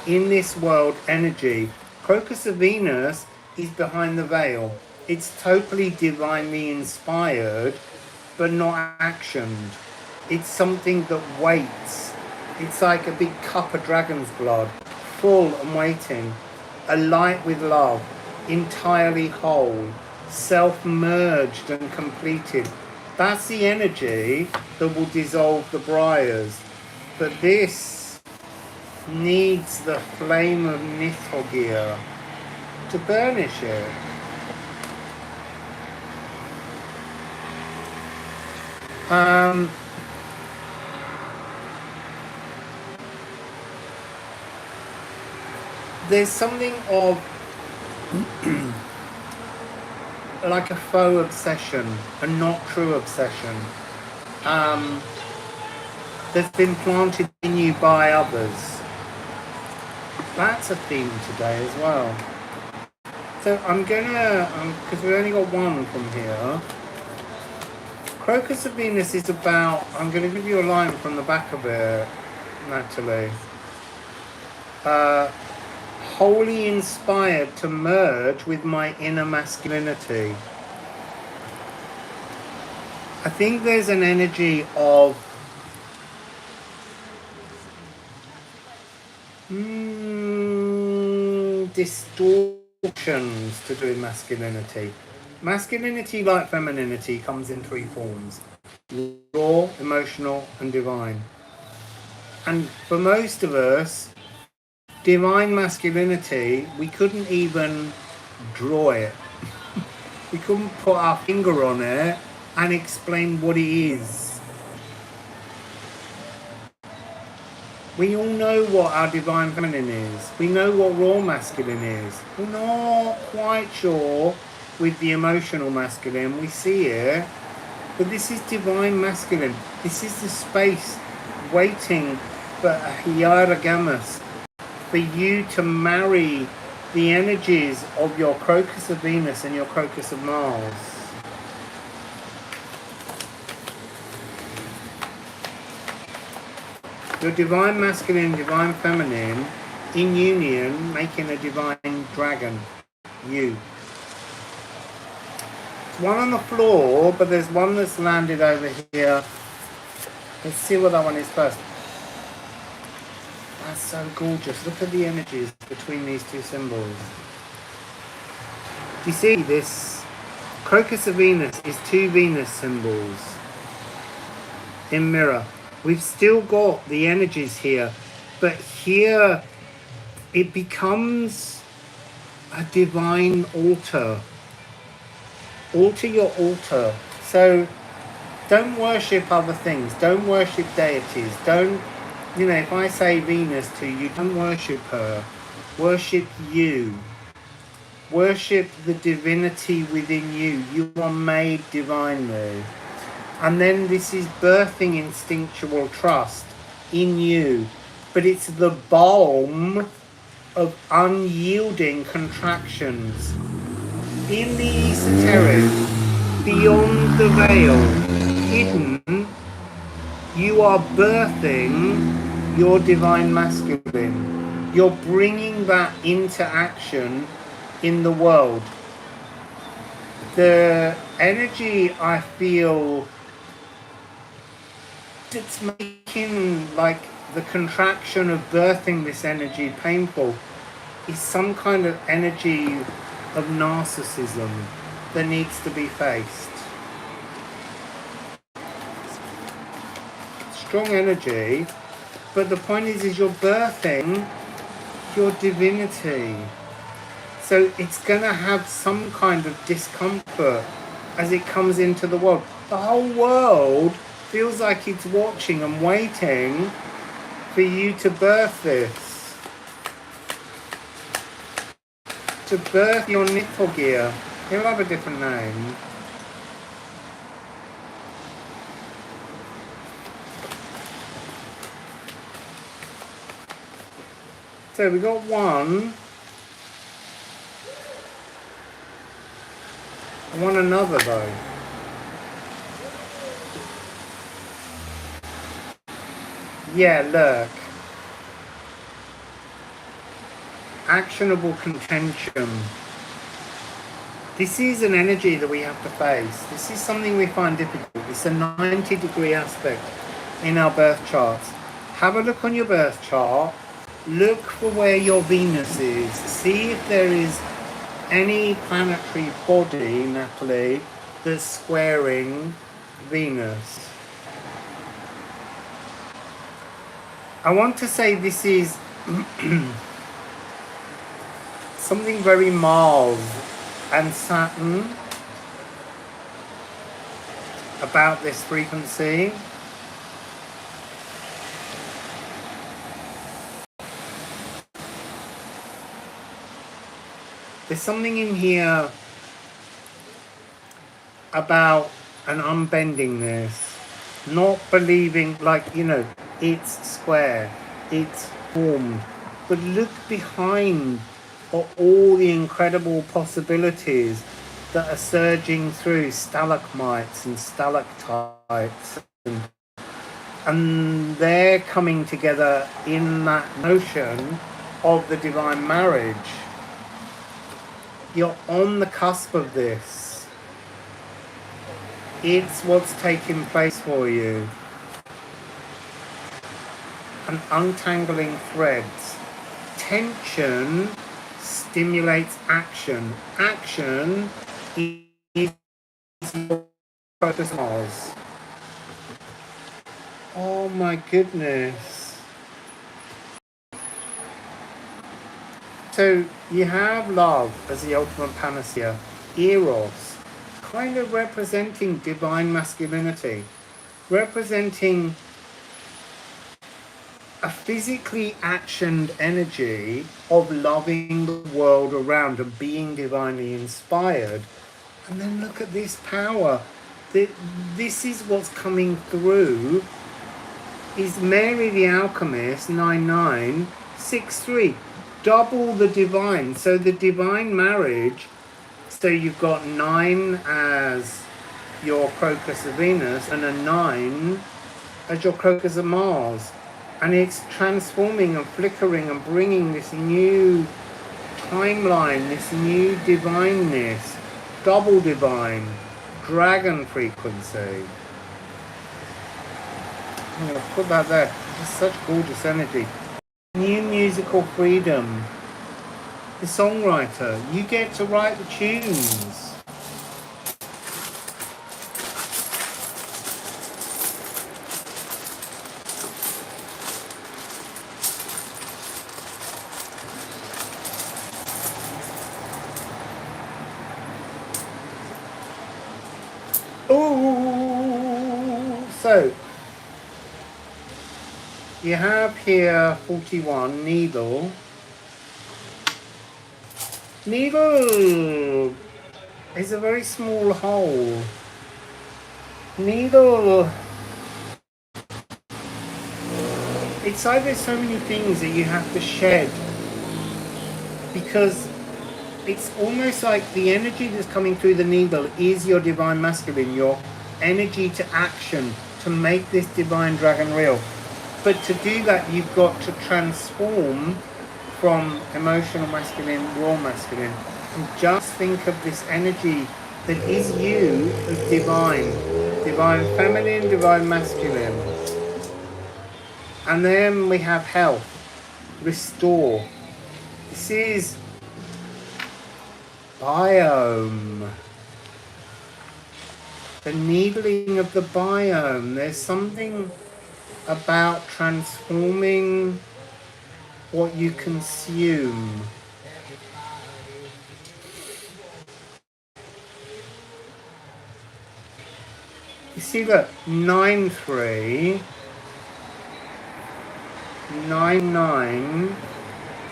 in this world energy. Crocus of Venus is behind the veil. It's totally divinely inspired, but not actioned. It's something that waits. It's like a big cup of dragon's blood, full and waiting. Alight with love, entirely whole, self-merged and completed. That's the energy that will dissolve the briars. But this needs the flame of Nithhogir to burnish it. There's something of like a faux obsession, a not true obsession, that's been planted in you by others. That's a theme today as well. So I'm gonna, because we've only got one from here. Crocus of Venus is about, I'm going to give you a line from the back of it, Natalie. Wholly inspired to merge with my inner masculinity. I think there's an energy of distortions to do with masculinity. Masculinity, like femininity, comes in three forms: raw, emotional, and divine. And for most of us, divine masculinity, we couldn't even draw it. We couldn't put our finger on it and explain what it is. We all know what our divine feminine is. We know what raw masculine is. We're not quite sure with the emotional masculine. We see it, but this is divine masculine. This is the space waiting for a hierogamos, for you to marry the energies of your Crocus of Venus and your Crocus of Mars. Your divine masculine, divine feminine in union, making a divine dragon, you. One on the floor, but there's one that's landed over here. Let's see what that one is first. That's so gorgeous. Look at the energies between these two symbols. You see this? Crocus of Venus is two Venus symbols in mirror. We've still got the energies here, but here it becomes a divine altar. Alter your altar. So don't worship other things. Don't worship deities. Don't, if I say Venus to you, don't worship her. Worship you. Worship the divinity within you. You are made divinely. And then this is birthing instinctual trust in you. But it's the balm of unyielding contractions. In the esoteric, beyond the veil, hidden, you are birthing your divine masculine. You're bringing that into action in the world. The energy I feel that's making like the contraction of birthing this energy painful is some kind of energy of narcissism that needs to be faced. Strong energy, but the point is you're birthing your divinity. So it's going to have some kind of discomfort as it comes into the world. The whole world feels like it's watching and waiting for you to birth this. To birth your nipple gear. It'll have a different name. So we got one. I want another though. Yeah, look. Actionable contention. This is an energy that we have to face. This is something we find difficult. It's a 90-degree aspect in our birth charts. Have a look on your birth chart. Look for where your Venus is. See if there is any planetary body, Natalie, that's squaring Venus. I want to say this is something very Mars and Saturn about this frequency. There's something in here about an unbendingness, not believing, like, you know, it's square, it's formed, but look behind at all the incredible possibilities that are surging through stalagmites and stalactites, and they're coming together in that notion of the divine marriage. You're on the cusp of this. It's what's taking place for you. And untangling threads. Tension stimulates action. Action is your focus. Oh my goodness. So you have love as the ultimate panacea, eros, kind of representing divine masculinity, representing a physically actioned energy of loving the world around and being divinely inspired. And then look at this power. This is what's coming through, is Mary the Alchemist, 9963. Double the divine. So the divine marriage, so you've got 9 as your crocus of Venus and a 9 as your crocus of Mars. And it's transforming and flickering and bringing this new timeline, this new divineness, double divine, dragon frequency. I'm going to put that there. It's such gorgeous energy. New musical freedom. The songwriter, you get to write the tunes. Oh, so you have here 41, needle. Needle is a very small hole. Needle, it's like there's so many things that you have to shed, because it's almost like the energy that's coming through the needle is your divine masculine, your energy to action, to make this divine dragon real. But to do that, you've got to transform from emotional masculine, raw masculine, And just think of this energy that is you as divine. Divine feminine, divine masculine. And then we have health. Restore. This is biome. The needling of the biome. There's something about transforming what you consume. You see that 9-3, 9-9,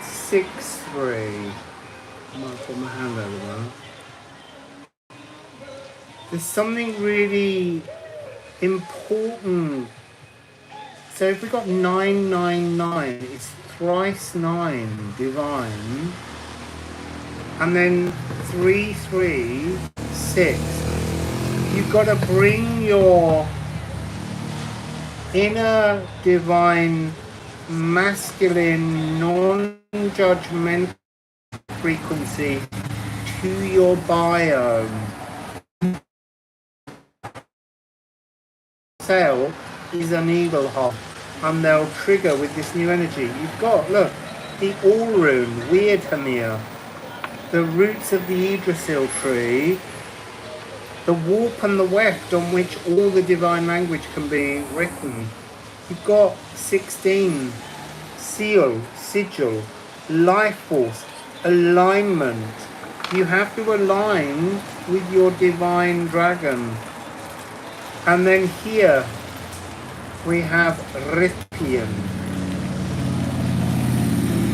6-3. I might put my hand over that. There's something really important. So if we got 999, it's thrice 9, divine. And then 336. You've got to bring your inner divine, masculine, non-judgmental frequency to your biome. Wassail is an eagle hawk, and they'll trigger with this new energy. You've got, look, the all rune, weird Hamir, the roots of the Yggdrasil tree, the warp and the weft on which all the divine language can be written. You've got 16, seal, sigil, life force, alignment. You have to align with your divine dragon. And then here we have Rippian,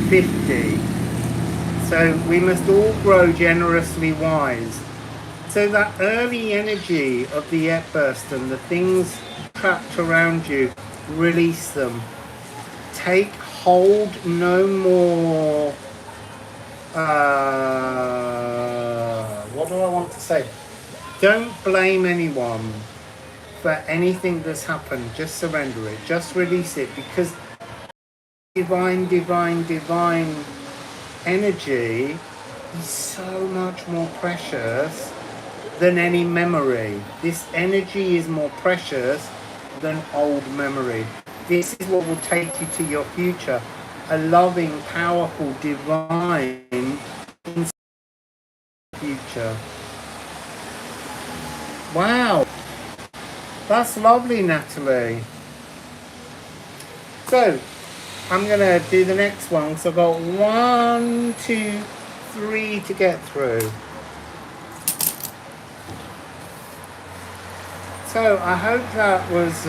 50. So we must all grow generously wise. So that early energy of the outburst and the things trapped around you, release them. Take hold no more, what do I want to say? Don't blame anyone for anything that's happened. Just surrender it, just release it, because divine energy is so much more precious than any memory. This energy is more precious than old memory. This is what will take you to your future. A loving, powerful, divine future. Wow. That's lovely, Natalie. So, I'm going to do the next one. So I've got 1, 2, 3 to get through. So I hope that was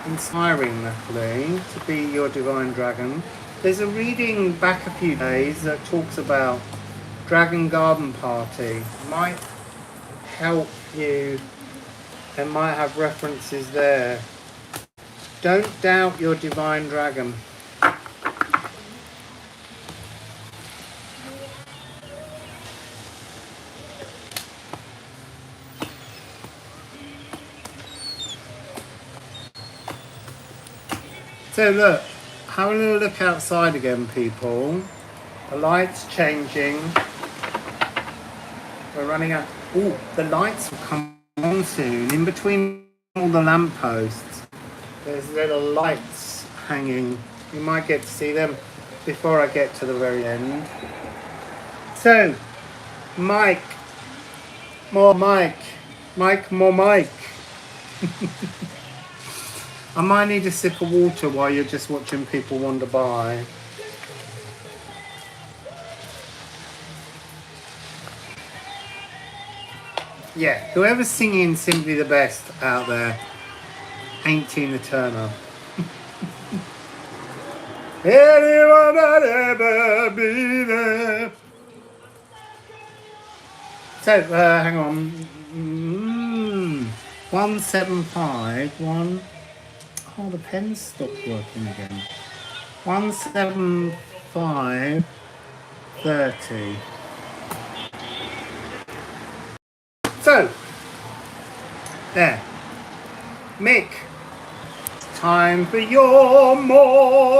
inspiring, Natalie, to be your divine dragon. There's a reading back a few days that talks about Dragon Garden Party. Might help you and might have references there. Don't doubt your divine dragon. So look, have a little look outside again, people. The light's changing. We're running out. Oh, the lights will come on soon. In between all the lampposts, there's little lights hanging. You might get to see them before I get to the very end. So, Mike. More Mike. Mike, more Mike. I might need a sip of water while you're just watching people wander by. Yeah, whoever's singing Simply the Best out there ain't Tina Turner. Anyone I'd ever be there. So, hang on. 175, one. Oh, the pen's stopped working again. 175.30. So, there. Mick, time for your more.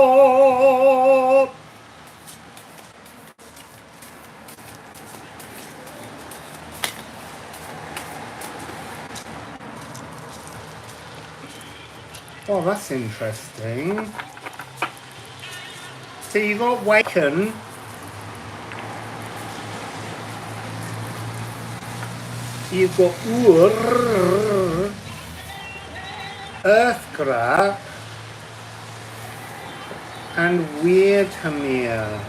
Oh, that's interesting. So you've got Waken. You've got Ur, Earthgra, and Weirdhamir.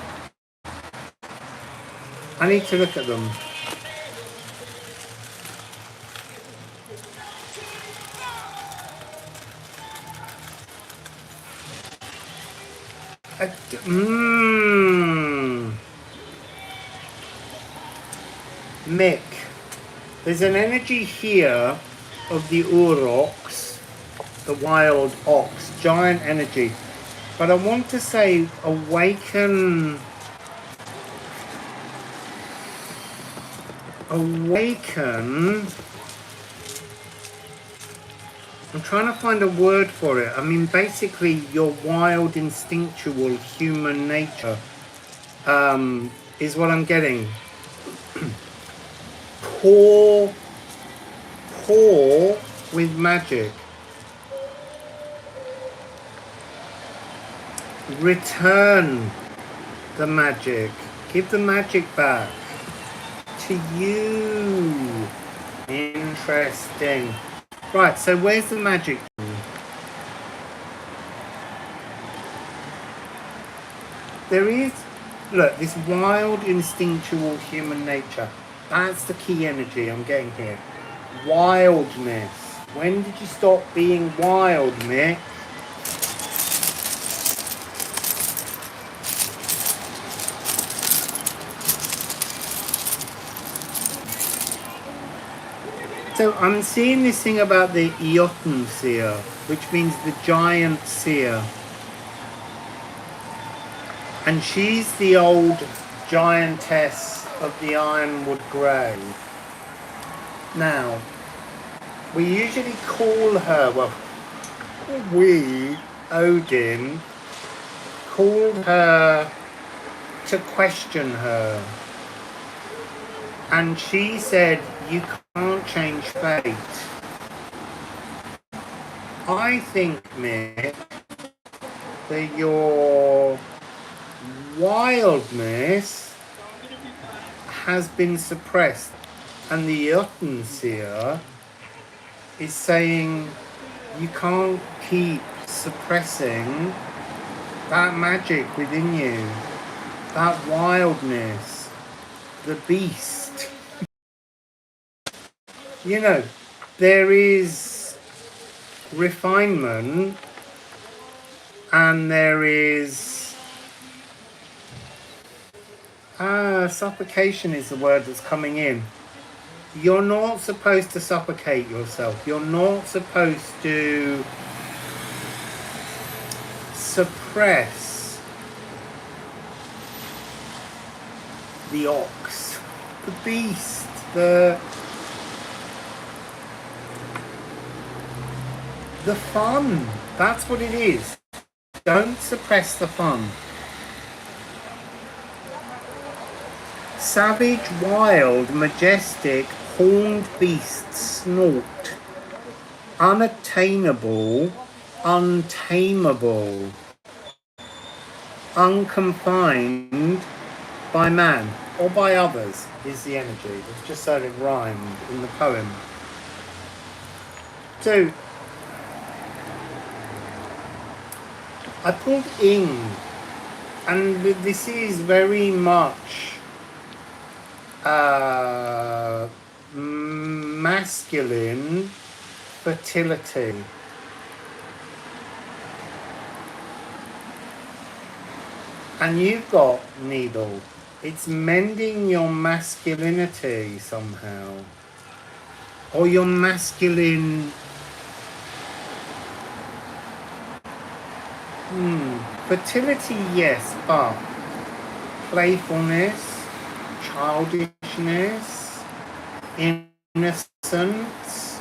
I need to look at them. Mick, there's an energy here of the Urox, the wild ox, giant energy. But I want to say awaken. I'm trying to find a word for it. I mean, basically, your wild, instinctual human nature is what I'm getting. Pour with magic. Return the magic. Give the magic back to you. Interesting. Right, so where's the magic? There is, look, this wild, instinctual human nature. That's the key energy I'm getting here. Wildness. When did you stop being wild, Mick? So I'm seeing this thing about the Jotunseer, which means the giant seer. And she's the old giantess of the Ironwood Grave. Now, we usually call her, well, we, Odin, called her to question her. And she said, you can't change fate. I think, Mick, that your wildness has been suppressed. And the Jotunseer is saying, you can't keep suppressing that magic within you, that wildness, the beast. You know, there is refinement and there is suffocation is the word that's coming in. You're not supposed to suffocate yourself. You're not supposed to suppress the ox, the beast, the fun. That's what it is. Don't suppress the fun. Savage, wild, majestic, horned beasts snort. Unattainable, untamable. Unconfined by man or by others is the energy. It's just so it rhymed in the poem. So, I pulled in, and this is very much masculine fertility. And you've got needle. It's mending your masculinity somehow. Or your masculine fertility, yes, but playfulness, childishness, innocence,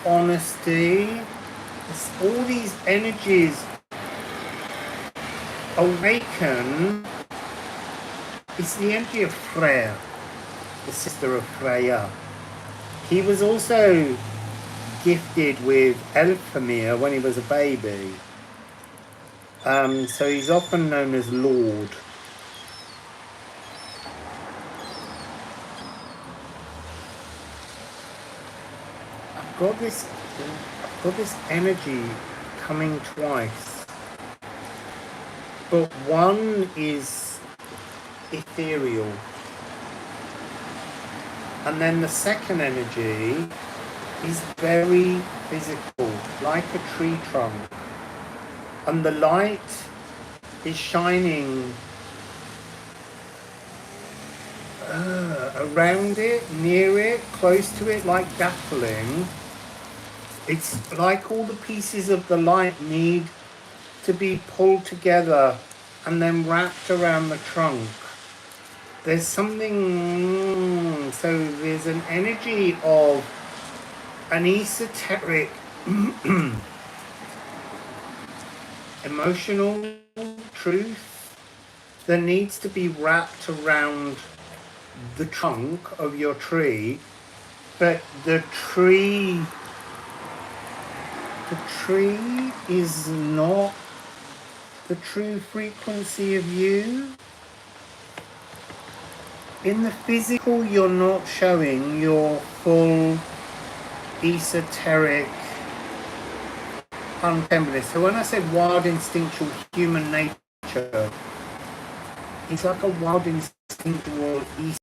honesty, all these energies awaken. It's the energy of Freya, the sister of Freya. He was also gifted with Elfamir when he was a baby. So he's often known as Lord. I've got this energy coming twice, but one is ethereal, and then the second energy is very physical, like a tree trunk, and the light is shining around it, near it, close to it, like dappling. It's like all the pieces of the light need to be pulled together and then wrapped around the trunk. There's something, so there's an energy of an esoteric, emotional truth that needs to be wrapped around the trunk of your tree, but the tree is not the true frequency of you. In the physical, you're not showing your full esoteric untemperedness. So when I said wild instinctual human nature, it's like a wild instinctual ether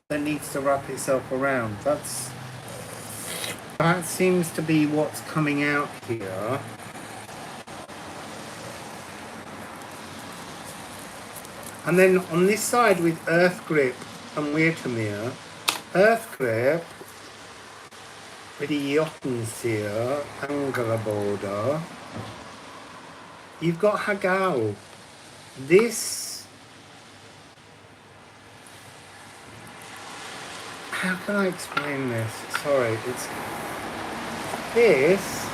that needs to wrap itself around. That seems to be what's coming out here. And then on this side with Earth Grip and Weirtamir, Earth Grip with the Jotensir, Angelaboda, you've got Hagao. This, how can I explain this? Sorry, this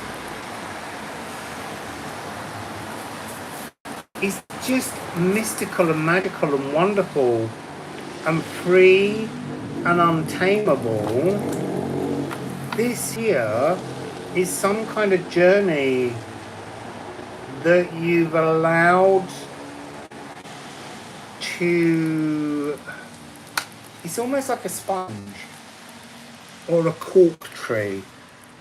is just mystical and magical and wonderful and free and untamable. This here is some kind of journey that you've allowed to, it's almost like a sponge or a cork tree,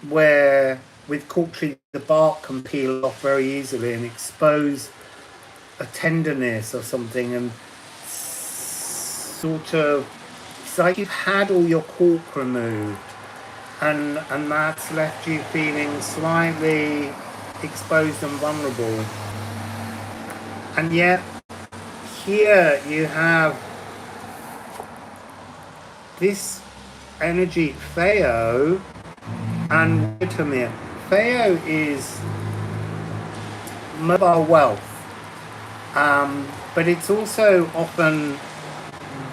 where with cork tree the bark can peel off very easily and expose a tenderness or something, and sort of, it's like you've had all your cork removed, and that's left you feeling slightly exposed and vulnerable. And yet here you have this energy, Theo and Vitamir. Theo is mobile wealth, but it's also often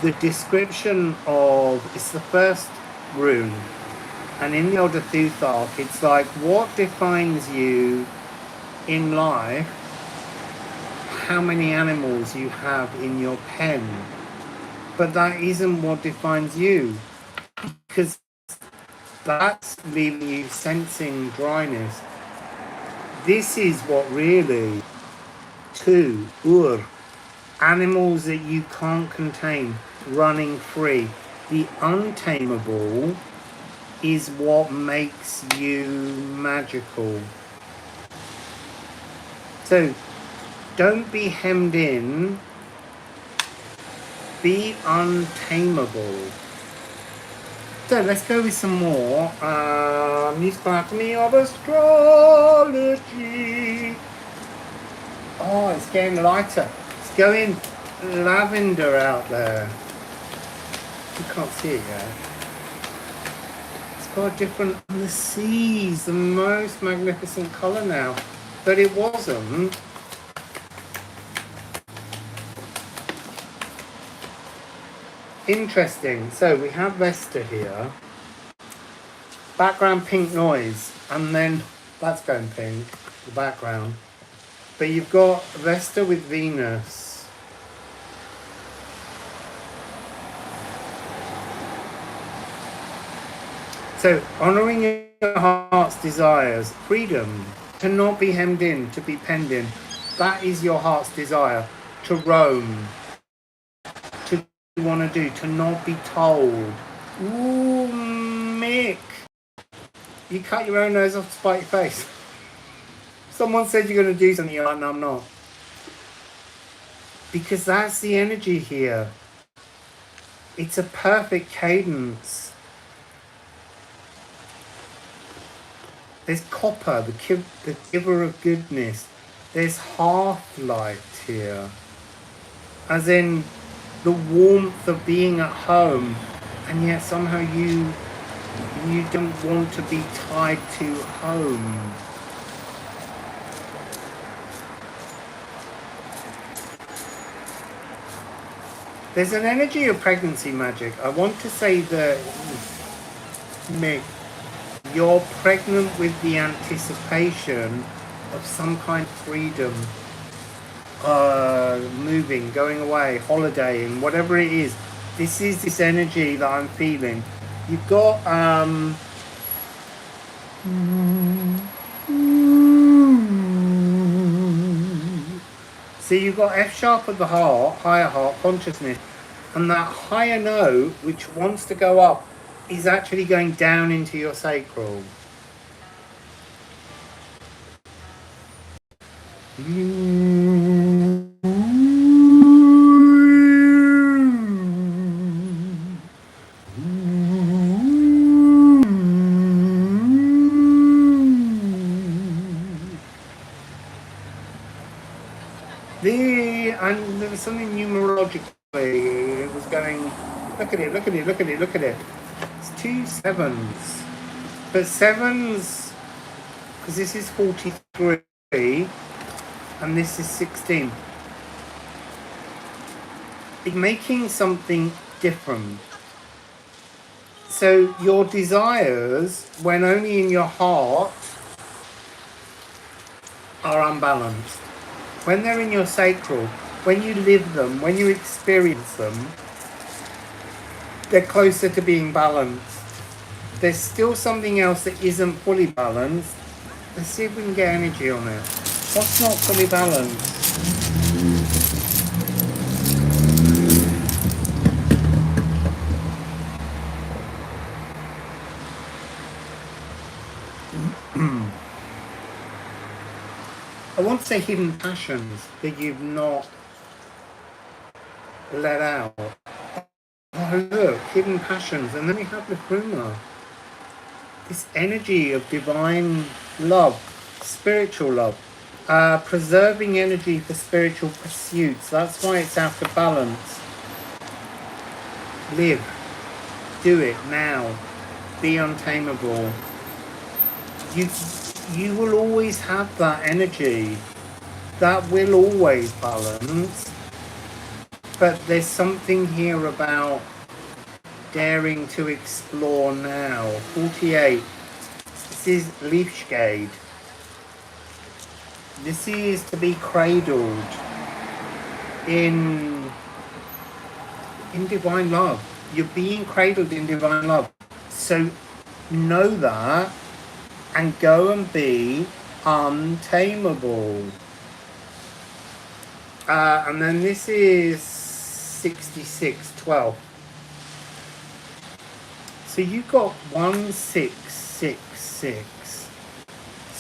the description of, it's the first rune, and in the Older Thuthark it's like, what defines you in life, how many animals you have in your pen, but that isn't what defines you, because that's leaving you sensing dryness. This is what really, animals that you can't contain, running free. The untamable is what makes you magical. So don't be hemmed in, be untamable. So let's go with some more musical alchemy of astrology. Oh, it's getting lighter. It's going lavender out there. You can't see it yet. It's got a different, the sea's the most magnificent colour now, but it wasn't. Interesting. So we have Vesta here. Background pink noise, and then that's going pink, the background. But you've got Vesta with Venus. So honouring your heart's desires. Freedom, to not be hemmed in, to be penned in. That is your heart's desire. To roam, to want to do, to not be told. Ooh, Mick, you cut your own nose off to spite your face. Someone said you're going to do something, you're like, no, I'm not. Because that's the energy here. It's a perfect cadence. There's copper, the giver of goodness. There's half-light here. As in the warmth of being at home. And yet somehow you don't want to be tied to home. There's an energy of pregnancy magic. I want to say that, Mick, you're pregnant with the anticipation of some kind of freedom, moving, going away, holidaying, whatever it is. This is this energy that I'm feeling. You've got, so you've got F sharp of the heart, higher heart, consciousness, and that higher note, which wants to go up, is actually going down into your sacral. And there was something numerologically, it was going, look at it, look at it, look at it, look at it. It's 2 sevens. But sevens, because this is 43, and this is 16. It's making something different. So your desires, when only in your heart, are unbalanced. When they're in your sacral, when you live them, when you experience them, they're closer to being balanced. There's still something else that isn't fully balanced. Let's see if we can get energy on it. What's not fully balanced? I want to say hidden passions that you've not let out. Oh look, hidden passions. And then we have the Kruma. This energy of divine love, spiritual love, preserving energy for spiritual pursuits. That's why it's out of balance. Live. Do it now. Be untamable. You will always have that energy. That will always balance. But there's something here about daring to explore now. 48. This is Leafshade. This is to be cradled in divine love. You're being cradled in divine love. So know that and go and be untamable. And then this is 66, 12. So you've got 1666.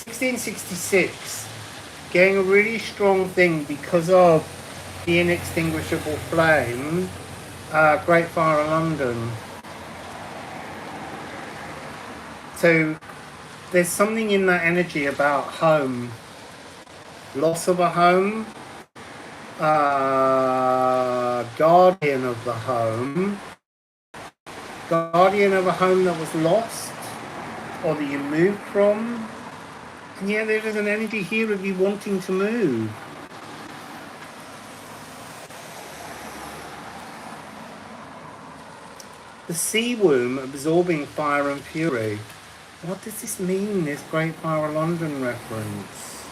1666. Getting a really strong thing because of the inextinguishable flame. Great Fire of London. So there's something in that energy about home. Loss of a home. Guardian of the home. Guardian of a home that was lost. Or that you moved from. And yeah, there is an energy here of you wanting to move. The sea womb absorbing fire and fury. What does this mean, this Great Fire of London reference?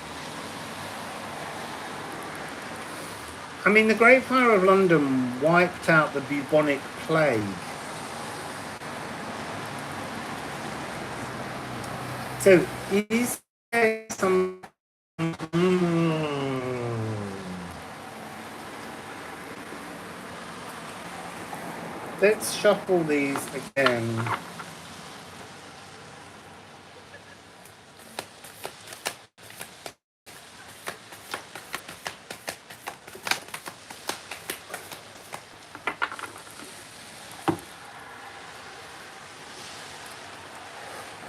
I mean, the Great Fire of London wiped out the bubonic plague. So is there some... Let's shuffle these again.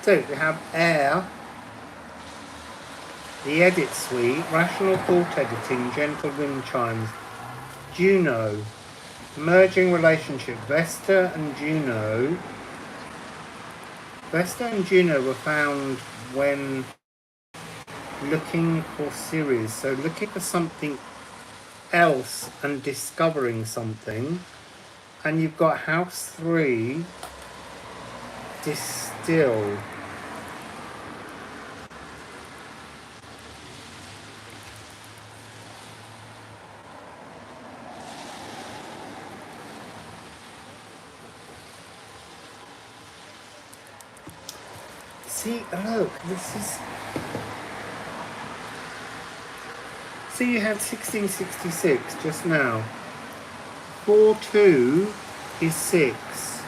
So we have Air, the Edit Suite, Rational Thought Editing, Gentle Wind Chimes, Juno, Merging Relationship, Vesta and Juno. Vesta and Juno were found when looking for series, so looking for something else and discovering something. And you've got House 3, Distill. See, look, this is... So you had 1666 just now. 4-2 is 6.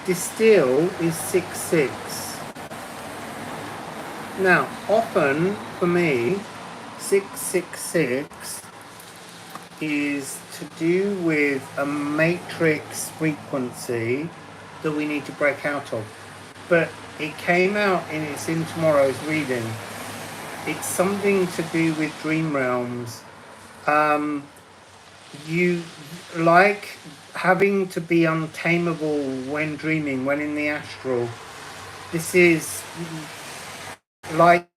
Distill is 6-6. Now, often for me, 666 is to do with a matrix frequency that we need to break out of. But it came out and it's in tomorrow's reading. It's something to do with dream realms. You like having to be untamable when dreaming, when in the astral. This is like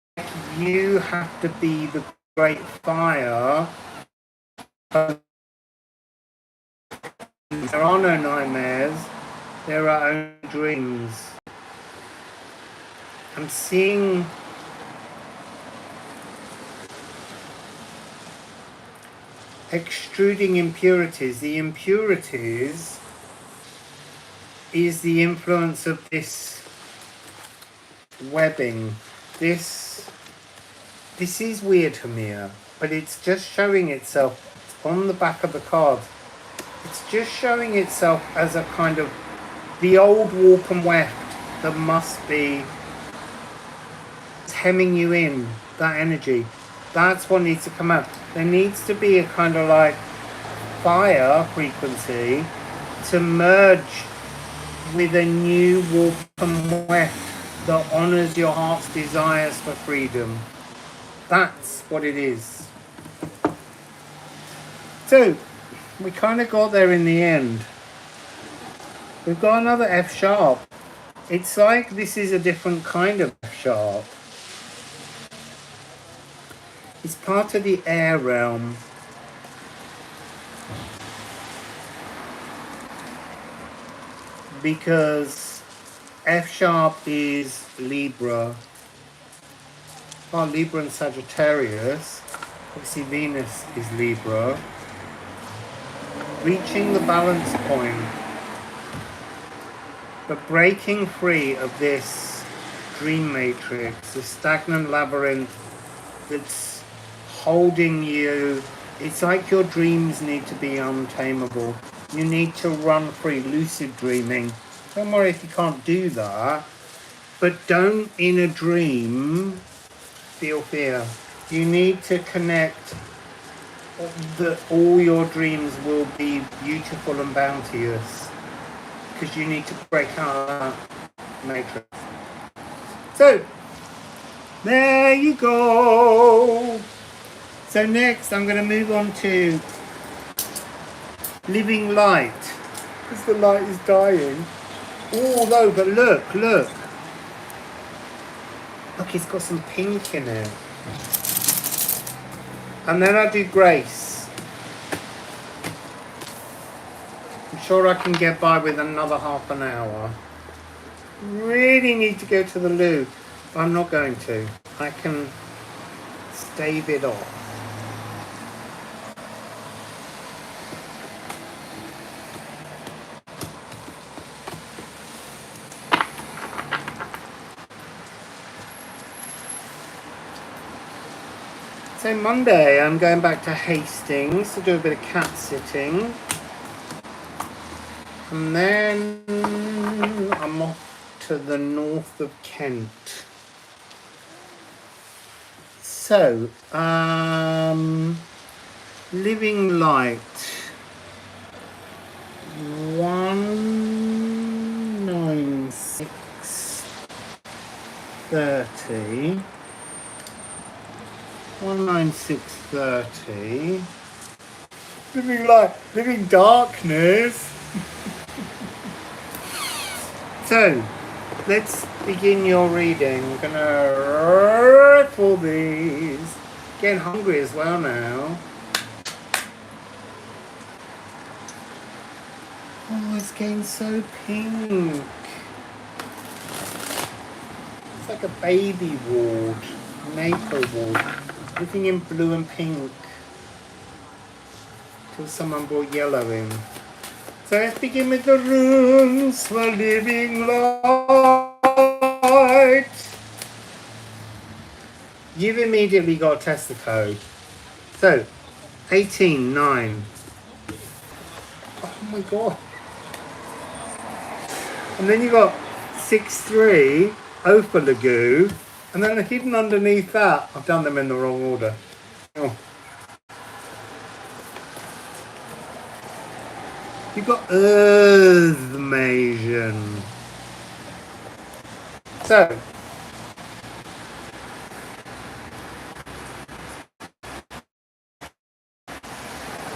you have to be the great fire. There are no nightmares, there are only dreams. I'm seeing extruding impurities. The impurities is the influence of this webbing. This is weird for me, but it's just showing itself on the back of the card. It's just showing itself as a kind of the old warp and weft that must be hemming you in, that energy. That's what needs to come out. There needs to be a kind of like fire frequency to merge with a new warp and weft that honors your heart's desires for freedom. That's what it is. So, we kind of got there in the end. We've got another F sharp. It's like this is a different kind of F sharp. It's part of the air realm. Because F sharp is Libra. Well, Libra and Sagittarius. Obviously Venus is Libra. Reaching the balance point. But breaking free of this dream matrix, this stagnant labyrinth that's holding you. It's like your dreams need to be untamable. You need to run free, lucid dreaming. Don't worry if you can't do that, but don't in a dream feel fear. You need to connect that all your dreams will be beautiful and bounteous, because you need to break out of that matrix. So, there you go. So next I'm going to move on to Living Light, because the light is dying. Oh no, but look, it's got some pink in it. And then I do Grace. I'm sure I can get by with another half an hour. Really need to go to the loo, but I'm not going to. I can stave it off. So Monday, I'm going back to Hastings to do a bit of cat sitting. And then I'm off to the north of Kent. So, Living Light 19630. 19630. Living Light, Living Darkness. So, let's begin your reading. I'm gonna rifle these. Getting hungry as well now. Oh, it's getting so pink. It's like a baby ward, maple ward, looking in blue and pink. Till someone brought yellow in. So let's begin with the runes for Living Light. You've immediately got to test the code. So, 18-9. Oh my god. And then you got 6-3, Ophalagoo. And then hidden underneath that, I've done them in the wrong order. Oh. You've got Earthmasian. So,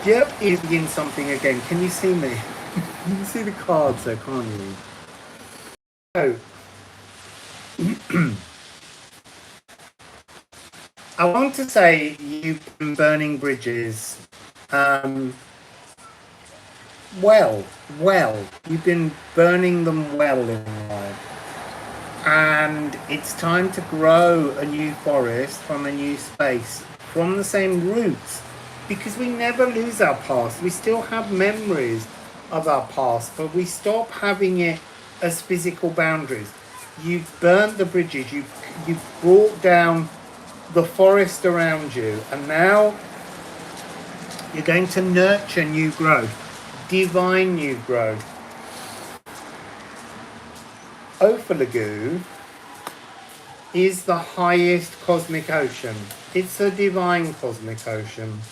yep, you begin something again. Can you see me? You can see the cards there, can't you? So, I want to say you've been burning bridges. Well, you've been burning them well in life. And it's time to grow a new forest from a new space, from the same roots. Because we never lose our past. We still have memories of our past, but we stop having it as physical boundaries. You've burnt the bridges, you've brought down the forest around you, and now you're going to nurture new growth, divine new growth. Ophalagoo is the highest cosmic ocean. It's a divine cosmic ocean.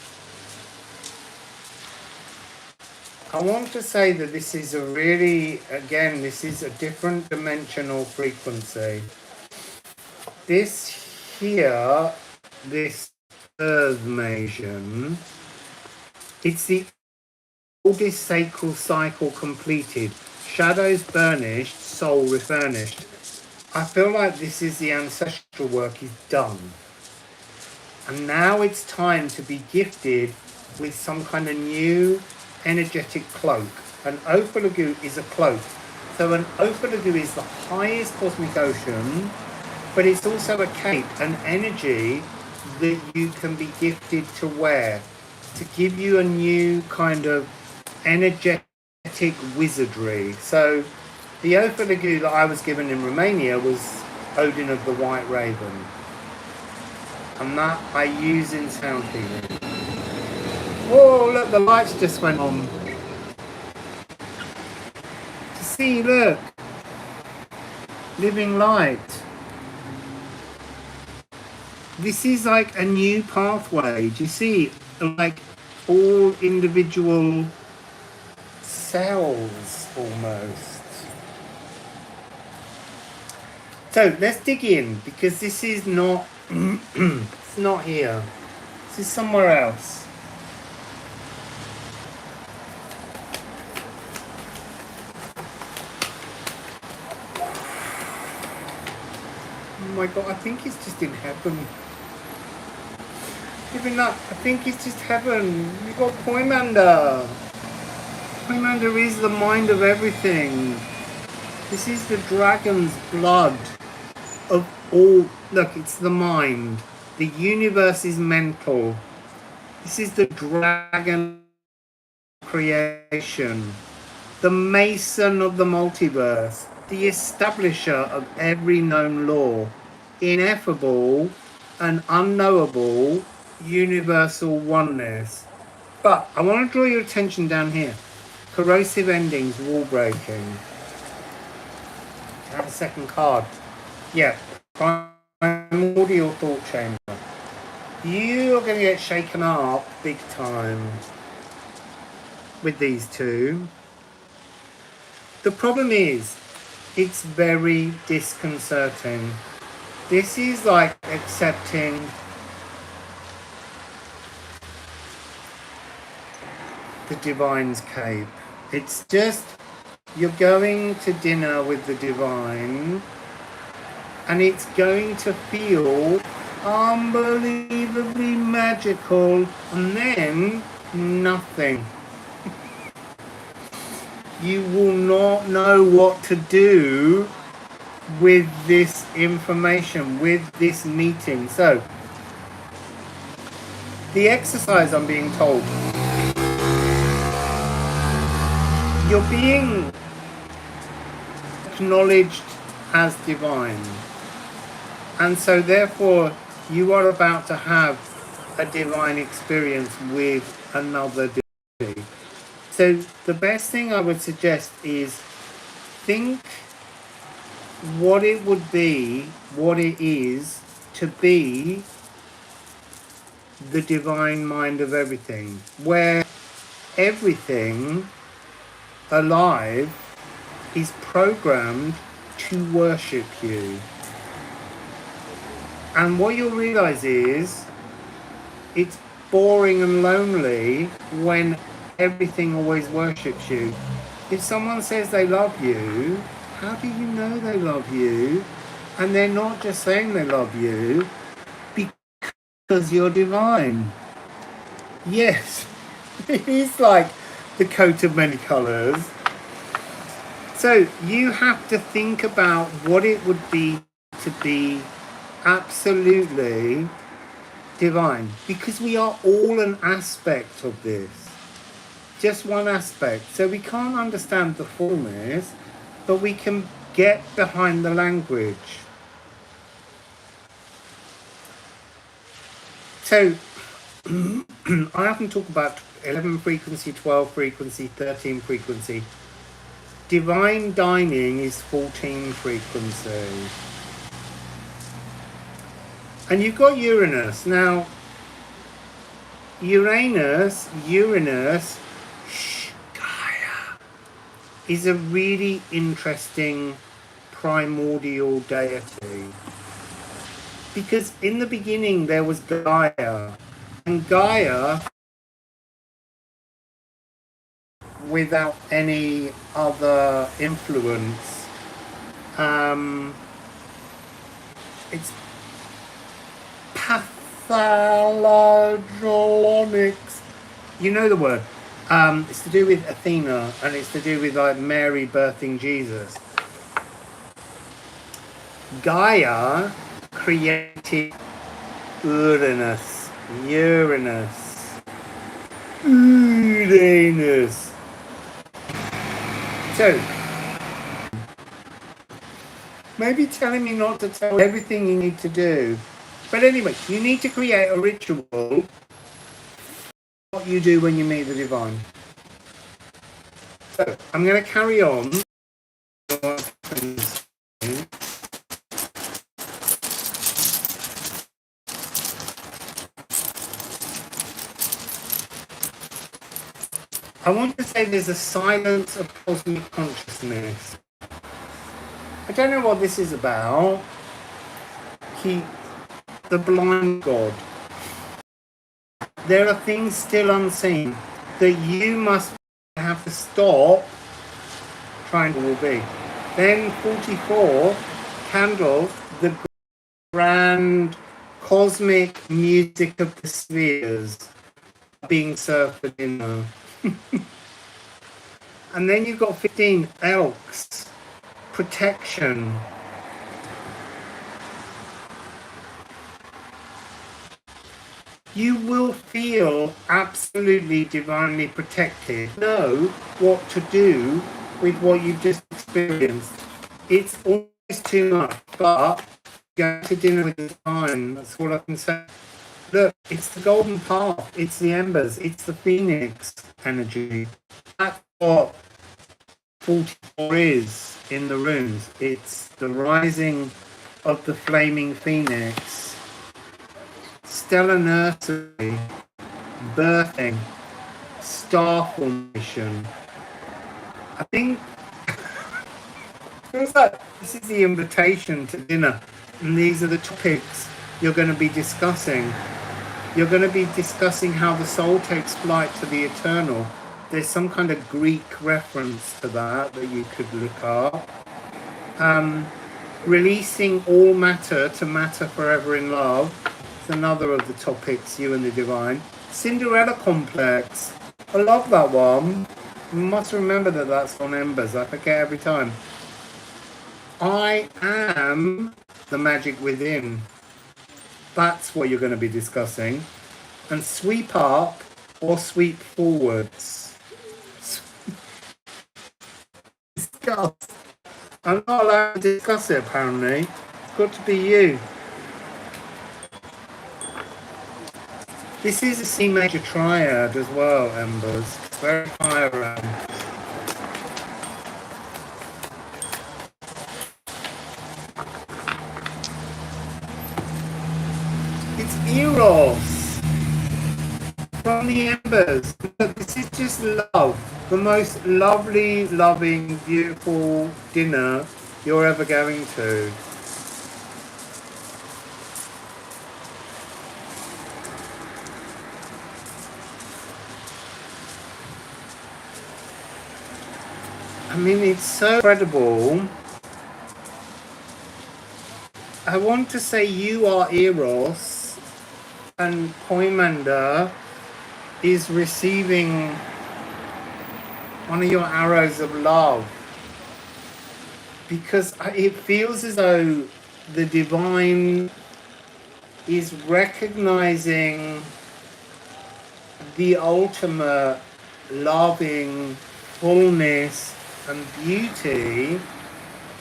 I want to say that this is a really, again, this is a different dimensional frequency. This here, this Earthmasian, it's the oldest sacral cycle completed. Shadows burnished, soul refurnished. I feel like this is the ancestral work is done. And now it's time to be gifted with some kind of new energetic cloak. An Ophalagoo is a cloak. So an Ophalagoo is the highest cosmic ocean, but it's also a cape, an energy that you can be gifted to wear, to give you a new kind of energetic wizardry. So the Ophalagoo that I was given in Romania was Odin of the White Raven. And that I use in sound healing. Oh, look, the lights just went on. To see, look. Living Light. This is like a new pathway. Do you see? Like all individual cells almost. So let's dig in, because this is not it's not here. This is somewhere else. Oh my god, I think it's just in heaven. Even that, I think it's just heaven. You got Poimander. Poimander is the mind of everything. This is the dragon's blood of all. Look, it's the mind. The universe is mental. This is the dragon creation. The mason of the multiverse. The establisher of every known law. Ineffable and unknowable universal oneness. But I want to draw your attention down here. Corrosive endings, wall breaking. Have a second card. Yeah, primordial thought chamber. You are going to get shaken up big time with these two. The problem is, it's very disconcerting. This is like accepting the divine's cape. It's just, you're going to dinner with the divine and it's going to feel unbelievably magical, and then nothing. You will not know what to do with this information, with this meeting. So, the exercise, I'm being told, you're being acknowledged as divine. And so therefore, you are about to have a divine experience with another divinity. So the best thing I would suggest is think what it would be, what it is to be the divine mind of everything, where everything alive is programmed to worship you. And what you'll realize is it's boring and lonely when everything always worships you. If someone says they love you, how do you know they love you? And they're not just saying they love you because you're divine. Yes, it is like the coat of many colors. So you have to think about what it would be to be absolutely divine, because we are all an aspect of this, just one aspect. So we can't understand the fullness, but we can get behind the language. So I often talk about 11 frequency, 12 frequency, 13 frequency. Divine dining is 14 frequency. And you've got Uranus. Now, Uranus, Gaia, is a really interesting primordial deity. Because in the beginning there was Gaia. And Gaia, without any other influence, it's pathologonics. You know the word. It's to do with Athena, and it's to do with like Mary birthing Jesus. Gaia created Uranus. So, maybe telling me not to tell everything you need to do. But anyway, you need to create a ritual. What you do when you meet the divine. So, I'm going to carry on. I want to say there's a silence of cosmic consciousness. I don't know what this is about. The blind God. There are things still unseen that you must have to stop trying to be. Then 44 candles, the grand cosmic music of the spheres being served for dinner. And then you've got 15 elks, protection. You will feel absolutely divinely protected. Know what to do with what you've just experienced. It's always too much, but go to dinner with the divine. That's all I can say. Look, it's the golden path, it's the embers, it's the phoenix energy. That's what 44 is in the runes. It's the rising of the flaming phoenix, stellar nursery, birthing, star formation. I think feels like this is the invitation to dinner, and these are the topics you're going to be discussing. You're going to be discussing how the soul takes flight to the eternal. There's some kind of Greek reference to that you could look up. Releasing all matter to matter forever in love. It's another of the topics, you and the divine. Cinderella complex. I love that one. You must remember that that's on embers. I forget every time. I am the magic within. That's what you're going to be discussing. And sweep up or sweep forwards. Discuss. I'm not allowed to discuss it, apparently. It's got to be you. This is a C major triad as well, embers. It's very high around. It's Eros from the embers. This is just love. The most lovely, loving, beautiful dinner you're ever going to. I mean, it's so incredible. I want to say you are Eros and Poimander is receiving one of your arrows of love, because it feels as though the divine is recognizing the ultimate loving fullness and beauty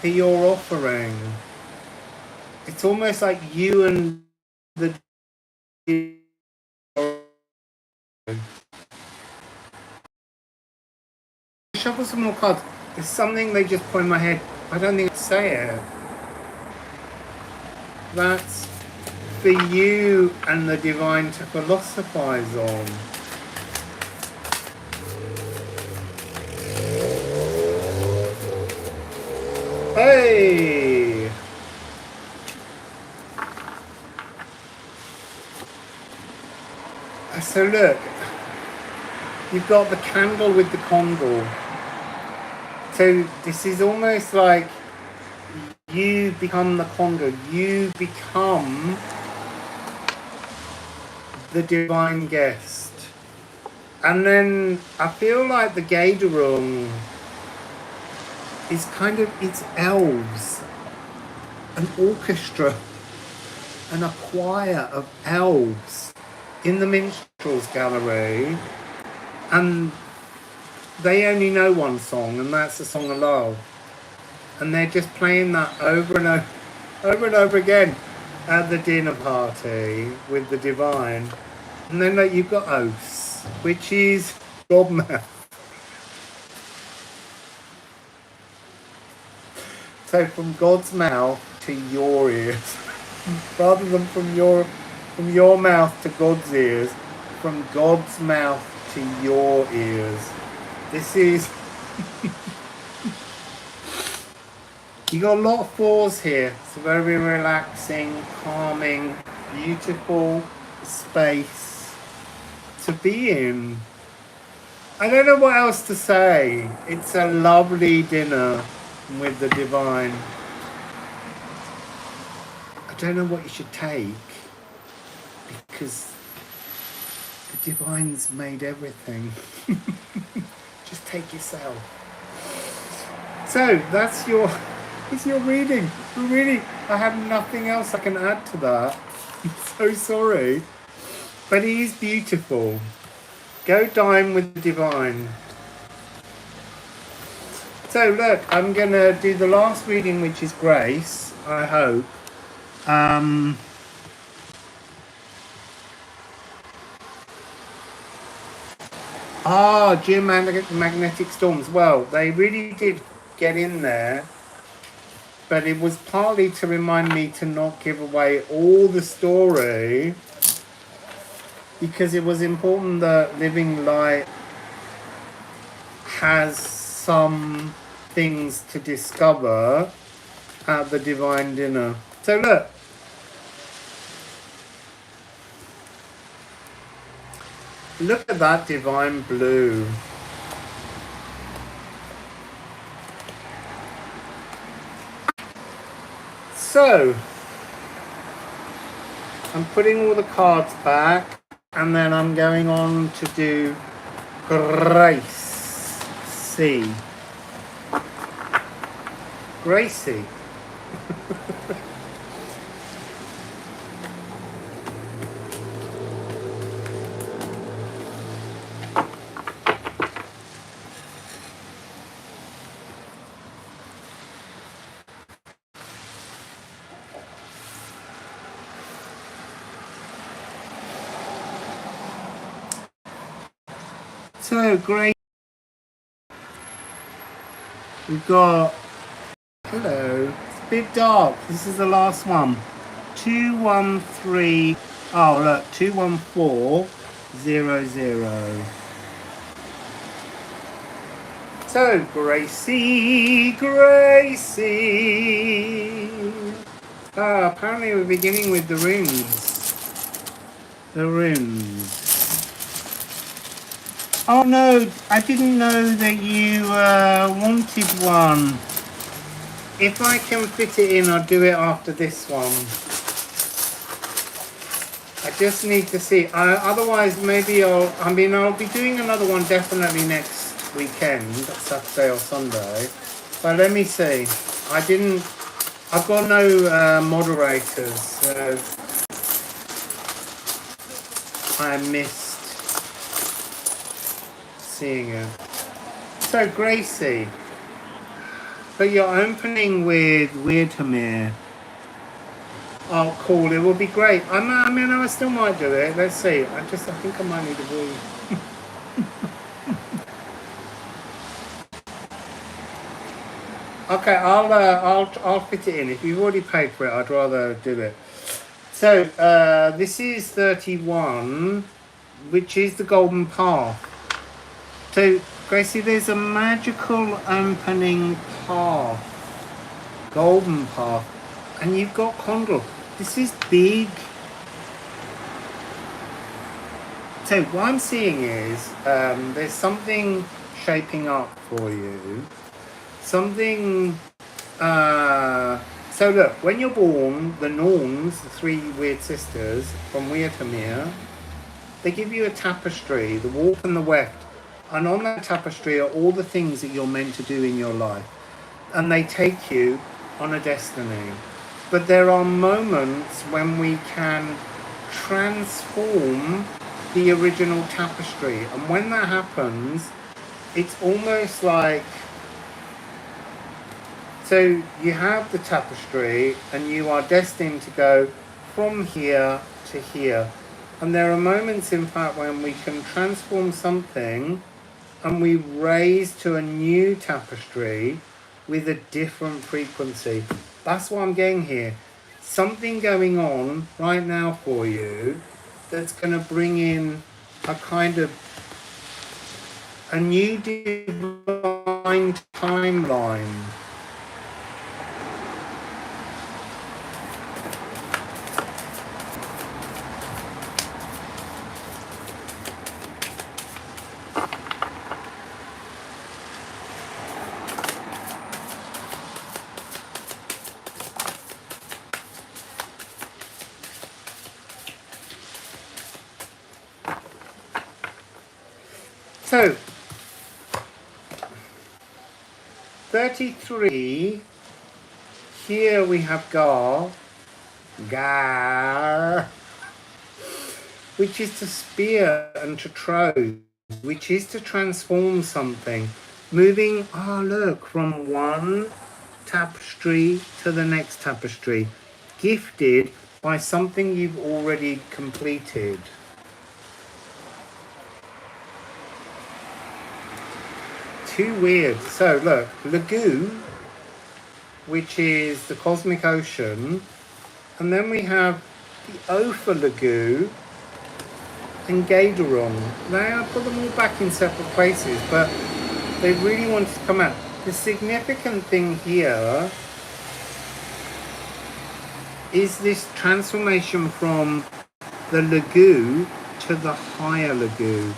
that you're offering. It's almost like you and the shuffle some more cards. There's something they just put in my head. I don't think I'd say it. That's for you and the divine to philosophize on. Hey! So look, you've got the candle with the condor. So this is almost like you become the condor. You become the divine guest. And then I feel like the Gaderung is kind of, it's elves, an orchestra and a choir of elves in the minstrels gallery, and they only know one song, and that's the song of love, and they're just playing that over and over again at the dinner party with the divine. And then like, you've got Os, which is Godmouth. So from God's mouth to your ears, rather than from your mouth to God's ears, from God's mouth to your ears. This is you got a lot of fours here. It's a very relaxing, calming, beautiful space to be in. I don't know what else to say. It's a lovely dinner with the divine. I don't know what you should take, because the divine's made everything. Just take yourself. So that's your reading. Really, I have nothing else I can add to that. I'm so sorry. But it is beautiful. Go dine with the divine. So look, I'm going to do the last reading, which is Grace, I hope. Ah, geomagnetic storms. Well, they really did get in there, but it was partly to remind me to not give away all the story, because it was important that Living Light has some things to discover at the Divine Dinner. So look at that divine blue. So I'm putting all the cards back, and then I'm going on to do Gracie. Gracie. So great. We've got, hello, it's a bit dark. This is the last one. 213, oh look, 21400. So Gracie. Apparently we're beginning with the runes. The runes. Oh no, I didn't know that you wanted one. If I can fit it in, I'll do it after this one. I just need to see. Otherwise, maybe I'll be doing another one definitely next weekend, Saturday or Sunday. But let me see. I've got no moderators, so I missed seeing it. So Gracie, but you're opening with Weird Hamir. Oh cool, it will be great. I still might do it. Let's see. I think I might need a wee. Okay, I'll fit it in. If you've already paid for it, I'd rather do it. So this is 31, which is the Golden Path. So, Gracie, there's a magical opening path, golden path, and you've got Condor. This is big. So, what I'm seeing is there's something shaping up for you. Something. So, look, when you're born, the Norns, the three weird sisters from Weird Hamir, they give you a tapestry, the warp and the weft. And on that tapestry are all the things that you're meant to do in your life. And they take you on a destiny. But there are moments when we can transform the original tapestry. And when that happens, it's almost like... So you have the tapestry and you are destined to go from here to here. And there are moments, in fact, when we can transform something and we raise to a new tapestry with a different frequency. That's what I'm getting here. Something going on right now for you that's going to bring in a kind of a new divine timeline. So, 33, here we have Gar, which is to spear and to trove, which is to transform something, moving, from one tapestry to the next tapestry, gifted by something you've already completed. too weird. So look, Lagoon, which is the cosmic ocean, and then we have the O for Lagoon and Gaideron. Now I put them all back in separate places, but they really wanted to come out. The significant thing here is this transformation from the Lagoon to the higher Lagoon.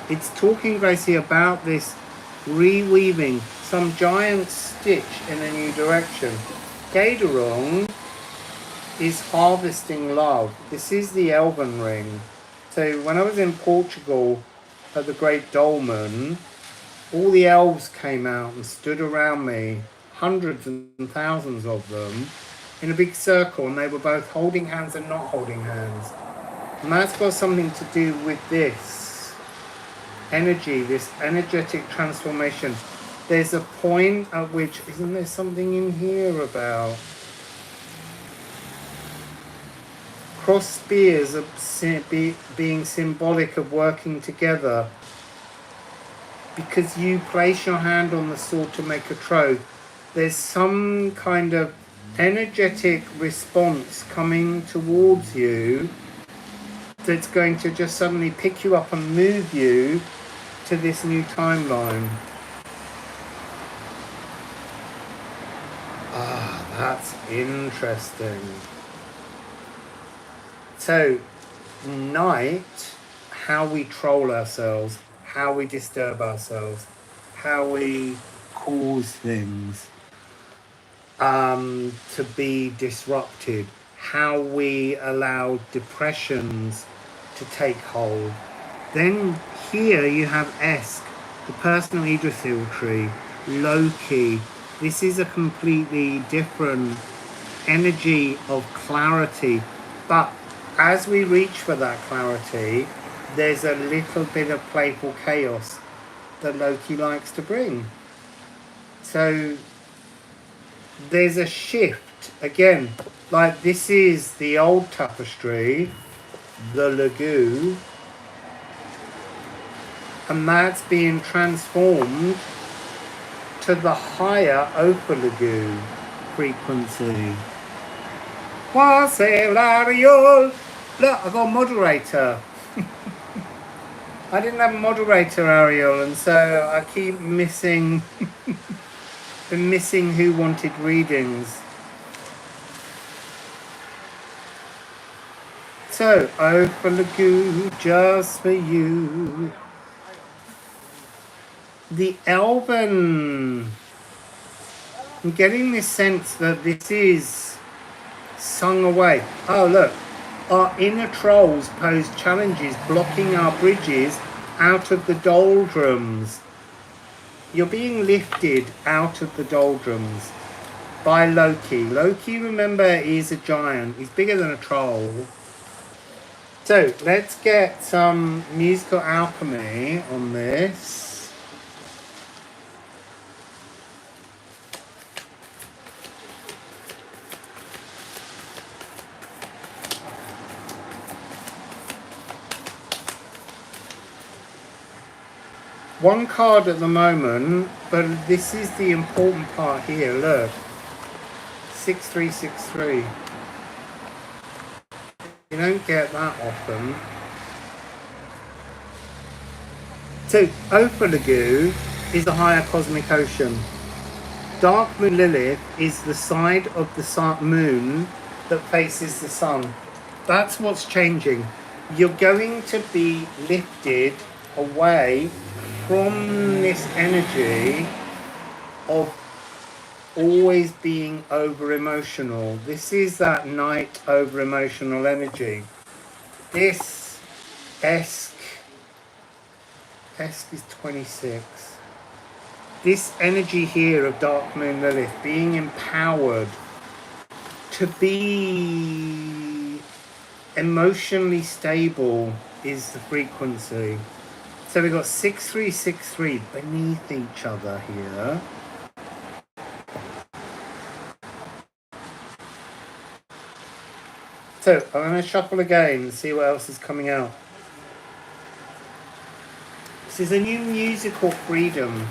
It's talking basically about this reweaving, some giant stitch in a new direction. Gaideron is harvesting love. This is the Elven ring. So when I was in Portugal at the Great Dolmen, all the elves came out and stood around me, hundreds and thousands of them, in a big circle, and they were both holding hands and not holding hands. And that's got something to do with this energy, this energetic transformation. There's a point at which, isn't there something in here about cross spears being symbolic of working together? Because you place your hand on the sword to make a troth, there's some kind of energetic response coming towards you that's going to just suddenly pick you up and move you to this new timeline. Ah, that's interesting. So, night, how we troll ourselves, how we disturb ourselves, how we cause things to be disrupted, how we allow depressions to take hold. Then here you have Esk, the personal Yggdrasil tree, Loki. This is a completely different energy of clarity, but as we reach for that clarity, there's a little bit of playful chaos that Loki likes to bring. So there's a shift again, like this is the old tapestry, the Lagoon, and that's being transformed to the higher Opal Lagoon frequency. Wassail. Look, I've got a moderator. I didn't have a moderator, Ariel, and so I keep missing missing who wanted readings. So, Opal Lagoon, just for you. The Elven. I'm getting this sense that this is sung away. Oh, look. Our inner trolls pose challenges blocking our bridges out of the doldrums. You're being lifted out of the doldrums by Loki. Loki, remember, is a giant. He's bigger than a troll. So let's get some musical alchemy on this. One card at the moment, but this is the important part here. Look, 6363. You don't get that often. So, Opal Lagoon is the higher cosmic ocean. Dark Moon Lilith is the side of the moon that faces the sun. That's what's changing. You're going to be lifted away from this energy of always being over emotional. This is that night over emotional energy. This Esk is 26. This energy here of Dark Moon Lilith being empowered to be emotionally stable is the frequency. So we've got 6363 beneath each other here. So I'm going to shuffle again and see what else is coming out. This is a new musical freedom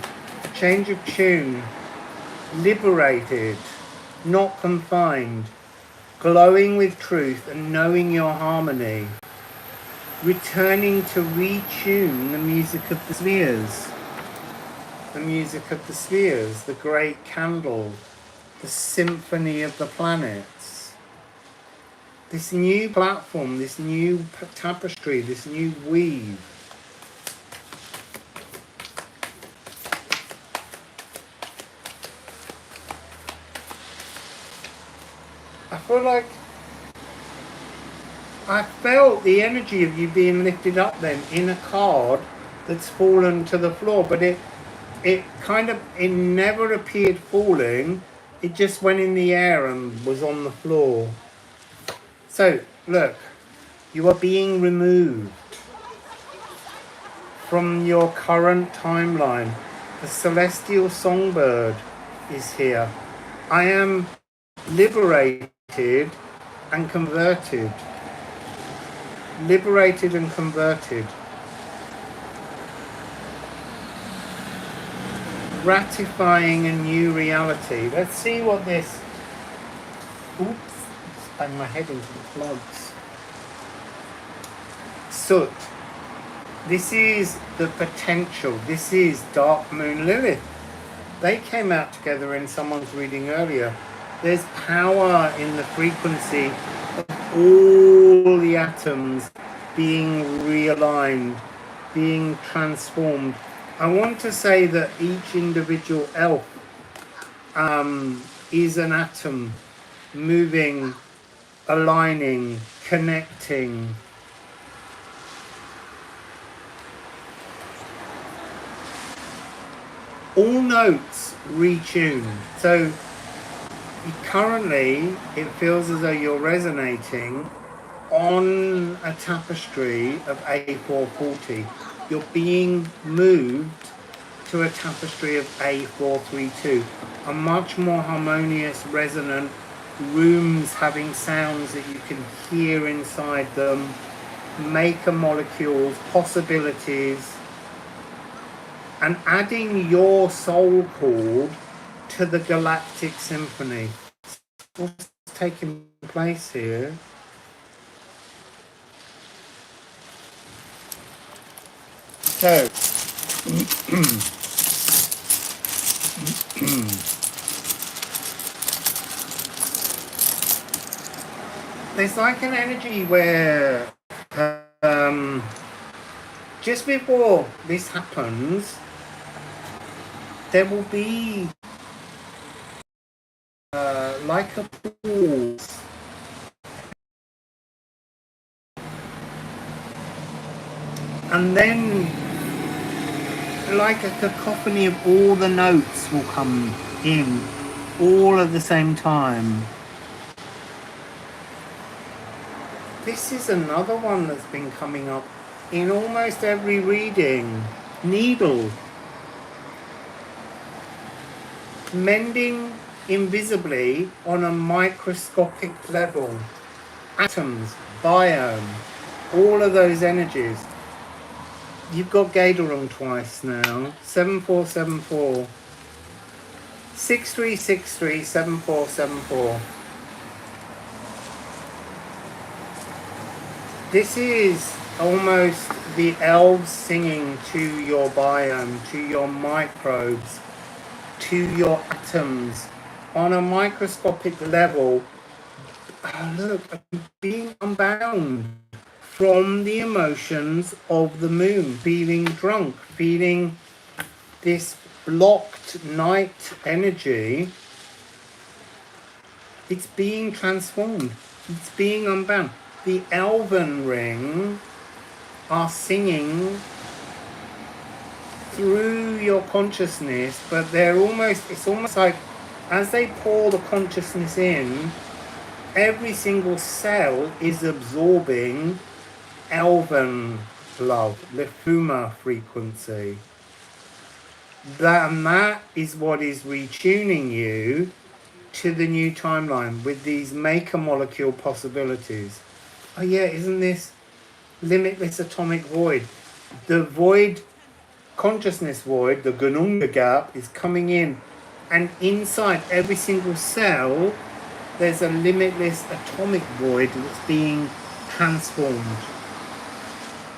change of tune, liberated, not confined, glowing with truth and knowing your harmony, returning to retune the music of the spheres. The music of the spheres, the great candle, the symphony of the planets. This new platform, this new tapestry, this new weave. I feel like I felt the energy of you being lifted up then in a card that's fallen to the floor, but it never appeared falling. It just went in the air and was on the floor. So, look, you are being removed from your current timeline. The celestial songbird is here. I am liberated and converted. Liberated and converted. Ratifying a new reality. Let's see what this... Oops, just banged my head into the plugs. Soot. This is the potential. This is Dark Moon Lilith. They came out together in someone's reading earlier. There's power in the frequency of all the atoms being realigned, being transformed. I want to say that each individual elf is an atom moving, aligning, connecting. All notes retune. So currently it feels as though you're resonating on a tapestry of A440. You're being moved to a tapestry of A432, a much more harmonious, resonant, rooms having sounds that you can hear inside them, maker molecules, possibilities, and adding your soul chord to the galactic symphony. What's taking place here? So, there's like an energy where just before this happens, there will be like a pause. And then like a cacophony of all the notes will come in all at the same time. This is another one that's been coming up in almost every reading. Needle. Mending invisibly on a microscopic level. Atoms, biome, all of those energies. You've got Gatorung twice now. 7474. 6363 7474. This is almost the elves singing to your biome, to your microbes, to your atoms on a microscopic level. Oh, look, I'm being unbound from the emotions of the moon, feeling drunk, feeling this blocked night energy. It's being transformed. It's being unbound. The elven ring are singing through your consciousness, but it's almost like as they pour the consciousness in, every single cell is absorbing elven love, Lefuma frequency. That is what is retuning you to the new timeline with these maker molecule possibilities. Oh yeah, isn't this limitless atomic void? The void consciousness void, the Gununga gap, is coming in, and inside every single cell there's a limitless atomic void that's being transformed.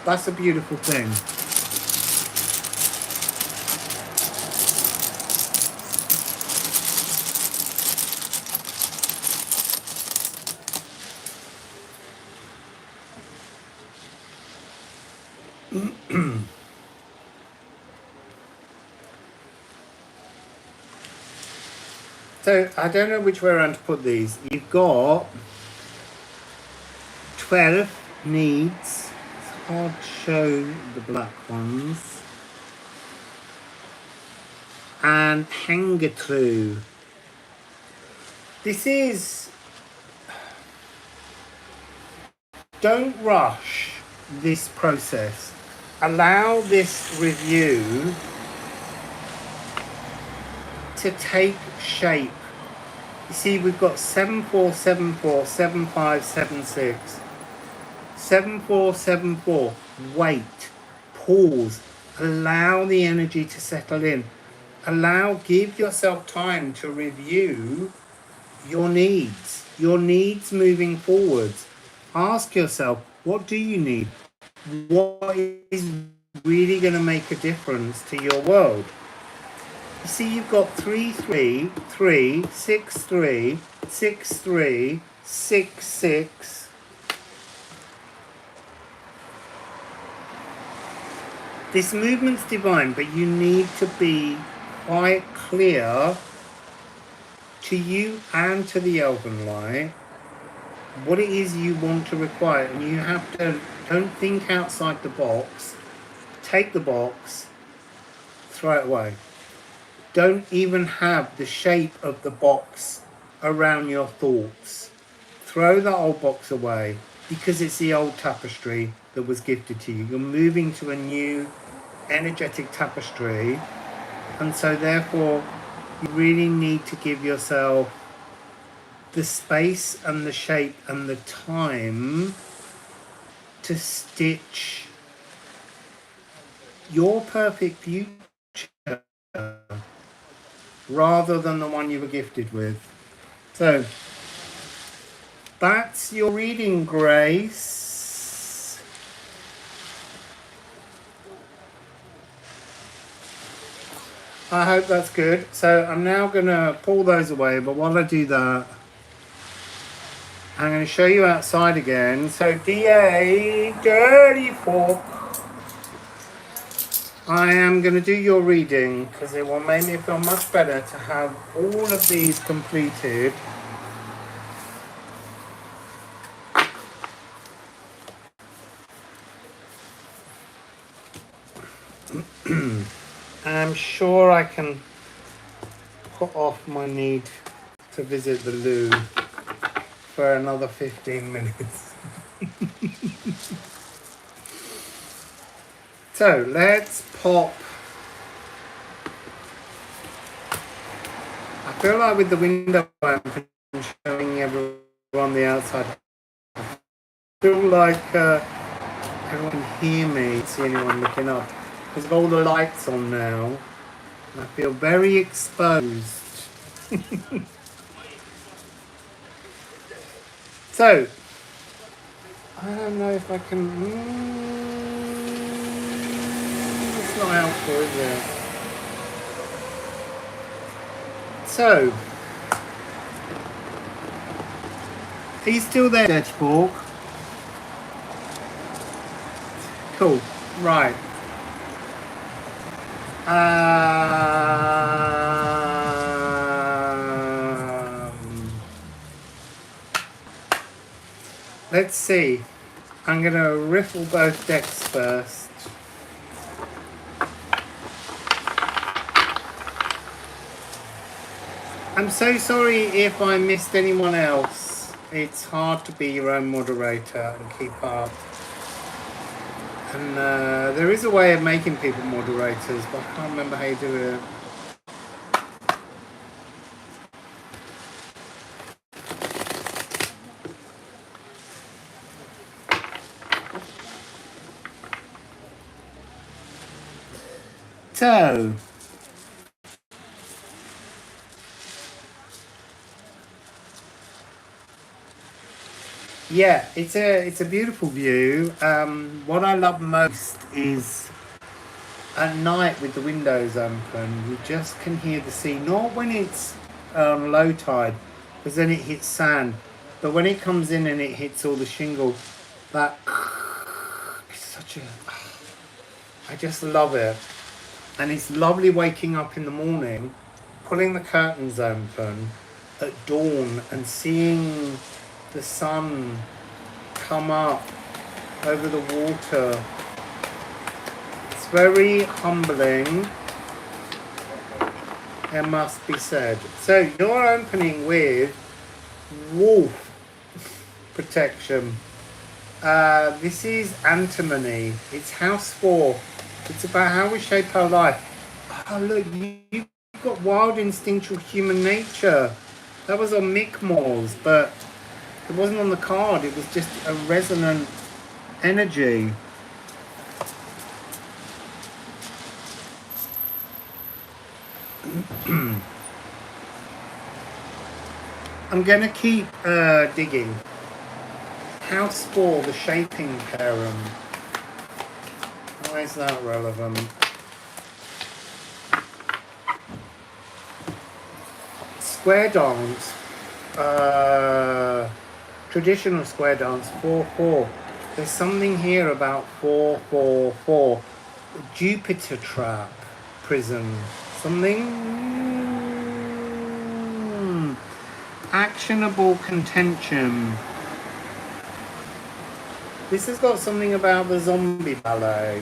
That's a beautiful thing. So I don't know which way around to put these. You've got 12 needs. It's hard to show the black ones. And hanger through. This is, don't rush this process. Allow this review to take shape. You see, we've got 7474, 7576, 7474. Wait, pause, allow the energy to settle in. Give yourself time to review your needs moving forwards. Ask yourself, what do you need? What is really going to make a difference to your world? You see, you've got 3, 3, 3, 6, 3, 6, 3, 6, 6. This movement's divine, but you need to be quite clear to you and to the Elven Light what it is you want to require, and you have to, don't think outside the box. Take the box, throw it away. Don't even have the shape of the box around your thoughts. Throw the old box away, because it's the old tapestry that was gifted to you. You're moving to a new energetic tapestry, and so therefore you really need to give yourself the space and the shape and the time to stitch your perfect future rather than the one you were gifted with. So that's your reading, Grace. I hope that's good. So I'm now going to pull those away, but while I do that, I'm going to show you outside again. So DA, dirty fork. I am going to do your reading because it will make me feel much better to have all of these completed. I'm sure I can put off my need to visit the loo for another 15 minutes. So let's pop. I feel like with the window open showing everyone the outside, I feel like everyone can hear me, see anyone looking up. Because of all the lights on now, I feel very exposed. So, I don't know if I can... it's not helpful, is it? So, are you still there, Dirty Fork? Cool, right. Let's see. I'm going to riffle both decks first. I'm so sorry if I missed anyone else. It's hard to be your own moderator and keep up. And there is a way of making people moderators, but I can't remember how you do it. So, yeah, it's a beautiful view. What I love most is at night with the windows open, you just can hear the sea. Not when it's low tide, because then it hits sand, but when it comes in and it hits all the shingle, that is such a. I just love it, and it's lovely waking up in the morning, pulling the curtains open at dawn and seeing the sun come up over the water. It's very humbling, it must be said. So you're opening with wolf protection. This is antimony. It's house 4. It's about how we shape our life. Oh look, you've got wild instinctual human nature. That was on Mick Moore's, but it wasn't on the card. It was just a resonant energy. I'm going to keep digging. House 4, the shaping parent. Why is that relevant? Square dance. Traditional square dance, 4-4. There's something here about 4-4-4. Jupiter trap, prison. Something actionable contention. This has got something about the zombie ballet.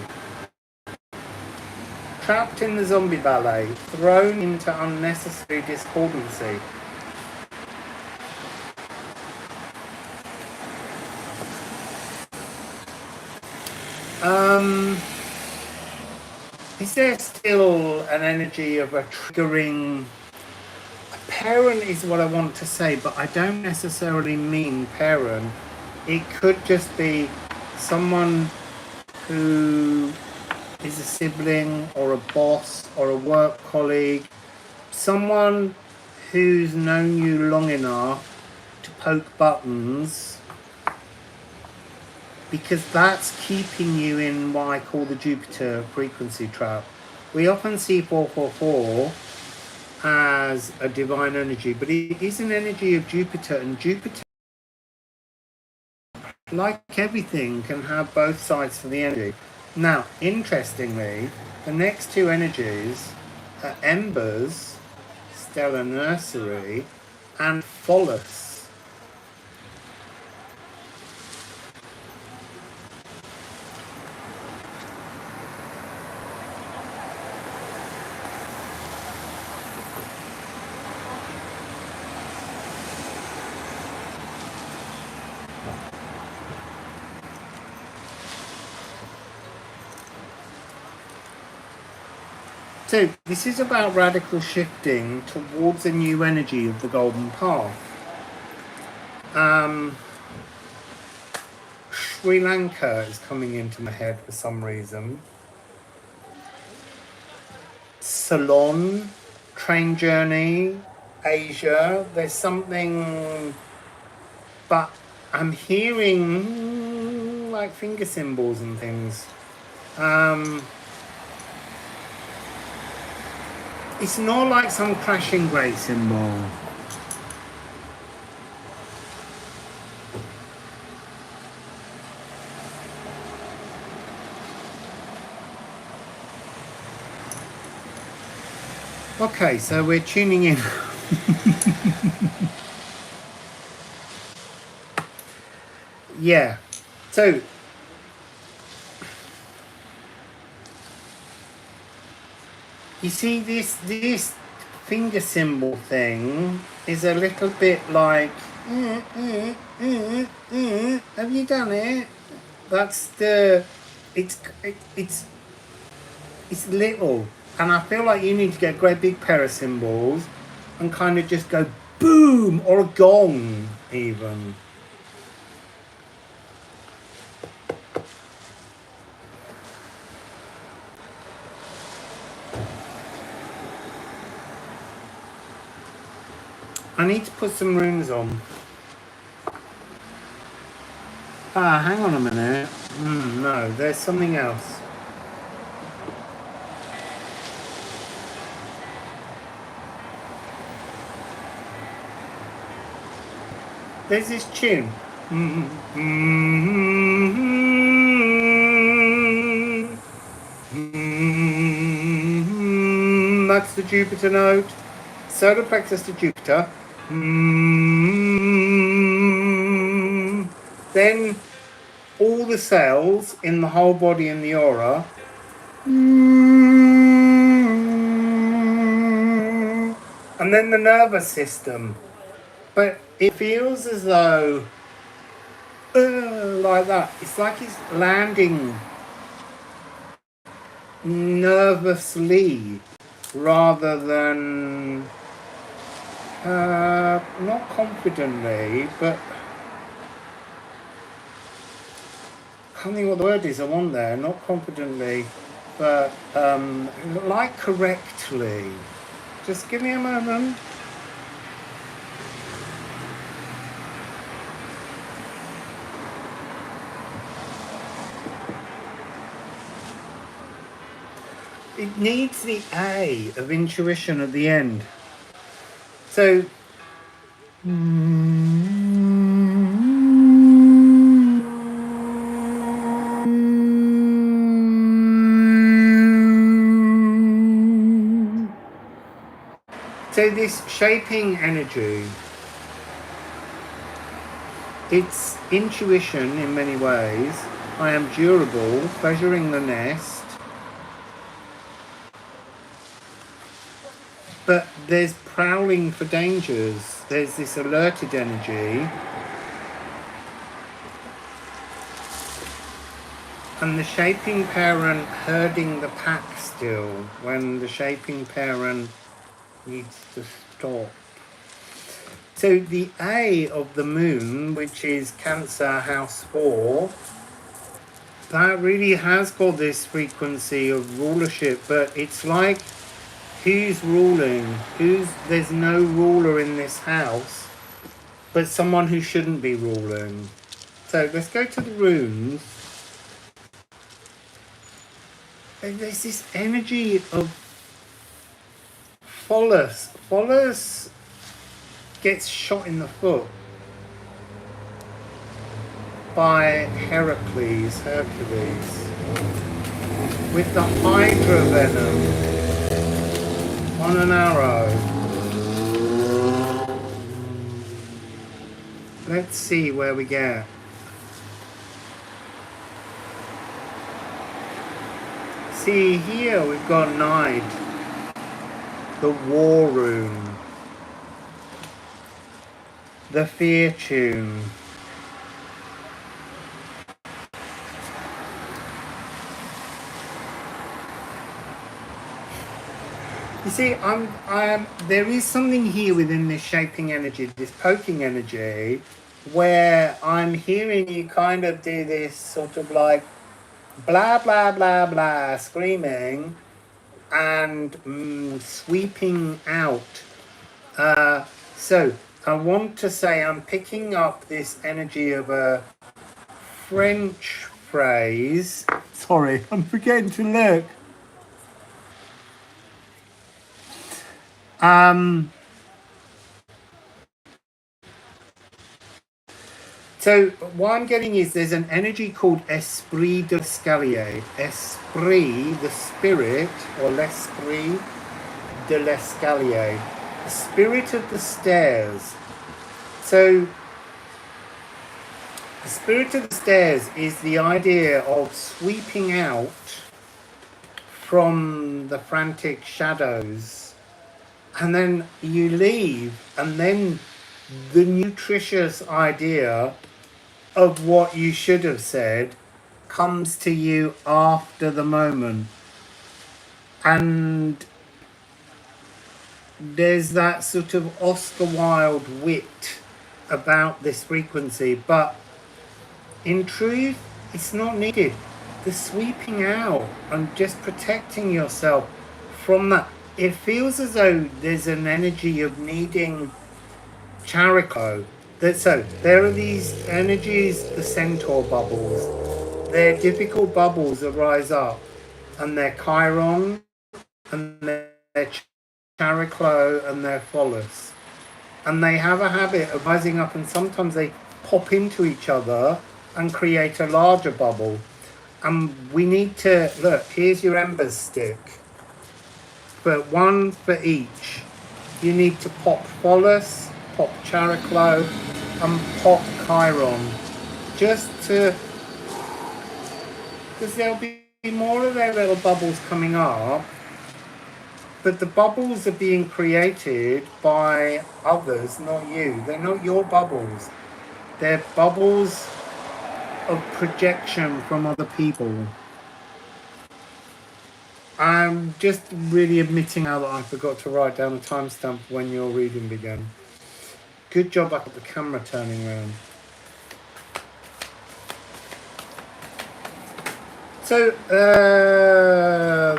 Trapped in the zombie ballet, thrown into unnecessary discordancy. Is there still an energy of a triggering? A parent is what I want to say, but I don't necessarily mean parent. It could just be someone who is a sibling or a boss or a work colleague, someone who's known you long enough to poke buttons, because that's keeping you in what I call the Jupiter frequency trap. We often see 444 as a divine energy, but it is an energy of Jupiter, and Jupiter, like everything, can have both sides to the energy. Now, interestingly, the next two energies are Embers, Stellar Nursery, and Follis. So this is about radical shifting towards a new energy of the golden path. Sri Lanka is coming into my head for some reason. Ceylon, train journey, Asia. There's something, but I'm hearing like finger symbols and things. It's not like some crashing great symbol. Okay, so we're tuning in. Yeah, so you see, this finger symbol thing is a little bit like, have you done it? That's the, it's little, and I feel like you need to get a great big pair of cymbals and kind of just go boom, or a gong even. I need to put some runes on. Ah, hang on a minute. No, there's something else. There's this tune. That's the Jupiter note. Solar plexus to Jupiter. Then all the cells in the whole body in the aura. And then the nervous system. But it feels as though, like that. It's like it's landing nervously rather than, not confidently, but I can't think what the word is I want there. Not confidently, but like correctly. Just give me a moment. It needs the A of intuition at the end. So, this shaping energy, it's intuition in many ways. I am durable, pleasuring the nest. But there's prowling for dangers. There's this alerted energy. And the shaping parent herding the pack still, when the shaping parent needs to stop. So the A of the moon, which is Cancer House 4, that really has got this frequency of rulership, but it's like, who's ruling? There's no ruler in this house, but someone who shouldn't be ruling. So let's go to the runes. And there's this energy of Solas. Solas gets shot in the foot by Hercules, with the Hydra venom on an arrow. Let's see where we get. See here we've got Night, the War Rune, the Fear Tune. You see, there is something here within this shaping energy, this poking energy, where I'm hearing you kind of do this sort of like blah, blah, blah, blah, screaming and sweeping out. So I want to say I'm picking up this energy of a French phrase. Sorry, I'm forgetting to look. So what I'm getting is there's an energy called Esprit de l'Escalier. Esprit, the spirit, or l'Esprit de l'Escalier. The spirit of the stairs. So the spirit of the stairs is the idea of sweeping out from the frantic shadows. And then you leave, and then the nutritious idea of what you should have said comes to you after the moment. And there's that sort of Oscar Wilde wit about this frequency, but in truth, it's not needed. The sweeping out and just protecting yourself from that. It feels as though there's an energy of needing Chariclo. So there are these energies, the centaur bubbles. They're difficult bubbles that rise up, and they're chiron, and they're chariclo, and they're pholos. And they have a habit of rising up, and sometimes they pop into each other and create a larger bubble. And we need to, look, here's your embers stick, but one for each. You need to pop pholos, pop chariclo, and pop chiron, just to, because there'll be more of their little bubbles coming up, but the bubbles are being created by others, not you. They're not your bubbles. They're bubbles of projection from other people. I'm just really admitting now that I forgot to write down a timestamp when your reading began. Good job I got the camera turning around. So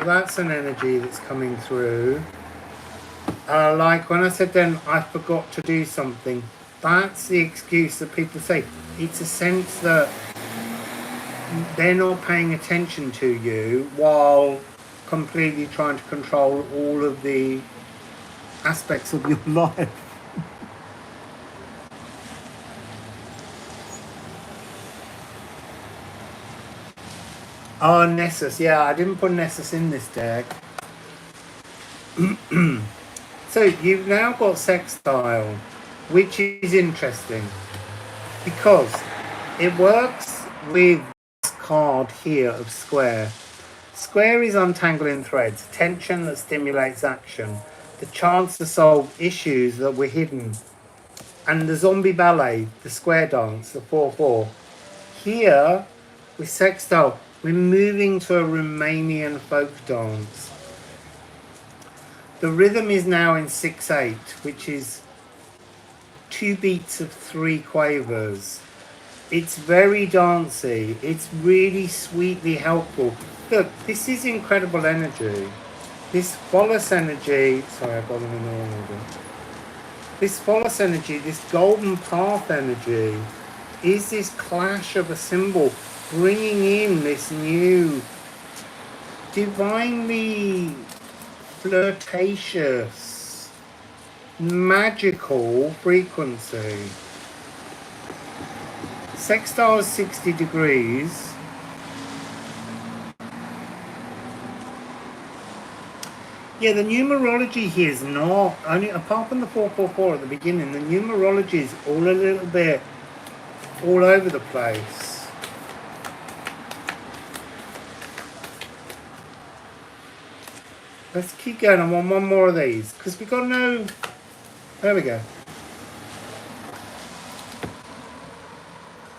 that's an energy that's coming through. Like when I said then I forgot to do something, that's the excuse that people say. It's a sense that they're not paying attention to you while completely trying to control all of the aspects of your life. Oh, Nessus. Yeah, I didn't put Nessus in this deck. So you've now got Sextile, which is interesting because it works with this card here of Square. Square is untangling threads, tension that stimulates action, the chance to solve issues that were hidden, and the zombie ballet, the square dance, the 4/4. Here, with Sextile, we're moving to a Romanian folk dance. The rhythm is now in 6/8, which is 2 beats of 3 quavers. It's very dancey. It's really sweetly helpful. Look, this is incredible energy. This Pholos energy, sorry, I got them in the wrong order. This Pholos energy, this golden path energy, is this clash of a symbol, bringing in this new, divinely flirtatious, magical frequency. Sextile is 60 degrees. Yeah, the numerology here is not, only apart from the 4/4/4 at the beginning, the numerology is all a little bit all over the place. Let's keep going. I want one more of these because we got no. There we go.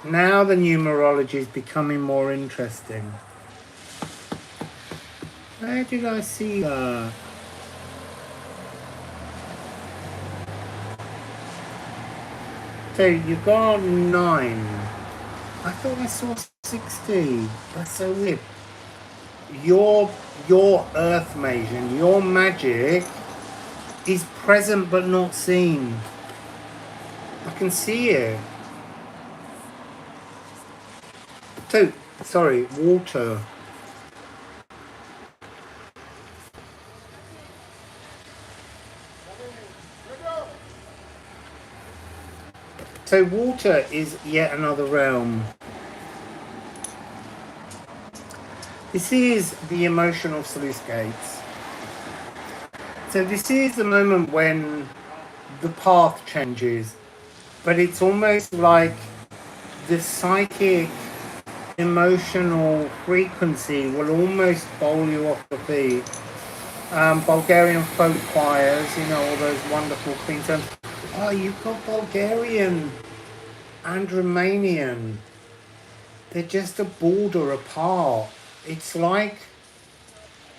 Now the numerology is becoming more interesting. Where did I see that? So you got 9. I thought I saw 60. That's so weird. Your earth masion, your magic is present but not seen. I can see it. So, sorry, water. So water is yet another realm. This is the emotional sluice gates. So this is the moment when the path changes, but it's almost like the psychic, emotional frequency will almost bowl you off the feet. Bulgarian folk choirs, you know, all those wonderful things. Oh, you've got Bulgarian and Romanian. They're just a border apart. It's like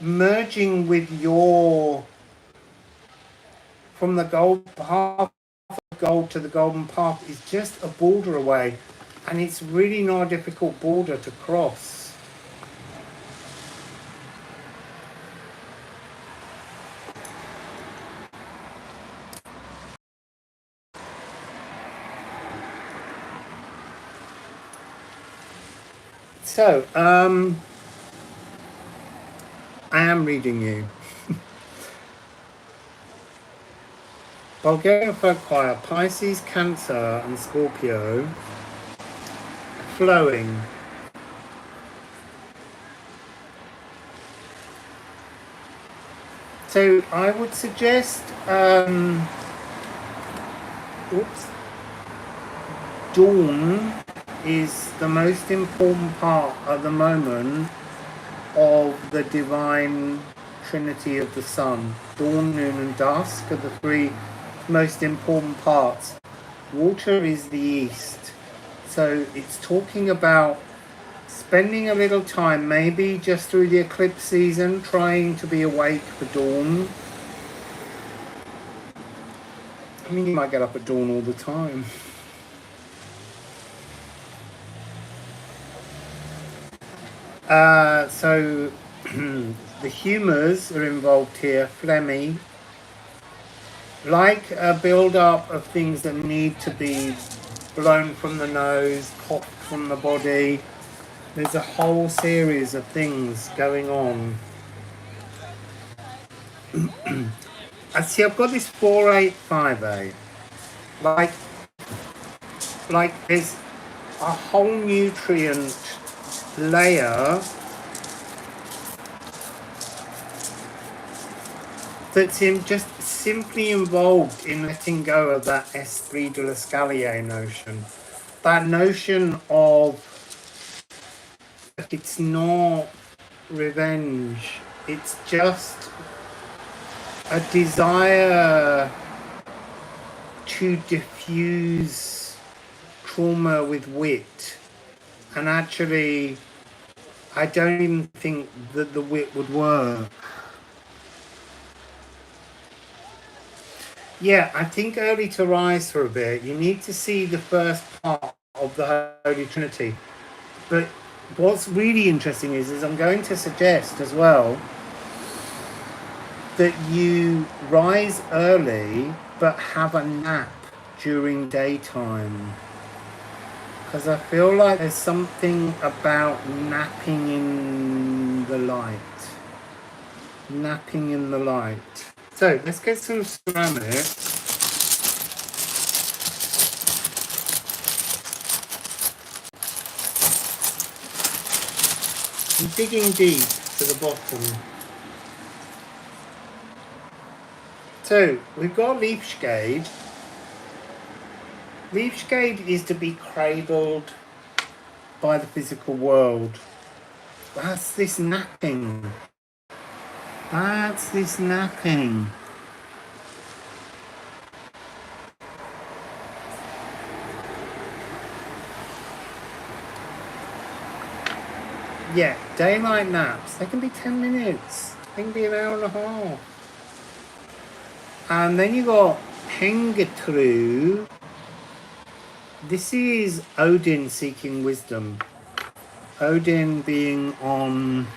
merging with your, from the gold path of gold to the golden path is just a border away, and it's really not a difficult border to cross. So, I am reading you. Bulgarian folk choir, Pisces, Cancer and Scorpio, flowing. So I would suggest, dawn is the most important part at the moment of the divine trinity of the sun. Dawn, noon and dusk are the three most important parts. Water is the east, so it's talking about spending a little time, maybe just through the eclipse season, trying to be awake for dawn. I mean, you might get up at dawn all the time. So the humours are involved here, phlegmy, like a build-up of things that need to be blown from the nose, coughed from the body. There's a whole series of things going on. I see I've got this 4-8-5-8. Like there's a whole nutrient layer that's just simply involved in letting go of that Esprit de l'Escalier notion. That notion of it's not revenge, it's just a desire to diffuse trauma with wit. And actually, I don't even think that the wit would work. Yeah, I think early to rise for a bit. You need to see the first part of the Holy Trinity. But what's really interesting is I'm going to suggest as well that you rise early but have a nap during daytime. Because I feel like there's something about napping in the light. Napping in the light. So let's get some ceramics. I'm digging deep to the bottom. So we've got Leafshade. Leafshade is to be cradled by the physical world. That's this napping. That's this napping. Yeah, daylight naps. They can be 10 minutes. They can be an hour and a half. And then you got Hengetru. This is Odin seeking wisdom. Odin being on...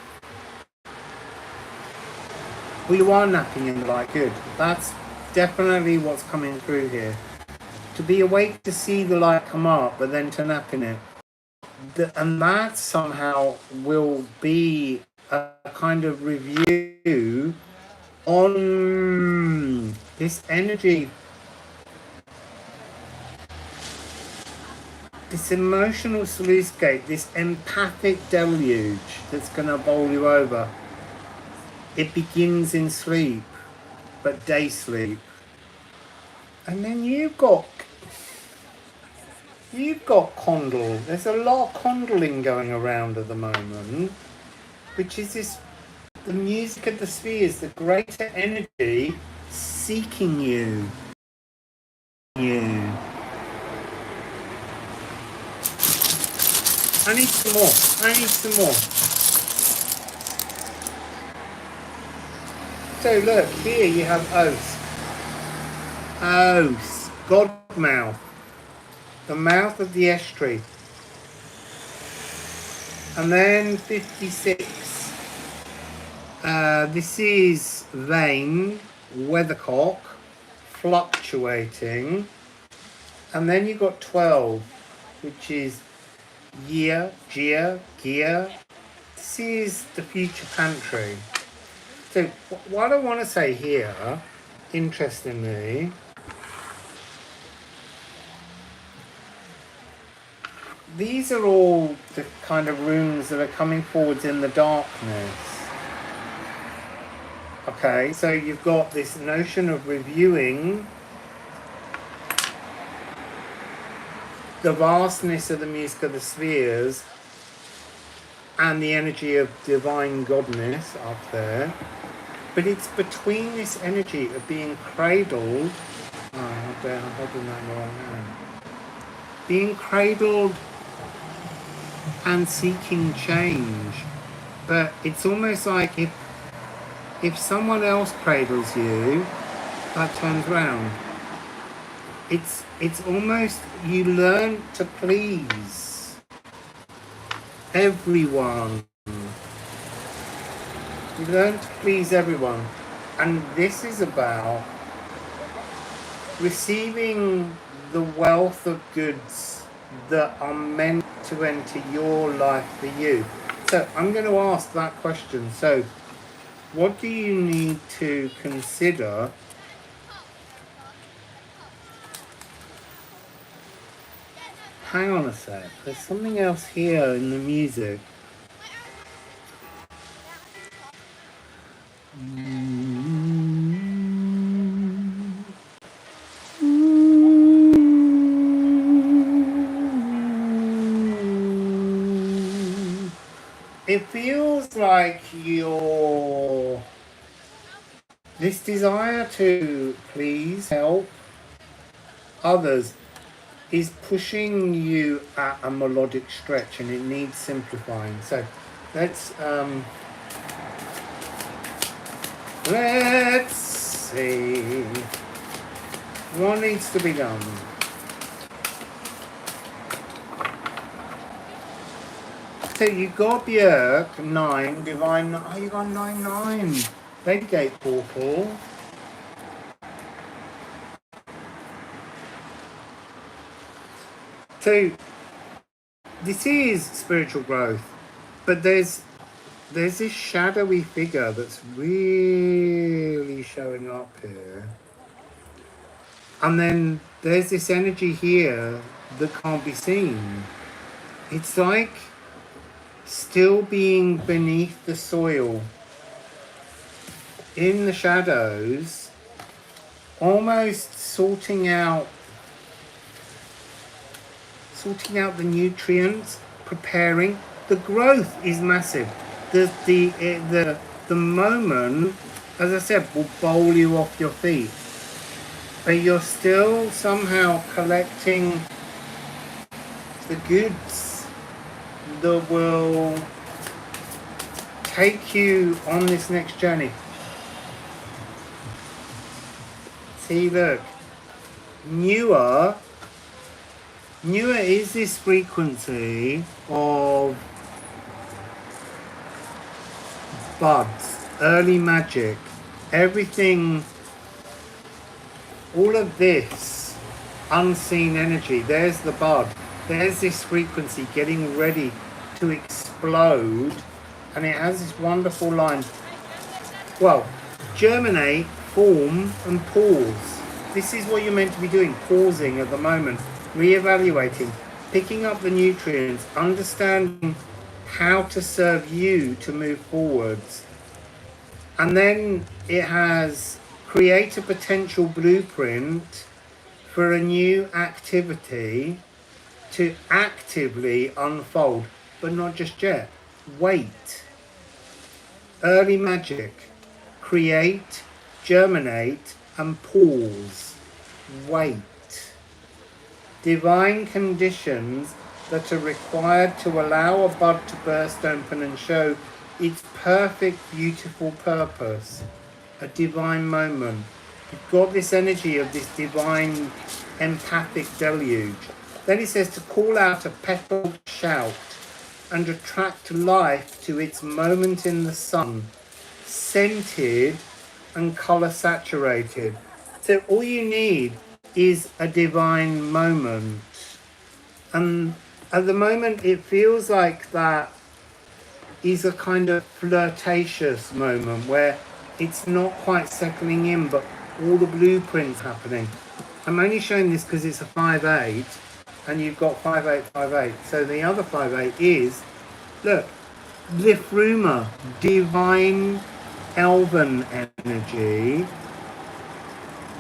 Well, you are napping in the light. Good. That's definitely what's coming through here. To be awake to see the light come up, but then to nap in it. And that somehow will be a kind of review on this energy, this emotional sluice gate, this empathic deluge that's going to bowl you over. It begins in sleep, but day sleep. And then you've got condle. There's a lot of condling going around at the moment, which is this, the music of the spheres, the greater energy seeking you. I need some more. So look, here you have Os, God mouth. The mouth of the estuary. And then 56. This is vein, weathercock, fluctuating. And then you've got 12, which is year, gear, gear. This is the future pantry. So what I want to say here, interestingly, these are all the kind of runes that are coming forwards in the darkness. Okay, so you've got this notion of reviewing the vastness of the music of the spheres and the energy of divine godness up there. But it's between this energy of being cradled, I'm holding that wrong hand, being cradled and seeking change. But it's almost like if someone else cradles you, that turns round. It's almost you learn to please everyone. You learn to please everyone. And this is about receiving the wealth of goods that are meant to enter your life for you. So I'm going to ask that question. So what do you need to consider hang on a sec, there's something else here in the music. It feels like this desire to please help others is pushing you at a melodic stretch and it needs simplifying. So let's see what needs to be done. So you got Björk 9, Divine. Oh, you got 9-9. Lady Gate Portal. So this is spiritual growth, but there's this shadowy figure that's really showing up here. And then there's this energy here that can't be seen. It's like still being beneath the soil, in the shadows, almost sorting out the nutrients, preparing. The growth is massive. The moment, as I said, will bowl you off your feet. But you're still somehow collecting the goods that will take you on this next journey. See, look, newer is this frequency of buds, early magic, everything, all of this unseen energy. There's the bud, there's this frequency getting ready to explode, and it has this wonderful line, well, germinate, form and pause. This is what you're meant to be doing, pausing at the moment, re-evaluating, picking up the nutrients, understanding how to serve you to move forwards. And then it has create a potential blueprint for a new activity to actively unfold, but not just yet. Wait. Early magic. Create, germinate and pause. Wait. Divine conditions that are required to allow a bud to burst open and show its perfect, beautiful purpose. A divine moment. You've got this energy of this divine empathic deluge. Then it says to call out a petaled shout and attract life to its moment in the sun, scented and colour saturated. So all you need is a divine moment. And at the moment it feels like that is a kind of flirtatious moment where it's not quite settling in, but all the blueprints happening. I'm only showing this because it's a 5/8 and you've got 5/8, 5/8. So the other 5/8 is, look, Lifruma, divine elven energy,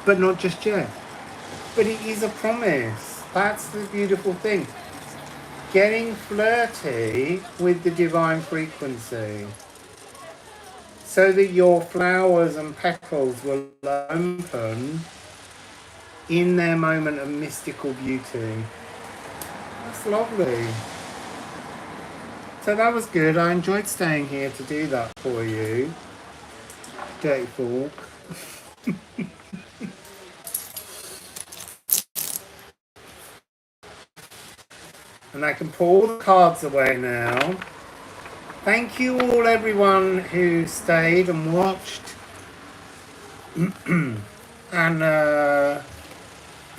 but not just yet. But it is a promise. That's the beautiful thing. Getting flirty with the divine frequency so that your flowers and petals will open in their moment of mystical beauty. That's lovely. So that was good. I enjoyed staying here to do that for you. Dirty fork. And I can put all the cards away now. Thank you all, everyone who stayed and watched. And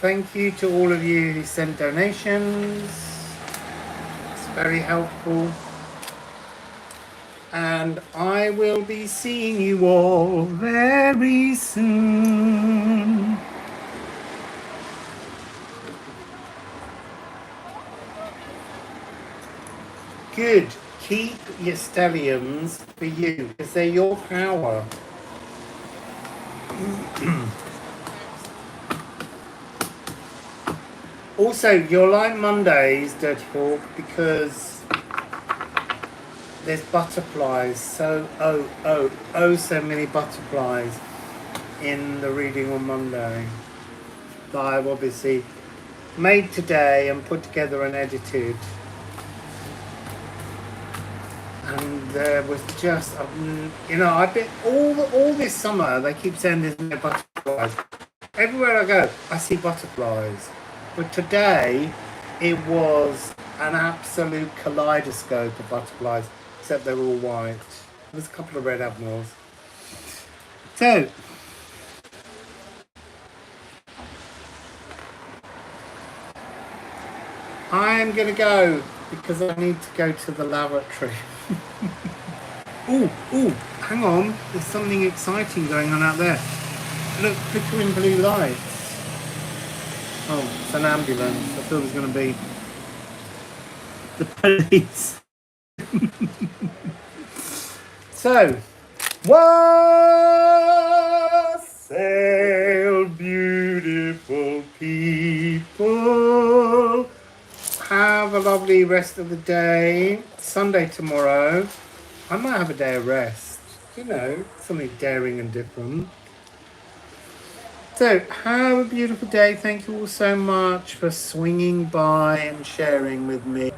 thank you to all of you who sent donations. It's very helpful. And I will be seeing you all very soon. Good. Keep your stelliums for you, because they're your power. Also, you'll like Mondays, Dirty Fork, because there's butterflies. So so many butterflies in the reading on Monday that I've obviously made today and put together and edited. And there was just, I've been all this summer. They keep saying there's no butterflies. Everywhere I go, I see butterflies. But today, it was an absolute kaleidoscope of butterflies, except they're all white. There's a couple of red admirals. So, I am going to go because I need to go to the lavatory. Ooh, hang on. There's something exciting going on out there. Look, flickering blue lights. Oh, it's an ambulance. I thought it was going to be the police. So, Wassail, beautiful people. Have a lovely rest of the day. Sunday tomorrow. I might have a day of rest. Something daring and different. So, have a beautiful day. Thank you all so much for swinging by and sharing with me.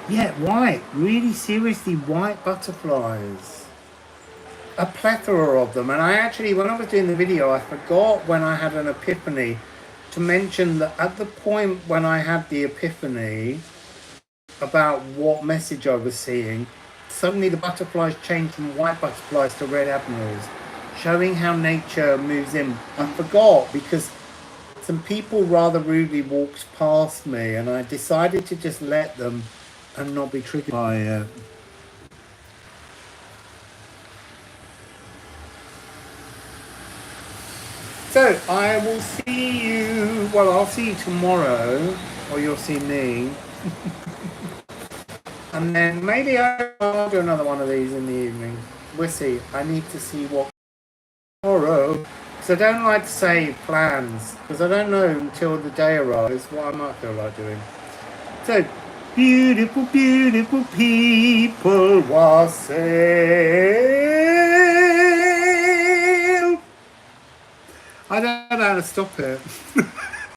Yeah, white. Really seriously, white butterflies. A plethora of them. And I actually, when I was doing the video, I forgot when I had an epiphany to mention that at the point when I had the epiphany about what message I was seeing, suddenly the butterflies changed from white butterflies to red admirals, showing how nature moves in. I forgot because some people rather rudely walked past me and I decided to just let them and not be triggered by it. So, I will see you, well, I'll see you tomorrow, or you'll see me. And then maybe I'll do another one of these in the evening. We'll see. I need to see what tomorrow. Because I don't like to say plans, because I don't know until the day arrives what I might feel like doing. So, beautiful, beautiful people, Wassail. I don't know how to stop it.